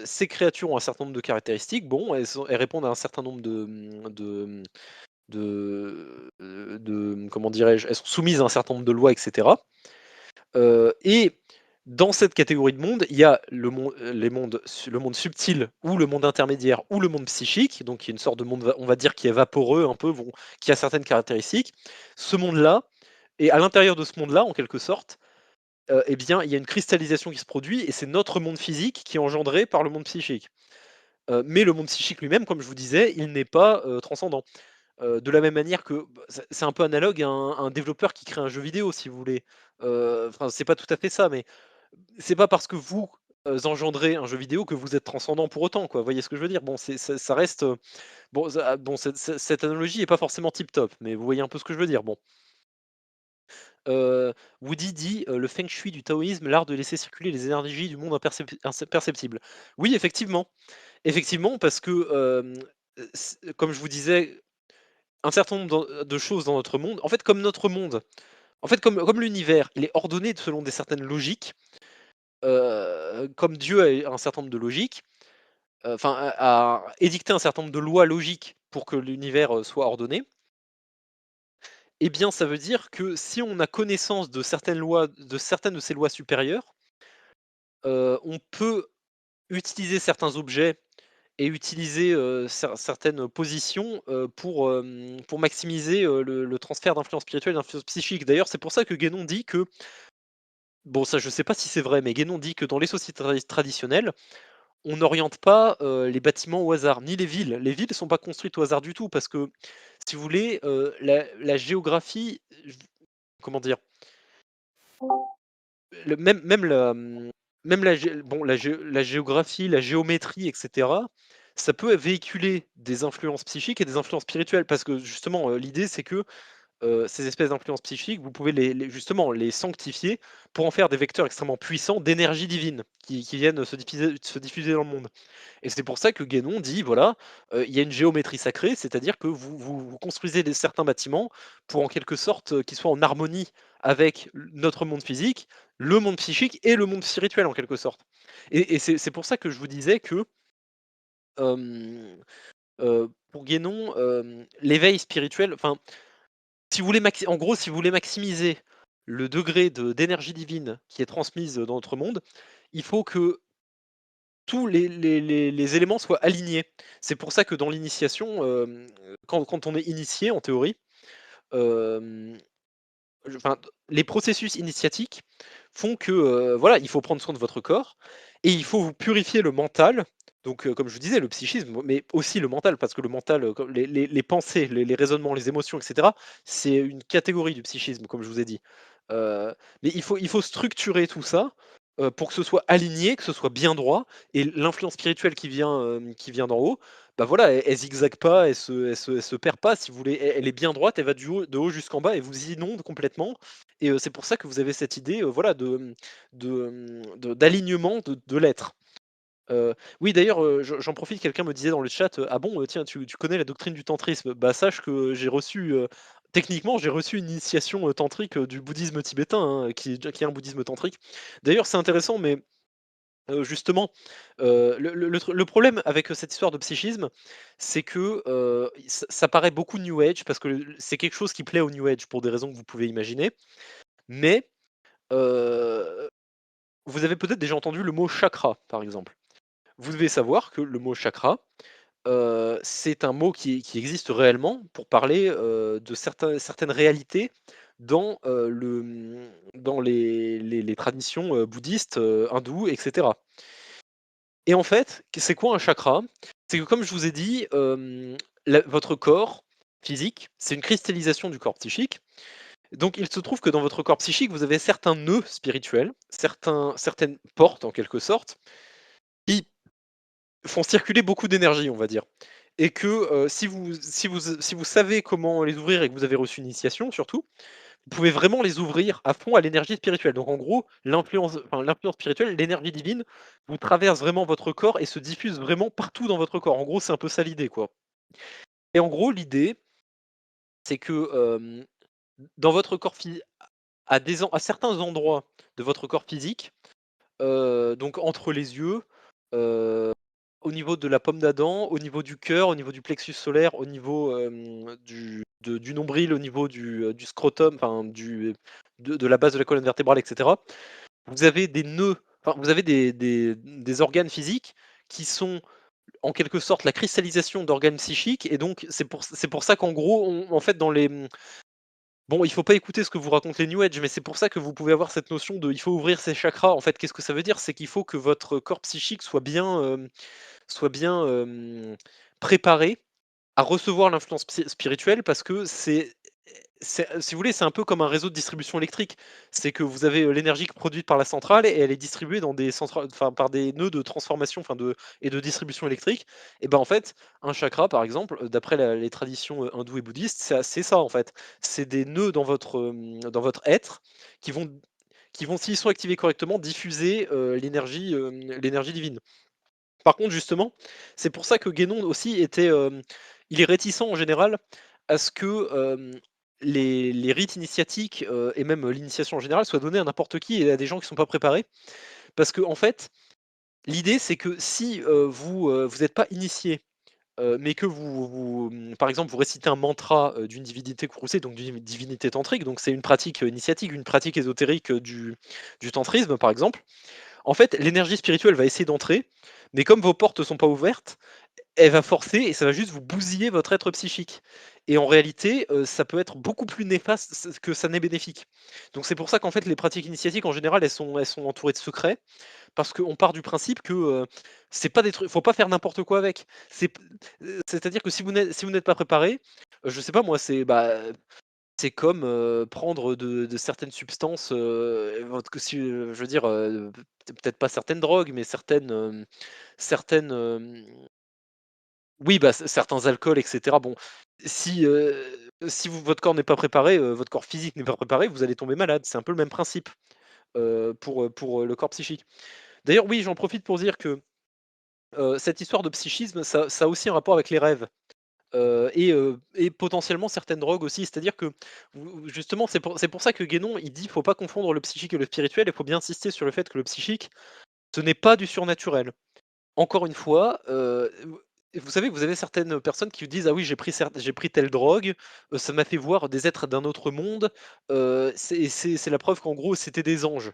Ces créatures ont un certain nombre de caractéristiques. Bon, elles répondent à un certain nombre comment dirais-je? Elles sont soumises à un certain nombre de lois et cetera. Et dans cette catégorie de monde, il y a le monde subtil ou le monde intermédiaire ou le monde psychique, donc qui est une sorte de monde, on va dire, qui est vaporeux un peu, bon, qui a certaines caractéristiques. Ce monde-là et à l'intérieur de ce monde-là, en quelque sorte, eh bien, il y a une cristallisation qui se produit et c'est notre monde physique qui est engendré par le monde psychique. Mais le monde psychique lui-même, comme je vous disais, il n'est pas, transcendant. De la même manière que c'est un peu analogue à un développeur qui crée un jeu vidéo, si vous voulez. Enfin, c'est pas tout à fait ça, mais c'est pas parce que vous, engendrez un jeu vidéo que vous êtes transcendant pour autant, quoi. Vous voyez ce que je veux dire? Bon, ça reste, bon, cette analogie est pas forcément tip top, mais vous voyez un peu ce que je veux dire? Bon. Woody dit, «Le feng shui du taoïsme, l'art de laisser circuler les énergies du monde perceptible». Oui, effectivement. Effectivement, parce que, comme je vous disais, un certain nombre de choses dans notre monde, en fait, comme notre monde, en fait, comme l'univers, il est ordonné selon des certaines logiques, comme Dieu a un certain nombre de logiques, a édicté un certain nombre de lois logiques pour que l'univers, soit ordonné. Eh bien, ça veut dire que si on a connaissance de certaines de ces lois supérieures, on peut utiliser certains objets et utiliser, certaines positions, pour maximiser, le transfert d'influence spirituelle et d'influence psychique. D'ailleurs, c'est pour ça que Guénon dit que bon, ça je sais pas si c'est vrai, mais Guénon dit que dans les sociétés traditionnelles, on n'oriente pas, les bâtiments au hasard, ni les villes. Les villes ne sont pas construites au hasard du tout parce que, si vous voulez, la géographie, comment dire? Le même la, même la géographie, la géométrie et cetera, ça peut véhiculer des influences psychiques et des influences spirituelles parce que justement, l'idée c'est que, ces espèces d'influences psychiques, vous pouvez justement les sanctifier pour en faire des vecteurs extrêmement puissants d'énergie divine qui viennent se diffuser dans le monde. Et c'est pour ça que Guénon dit, voilà, il y a une géométrie sacrée, c'est-à-dire que vous construisez certains bâtiments pour en quelque sorte, qu'ils soient en harmonie avec notre monde physique, le monde psychique et le monde spirituel en quelque sorte. Et c'est pour ça que je vous disais que, hem, pour Guénon, l'éveil spirituel, enfin, si vous voulez en gros, si vous voulez maximiser le degré d'énergie divine qui est transmise dans notre monde, il faut que tous les éléments soient alignés. C'est pour ça que dans l'initiation, quand on est initié en théorie, hem, les processus initiatiques font que, voilà, il faut prendre soin de votre corps et il faut vous purifier le mental. Donc, comme je vous disais, le psychisme, mais aussi le mental, parce que le mental, comme les pensées, les raisonnements, les émotions, et cetera, c'est une catégorie du psychisme, comme je vous ai dit. Mais il faut structurer tout ça, pour que ce soit aligné, que ce soit bien droit et l'influence spirituelle qui vient d'en haut, bah, voilà, elle zigzague pas, elle se perd pas si vous voulez. Elle est bien droite, elle va de haut jusqu'en bas et vous inonde complètement et c'est pour ça que vous avez cette idée, voilà, d'alignement de l'être. Oui, d'ailleurs, j'en profite, quelqu'un me disait dans le chat, «Ah bon, tiens, tu connais la doctrine du tantrisme?» Bah, sache que j'ai reçu, Techniquement, j'ai reçu une initiation, tantrique, du bouddhisme tibétain, hein, qui est un bouddhisme tantrique. D'ailleurs, c'est intéressant, mais justement, le problème avec, cette histoire de psychisme, c'est que, ça paraît beaucoup new age parce que c'est quelque chose qui plaît au new age pour des raisons que vous pouvez imaginer. Mais, heu, vous avez peut-être déjà entendu le mot chakra, par exemple. Vous devez savoir que le mot chakra, c'est un mot qui existe réellement pour parler, de certaines réalités dans les traditions, bouddhistes, hindoues et cetera. Et en fait, c'est quoi un chakra? C'est que comme je vous ai dit, votre corps physique, c'est une cristallisation du corps psychique. Donc il se trouve que dans votre corps psychique, vous avez certains nœuds spirituels, certaines portes en quelque sorte, qui font circuler beaucoup d'énergie, on va dire. Et que, si vous savez comment les ouvrir et que vous avez reçu une initiation surtout, vous pouvez vraiment les ouvrir à fond à l'énergie spirituelle. Donc en gros, l'influence spirituelle, l'énergie divine, vous traverse vraiment votre corps et se diffuse vraiment partout dans votre corps. En gros, c'est un peu ça l'idée, quoi. Et en gros, l'idée, c'est que, dans votre corps à certains endroits de votre corps physique, donc entre les yeux, heu, au niveau de la pomme d'Adam, au niveau du cœur, au niveau du plexus solaire, au niveau, du nombril, au niveau du scrotum, enfin de la base de la colonne vertébrale et cetera. Vous avez des nœuds, enfin vous avez des organes physiques qui sont en quelque sorte la cristallisation d'organes psychiques et donc c'est pour ça qu'en gros en fait bon, il faut pas écouter ce que vous racontent les New Age, mais c'est pour ça que vous pouvez avoir cette notion de il faut ouvrir ses chakras. En fait, qu'est-ce que ça veut dire? C'est qu'il faut que votre corps psychique soit bien préparé à recevoir l'influence spirituelle parce que si vous voulez, c'est un peu comme un réseau de distribution électrique. C'est que vous avez, l'énergie produite par la centrale et elle est distribuée dans des centrales enfin, par des nœuds de transformation, enfin de distribution électrique et ben, en fait, un chakra, par exemple, d'après les traditions, hindoues et bouddhistes, c'est ça, en fait. C'est des nœuds dans votre être qui vont, s'ils sont activés correctement, diffuser, l'énergie divine. Par contre, justement, c'est pour ça que Guénon aussi il est réticent en général à ce que, les rites initiatiques, et même l'initiation en général soient donnés à n'importe qui et à des gens qui ne sont pas préparés. Parce qu'en fait, l'idée c'est que si, vous êtes pas initié, mais que par exemple, vous récitez un mantra, d'une divinité que vous connaissez, donc d'une divinité tantrique, donc c'est une pratique, initiatique, une pratique ésotérique, du tantrisme, par exemple. En fait, l'énergie spirituelle va essayer d'entrer, mais comme vos portes ne sont pas ouvertes, elle va forcer et ça va juste vous bousiller votre être psychique. Et en réalité, ça peut être beaucoup plus néfaste que ça n'est bénéfique. Donc c'est pour ça qu'en fait les pratiques initiatiques en général, elles sont entourées de secrets, parce qu'on part du principe que, c'est pas des trucs faut pas faire n'importe quoi avec. C'est-à-dire que si vous n'êtes pas préparé, je sais pas moi, c'est comme, prendre de certaines substances, votre que si, je veux dire, peut-être pas certaines drogues, mais certaines, oui, bah, certains alcools et cetera. Bon, si votre corps n'est pas préparé, votre corps physique n'est pas préparé, vous allez tomber malade. C'est un peu le même principe, pour le corps psychique. D'ailleurs, oui, j'en profite pour dire que, cette histoire de psychisme, ça a aussi un rapport avec les rêves. Et potentiellement certaines drogues aussi. C'est-à-dire que justement, c'est pour ça que Guénon, il dit: «Faut pas confondre le psychique et le spirituel» il faut bien insister sur le fait que le psychique, ce n'est pas du surnaturel. Encore une fois, vous savez, vous avez certaines personnes qui vous disent: «Ah oui, j'ai pris telle drogue, ça m'a fait voir des êtres d'un autre monde, c'est la preuve qu'en gros c'était des anges»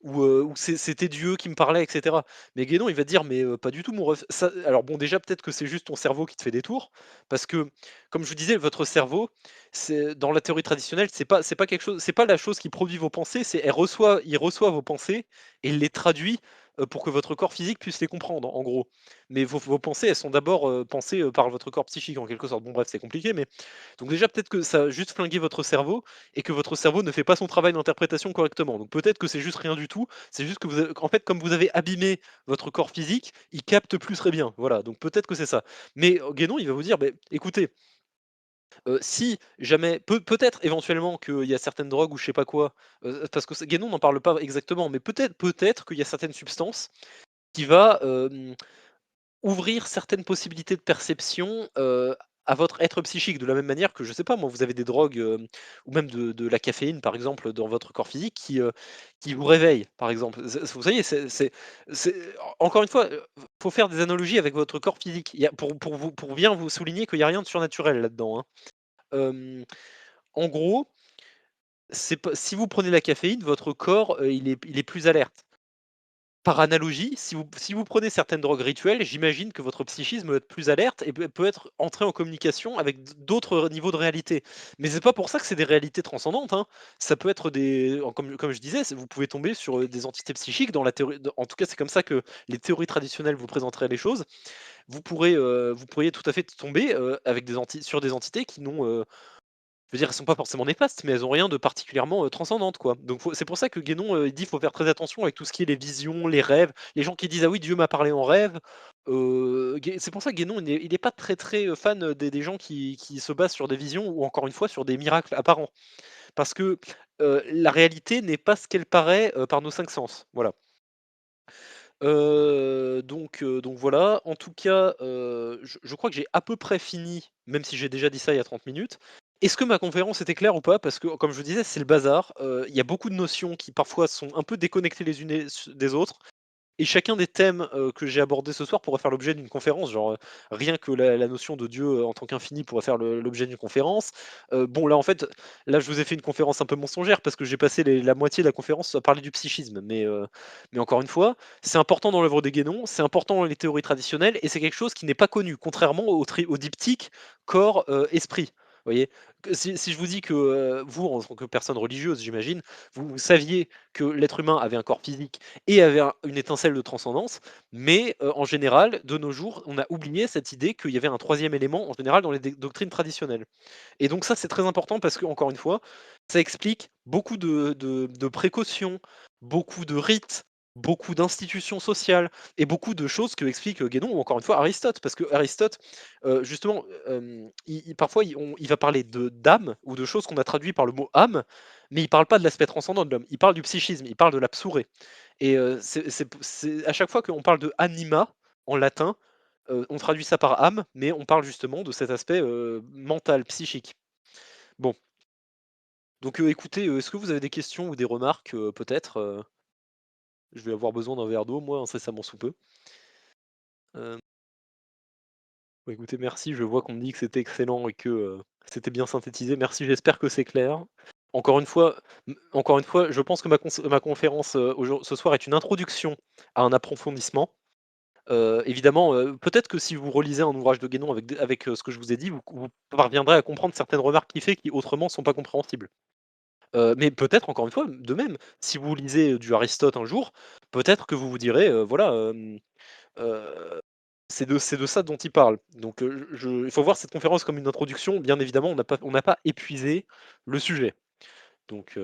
ou «C'était Dieu qui me parlait» et cetera. Mais Guénon, il va te dire: «Mais, pas du tout mon ref». Ça alors bon, déjà peut-être que c'est juste ton cerveau qui te fait des tours, parce que comme je vous disais, votre cerveau, c'est dans la théorie traditionnelle, c'est pas quelque chose c'est pas la chose qui produit vos pensées, il reçoit vos pensées et il les traduit, pour que votre corps physique puisse les comprendre, en gros. Mais vos pensées, elles sont d'abord, pensées, par votre corps psychique, en quelque sorte. Bon bref, c'est compliqué, mais donc déjà peut-être que ça a juste flingué votre cerveau et que votre cerveau ne fait pas son travail d'interprétation correctement. Donc peut-être que c'est juste rien du tout, c'est juste que en fait, comme vous avez abîmé votre corps physique, il capte plus très bien. Voilà, donc peut-être que c'est ça. Mais Guénon, il va vous dire: «Beh, écoutez, si jamais peut-être éventuellement qu'il y a certaines drogues ou je sais pas quoi, parce que Guénon n'en parle pas exactement, mais peut-être qu'il y a certaines substances qui va, ouvrir certaines possibilités de perception, à votre être psychique. De la même manière que, je sais pas moi, vous avez des drogues, ou même de la caféine, par exemple, dans votre corps physique qui vous réveille, par exemple. Vous voyez, c'est encore une fois, faut faire des analogies avec votre corps physique. Il y a pour bien vous souligner qu'il y a rien de surnaturel là-dedans, hein. En gros, c'est pas si vous prenez la caféine, votre corps, il est plus alerte. Par analogie, si vous prenez certaines drogues rituelles, j'imagine que votre psychisme peut être plus alerte et peut être entré en communication avec d'autres niveaux de réalité. Mais c'est pas pour ça que c'est des réalités transcendantes, hein. Ça peut être comme je disais, vous pouvez tomber sur, des entités psychiques dans la théorie en tout cas, c'est comme ça que les théories traditionnelles vous présenteraient les choses. Vous pourriez tout à fait tomber, avec sur des entités qui n'ont, je veux dire, elles sont pas forcément néfastes, mais elles ont rien de particulièrement, transcendante, quoi. Donc c'est pour ça que Guénon, il dit: «Faut faire très attention avec tout ce qui est les visions, les rêves». Les gens qui disent: «Ah oui, Dieu m'a parlé en rêve», c'est pour ça que Guénon, il est pas très, très, fan, des gens qui se basent sur des visions ou encore une fois sur des miracles apparents. Parce que, la réalité n'est pas ce qu'elle paraît, par nos 5 sens. Voilà. Donc voilà. En tout cas, je crois que j'ai à peu près fini, même si j'ai déjà dit ça il y a 30 minutes. Est-ce que ma conférence était claire ou pas? Parce que comme je vous disais, c'est le bazar. Il y a beaucoup de notions qui parfois sont un peu déconnectées les unes des autres. Et chacun des thèmes, que j'ai abordés ce soir pourrait faire l'objet d'une conférence, genre, rien que la notion de Dieu, en tant qu'infini pourrait faire l'objet d'une conférence. Bon là, en fait, là, je vous ai fait une conférence un peu mensongère parce que j'ai passé la moitié de la conférence à parler du psychisme. Mais encore une fois, c'est important dans l'œuvre des Guénon, c'est important dans les théories traditionnelles et c'est quelque chose qui n'est pas connu, contrairement au diptyque corps, esprit. Vous voyez? Que si je vous dis que, vous, en tant que personne religieuse, j'imagine, vous saviez que l'être humain avait un corps physique et avait une étincelle de transcendance, mais en général, de nos jours, on a oublié cette idée qu'il y avait un troisième élément, en général, dans les doctrines traditionnelles. Et donc ça, c'est très important parce que encore une fois, ça explique beaucoup de précautions, beaucoup de rites, beaucoup d'institutions sociales et beaucoup de choses que explique Guénon ou encore une fois Aristote. Parce que Aristote, justement, parfois, il va parler d'âme ou de choses qu'on a traduit par le mot âme, mais il parle pas de l'aspect transcendant de l'homme. Il parle du psychisme, il parle de la psourée. Et à chaque fois qu'on parle de anima en latin, on traduit ça par âme, mais on parle justement de cet aspect, mental, psychique. Bon, donc écoutez, est-ce que vous avez des questions ou des remarques, peut-être? Je vais avoir besoin d'un verre d'eau, moi, incessamment sous peu. Hem, Bah, écoutez, merci, je vois qu'on me dit que c'était excellent et que, c'était bien synthétisé. Merci, j'espère que c'est clair. Encore une fois, je pense que ma conférence, ce soir est une introduction à un approfondissement. Évidemment, peut-être que si vous relisez un ouvrage de Guénon avec, ce que je vous ai dit, vous parviendrez à comprendre certaines remarques qu'il fait qui autrement sont pas compréhensibles. Mais peut-être encore une fois, de même, si vous lisez, du Aristote un jour, peut-être que vous vous direz, voilà, heu, c'est de ça dont il parle. Donc, il faut voir cette conférence comme une introduction. Bien évidemment, on n'a pas épuisé le sujet. Donc,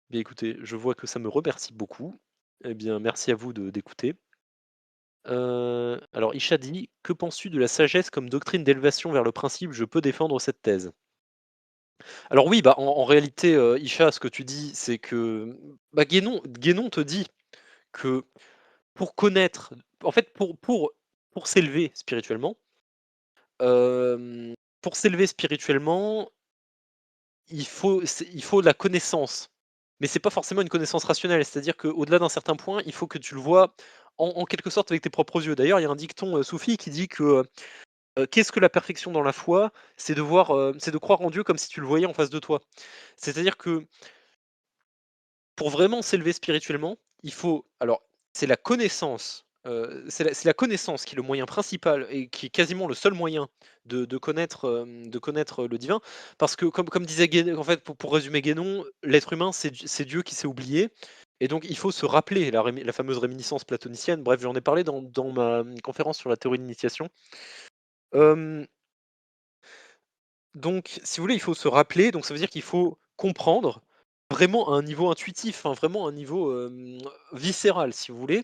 bien écoutez, je vois que ça me remercie beaucoup. Eh bien, merci à vous d'écouter. Alors Isha dit: «Que penses-tu de la sagesse comme doctrine d'élévation vers le principe? Je peux défendre cette thèse». Alors oui, bah, en réalité, Isha, ce que tu dis, c'est que, bah, Guénon te dit que pour connaître en fait, pour s'élever spirituellement, hem, pour s'élever spirituellement, il faut de la connaissance. Mais c'est pas forcément une connaissance rationnelle. C'est-à-dire qu'au-delà d'un certain point, il faut que tu le vois en quelque sorte avec tes propres yeux. D'ailleurs, il y a un dicton, soufi qui dit que, qu'est-ce que la perfection dans la foi? C'est de croire en Dieu comme si tu le voyais en face de toi. C'est-à-dire que pour vraiment s'élever spirituellement, il faut alors c'est la connaissance, c'est la connaissance qui est le moyen principal et qui est quasiment le seul moyen de connaître le divin. Parce que comme disait Guénon en fait, pour résumer Guénon, l'être humain, c'est Dieu qui s'est oublié et donc il faut se rappeler la fameuse réminiscence platonicienne. Bref, j'en ai parlé dans ma, conférence sur la théorie de l'initiation. Hem Donc, si vous voulez, il faut se rappeler, donc ça veut dire qu'il faut comprendre vraiment à un niveau intuitif, hein, vraiment à un niveau, viscéral, si vous voulez,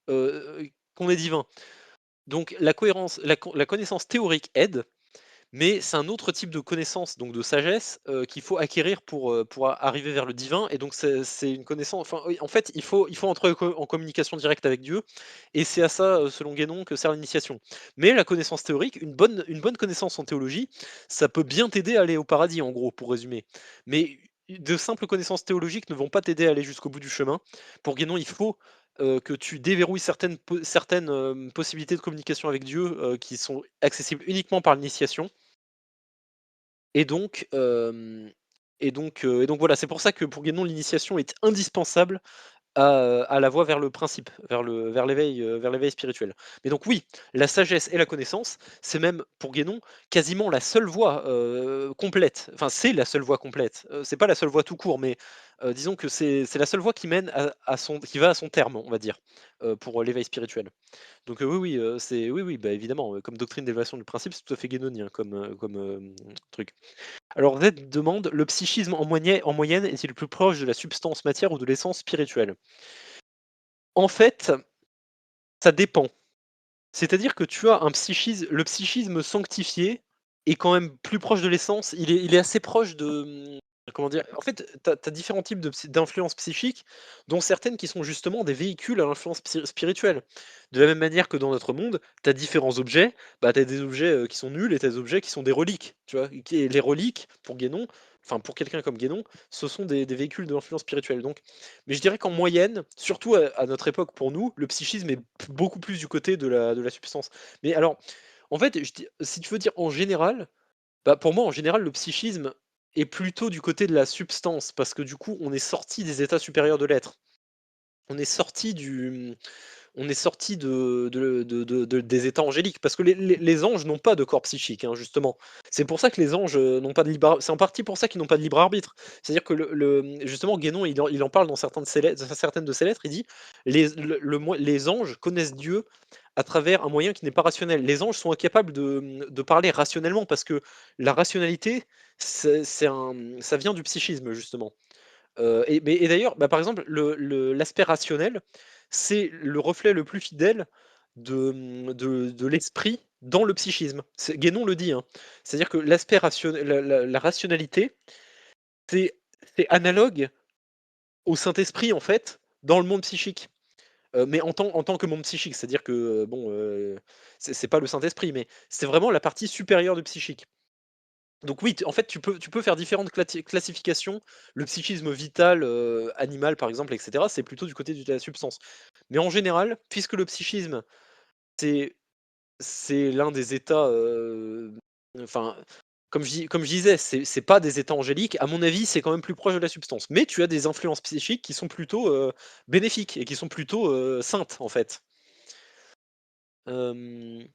qu'on est divin. Donc la cohérence, la connaissance théorique aide, Mais c'est un autre type de connaissance, donc de sagesse, qu'il faut acquérir pour arriver vers le divin et donc c'est une connaissance enfin, oui, en fait, il faut entrer en communication directe avec Dieu et c'est à ça, selon Guénon, que sert l'initiation. Mais la connaissance théorique, une bonne connaissance en théologie, ça peut bien t'aider à aller au paradis, en gros, pour résumer. Mais de simples connaissances théologiques ne vont pas t'aider à aller jusqu'au bout du chemin. Pour Guénon, il faut, que tu déverrouilles certaines, possibilités de communication avec Dieu, qui sont accessibles uniquement par l'initiation et donc, voilà, c'est pour ça que pour Guénon, l'initiation est indispensable à la voie vers le principe, vers l'éveil spirituel. Mais donc oui, la sagesse et la connaissance, c'est même pour Guénon quasiment la seule voie, complète. Enfin, c'est la seule voie complète. C'est pas la seule voie tout court, mais disons que c'est la seule voie qui mène qui va à son terme, on va dire, pour l'éveil spirituel. Donc oui, oui, oui, bah, évidemment, comme doctrine d'élévation du principe, c'est tout à fait guénonien comme truc. Alors Z demande: «Le psychisme en moyenne est-il plus proche de la substance matière ou de l'essence spirituelle?» En fait, ça dépend. C'est-à-dire que tu as le psychisme sanctifié est quand même plus proche de l'essence. Il est assez proche de, comment dire? En fait, tu as différents types d'influences psychiques, dont certaines qui sont justement des véhicules à l'influence spirituelle. De la même manière que dans notre monde, tu as différents objets, bah, tu as des objets, qui sont nuls et tu as des objets qui sont des reliques, tu vois? Et les reliques, pour Guénon, enfin pour quelqu'un comme Guénon, ce sont des véhicules de l'influence spirituelle. Donc mais je dirais qu'en moyenne, surtout à notre époque pour nous, le psychisme est beaucoup plus du côté de la substance. Mais alors, en fait, si tu veux dire en général, bah, pour moi, en général, le psychisme est plutôt du côté de la substance, parce que du coup, on est sorti des états supérieurs de l'être. On est sorti des états angéliques, parce que les anges n'ont pas de corps psychique, hein, justement. C'est pour ça que les anges, n'ont pas de libre c'est en partie pour ça qu'ils n'ont pas de libre arbitre. C'est-à-dire que justement Guénon, il en parle dans certaines de ses lettres, il dit: «Les anges connaissent Dieu à travers un moyen qui n'est pas rationnel». Les anges sont incapables de parler rationnellement parce que la rationalité, ça vient du psychisme, justement. Et d'ailleurs, bah, par exemple, l'aspect rationnel, c'est le reflet le plus fidèle de l'esprit dans le psychisme. Guénon le dit, hein. C'est-à-dire que l'aspect la rationalité, c'est analogue au Saint-Esprit, en fait, dans le monde psychique. Mais en tant que monde psychique, c'est-à-dire que, bon, c'est pas le Saint-Esprit, mais c'est vraiment la partie supérieure du psychique. Donc oui, en fait, tu peux faire différentes classifications. Le psychisme vital, animal, par exemple, et cetera, c'est plutôt du côté de la substance. Mais en général, puisque le psychisme, c'est l'un des états, enfin, comme je disais, c'est pas des états angéliques. À mon avis, c'est quand même plus proche de la substance. Mais tu as des influences psychiques qui sont plutôt, bénéfiques et qui sont plutôt, saintes, en fait. Hem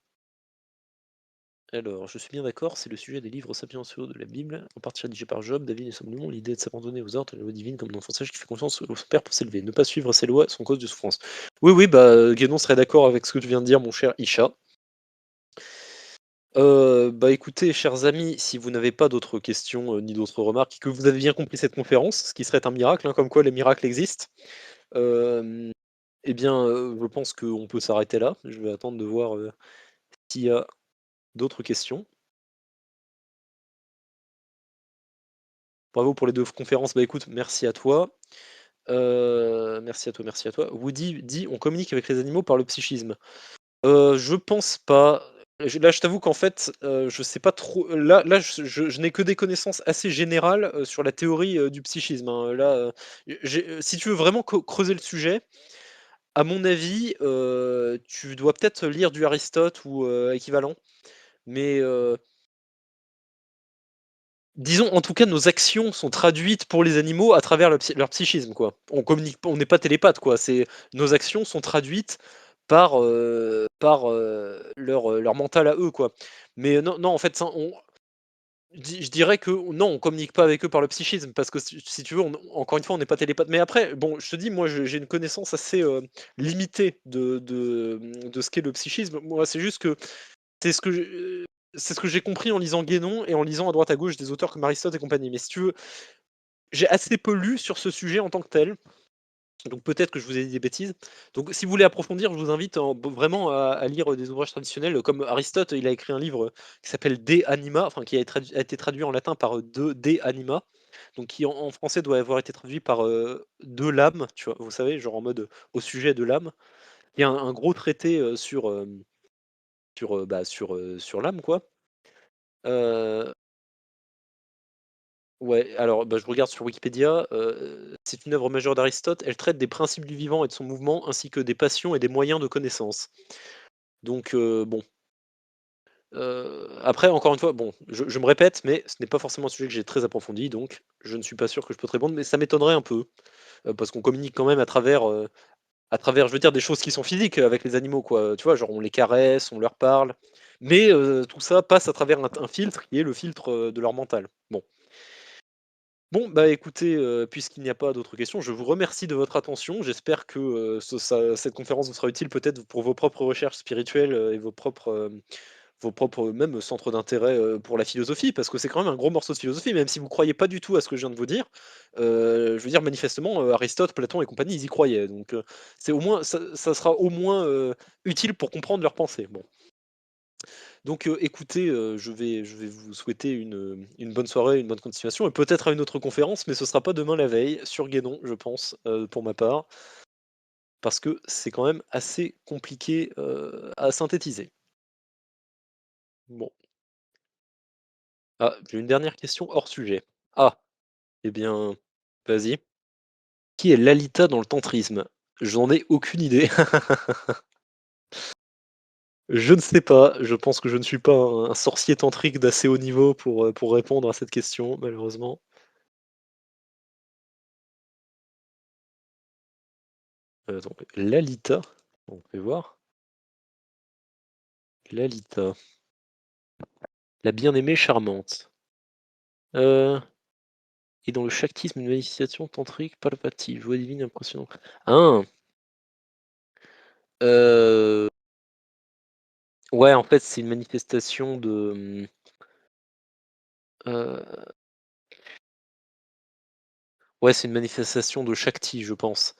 Alors, je suis bien d'accord, c'est le sujet des livres sapientiaux de la Bible, en partie rédigés par Job, David et Salomon, l'idée de s'abandonner aux ordres et aux lois divines comme l'enfant sage qui fait confiance au son père pour s'élever, ne pas suivre ses lois sans cause de souffrance. Oui, oui, bah, Guénon serait d'accord avec ce que tu viens de dire, mon cher Isha. Bah, écoutez, chers amis, si vous n'avez pas d'autres questions, ni d'autres remarques, que vous avez bien compris cette conférence, ce qui serait un miracle, hein, comme quoi les miracles existent, hem, eh bien, je pense qu'on peut s'arrêter là. Je vais attendre de voir, s'il y a d'autres questions. Bravo pour les 2 conférences. Bah, écoute, merci à toi. Merci à toi, merci à toi. Woody dit: «On communique avec les animaux par le psychisme». Je pense pas. Je t'avoue qu'en fait, je sais pas trop. Là, je n'ai que des connaissances assez générales, sur la théorie, du psychisme, hein. Là, si tu veux vraiment creuser le sujet, à mon avis, tu dois peut-être lire du Aristote ou, équivalent. Mais, disons, en tout cas, nos actions sont traduites pour les animaux à travers leur psychisme, quoi. On communique pas, on n'est pas télépathe, quoi. Nos actions sont traduites par leur mental à eux, quoi. Mais non, non, en fait, ça, je dirais que non, on communique pas avec eux par le psychisme parce que si tu veux, encore une fois, on n'est pas télépathe. Mais après, bon, je te dis, moi, j'ai une connaissance assez, limitée de ce qu'est le psychisme. Moi, c'est juste que c'est ce que je c'est ce que j'ai compris en lisant Guénon et en lisant à droite à gauche des auteurs comme Aristote et compagnie. Mais si tu veux, j'ai assez peu lu sur ce sujet en tant que tel. Donc peut-être que je vous ai dit des bêtises. Donc si vous voulez approfondir, je vous invite vraiment à lire des ouvrages traditionnels, comme Aristote, il a écrit un livre qui s'appelle De Anima, enfin qui a été traduit en latin par De Anima, donc qui en français doit avoir été traduit par De l'âme, tu vois, vous savez, genre en mode au sujet de l'âme. Il y a un gros traité sur l'âme, quoi. Euh, Ouais, alors, bah, je regarde sur Wikipédia, c'est une œuvre majeure d'Aristote. Elle traite des principes du vivant et de son mouvement, ainsi que des passions et des moyens de connaissance. Donc, bon, après, encore une fois, bon, je me répète, mais ce n'est pas forcément un sujet que j'ai très approfondi, donc je ne suis pas sûr que je peux te répondre, mais ça m'étonnerait un peu, parce qu'on communique quand même à travers, je veux dire, des choses qui sont physiques avec les animaux, quoi. Tu vois, genre on les caresse, on leur parle, mais tout ça passe à travers un filtre qui est le filtre, de leur mental. Bon. Bon, bah, écoutez, puisqu'il n'y a pas d'autres questions, je vous remercie de votre attention. J'espère que, cette conférence vous sera utile peut-être pour vos propres recherches spirituelles, et vos propres même centres d'intérêt, pour la philosophie. Parce que c'est quand même un gros morceau de philosophie, même si vous croyez pas du tout à ce que je viens de vous dire. Je veux dire manifestement, Aristote, Platon et compagnie, ils y croyaient. Donc, c'est au moins ça sera au moins, utile pour comprendre leurs pensées. Bon. Donc, écoutez, je vais vous souhaiter une bonne soirée, une bonne continuation et peut-être à une autre conférence, mais ce sera pas demain la veille sur Guénon, je pense, pour ma part, parce que c'est quand même assez compliqué, à synthétiser. Bon. Ah, j'ai une dernière question hors sujet. Ah, eh bien, vas-y. Qui est Lalita dans le tantrisme? J'en ai aucune idée. Je ne sais pas, je pense que je ne suis pas un sorcier tantrique d'assez haut niveau pour répondre à cette question, malheureusement. Donc Lalita, on peut voir. Lalita, la bien-aimée charmante. Euh, et dans le shaktisme, une manifestation tantrique, palpative, voix divine impressionnante. Ah, euh, ouais, en fait, c'est une manifestation euh, ouais, c'est une manifestation de Shakti, je pense.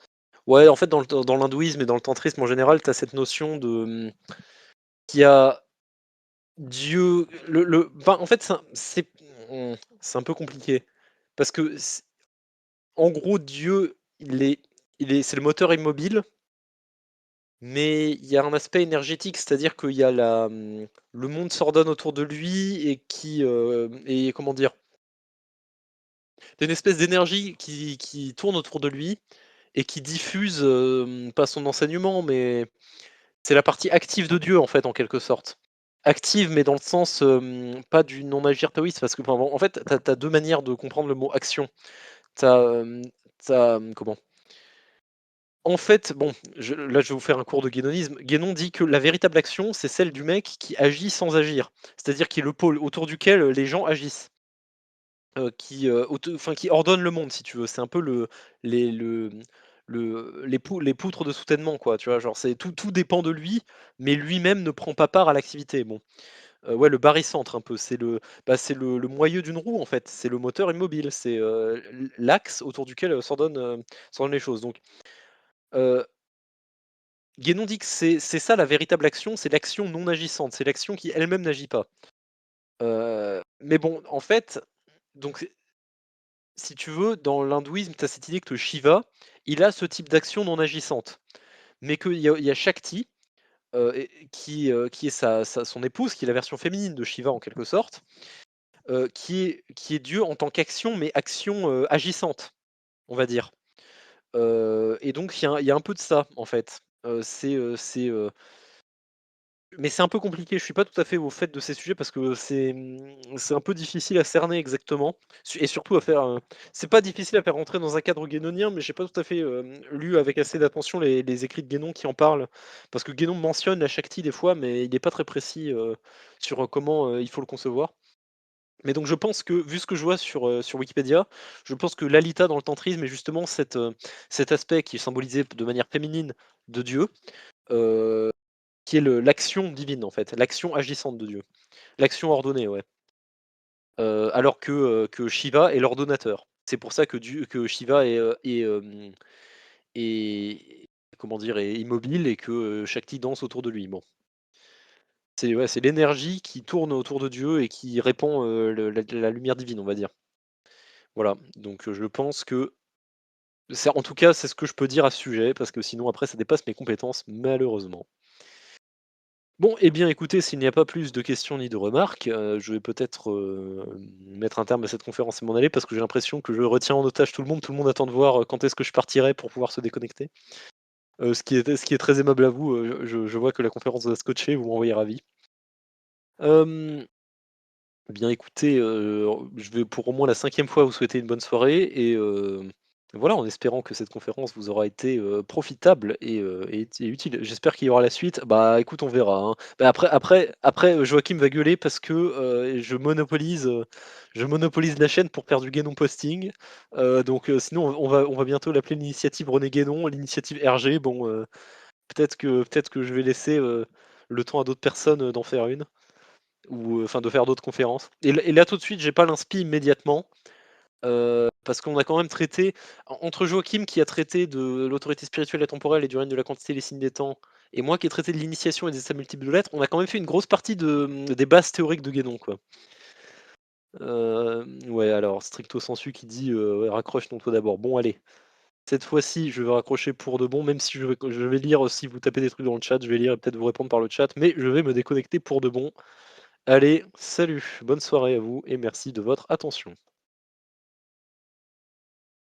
Ouais, en fait, dans l'hindouisme et dans le tantrisme en général, tu as cette notion qu'il y a Dieu. Enfin, en fait, c'est un peu compliqué. Parce que, en gros, Dieu, c'est le moteur immobile, mais il y a un aspect énergétique, c'est-à-dire qu'il y a le monde s'ordonne autour de lui et comment dire, il y a une espèce d'énergie qui tourne autour de lui et qui diffuse, pas son enseignement, mais c'est la partie active de Dieu, en fait, en quelque sorte. Active, mais dans le sens, pas du non-agir taoïste, parce que, enfin, en fait, tu as 2 manières de comprendre le mot action. Tu as, comment? En fait, bon, là, je vais vous faire un cours de guénonisme. Guénon dit que la véritable action, c'est celle du mec qui agit sans agir. C'est-à-dire qui est le pôle autour duquel, les gens agissent. Qui ordonne le monde, si tu veux. C'est un peu les le les poutres de soutènement, quoi, tu vois? Genre, c'est tout dépend de lui, mais lui-même ne prend pas part à l'activité. Bon, ouais, le barycentre un peu, c'est le moyeu d'une roue, en fait. C'est le moteur immobile, c'est, l'axe autour duquel, s'ordonnent les choses. Donc, heu, Guénon dit que c'est ça la véritable action, c'est l'action non agissante, c'est l'action qui elle-même n'agit pas. Mais bon, en fait, donc si tu veux, dans l'hindouisme, tu as cette idée que Shiva, il a ce type d'action non agissante. Mais qu'il y a Shakti, qui est son épouse, qui est la version féminine de Shiva en quelque sorte, qui est Dieu en tant qu'action, mais action agissante, on va dire. Et donc il y a un peu de ça, en fait. Mais c'est un peu compliqué, je suis pas tout à fait au fait de ces sujets parce que c'est un peu difficile à cerner exactement et surtout à faire, c'est pas difficile à faire rentrer dans un cadre guénonien, mais j'ai pas tout à fait, lu avec assez d'attention les écrits de Guénon qui en parlent. Parce que Guénon mentionne la Shakti des fois, mais il est pas très précis, sur, comment, il faut le concevoir. Mais donc je pense que, vu ce que je vois sur Wikipédia, je pense que Lalita dans le tantrisme est justement cet aspect qui est symbolisé de manière féminine de Dieu, heu qui est l'action divine, en fait, l'action agissante de Dieu. L'action ordonnée, ouais. Alors que Shiva est l'ordonnateur. C'est pour ça que Shiva et comment dire? Est immobile et que, Shakti danse autour de lui. Bon, c'est ouais, c'est l'énergie qui tourne autour de Dieu et qui répand, le la lumière divine, on va dire. Voilà, donc je pense que c'est en tout cas, c'est ce que je peux dire à ce sujet parce que sinon après ça dépasse mes compétences malheureusement. Bon, eh bien écoutez, s'il n'y a pas plus de questions ni de remarques, je vais peut-être, mettre un terme à cette conférence et m'en aller parce que j'ai l'impression que je retiens en otage tout le monde. Tout le monde attend de voir, quand est-ce que je partirai pour pouvoir se déconnecter. Ce qui est très aimable à vous, je vois que la conférence vous a scotché, vous m'envoyez ravi. Hem, Bien écoutez, je vais pour au moins la cinquième fois vous souhaiter une bonne soirée et voilà, en espérant que cette conférence vous aura été, profitable et utile. J'espère qu'il y aura la suite. Bah, écoute, on verra, hein. Bah, après, Joachim va gueuler parce que, je monopolise la chaîne pour faire du Guénon posting. Donc sinon on va bientôt l'appeler l'initiative René Guénon, l'initiative RG. Bon, peut-être que je vais laisser, le temps à d'autres personnes, d'en faire une ou enfin de faire d'autres conférences. Et là tout de suite, j'ai pas l'inspi immédiatement, parce qu'on a quand même traité entre Joachim qui a traité de l'autorité spirituelle et temporelle et du règne de la quantité et les signes des temps, et moi qui ai traité de l'initiation et des états multiples de l'être, on a quand même fait une grosse partie des bases théoriques de Guénon, quoi. Ouais, alors stricto sensu qui dit, ouais, «Raccroche ton toi d'abord». Bon allez, cette fois-ci, je vais raccrocher pour de bon, même si je vais lire si vous tapez des trucs dans le chat, je vais lire et peut-être vous répondre par le chat, mais je vais me déconnecter pour de bon. Allez, salut, bonne soirée à vous et merci de votre attention.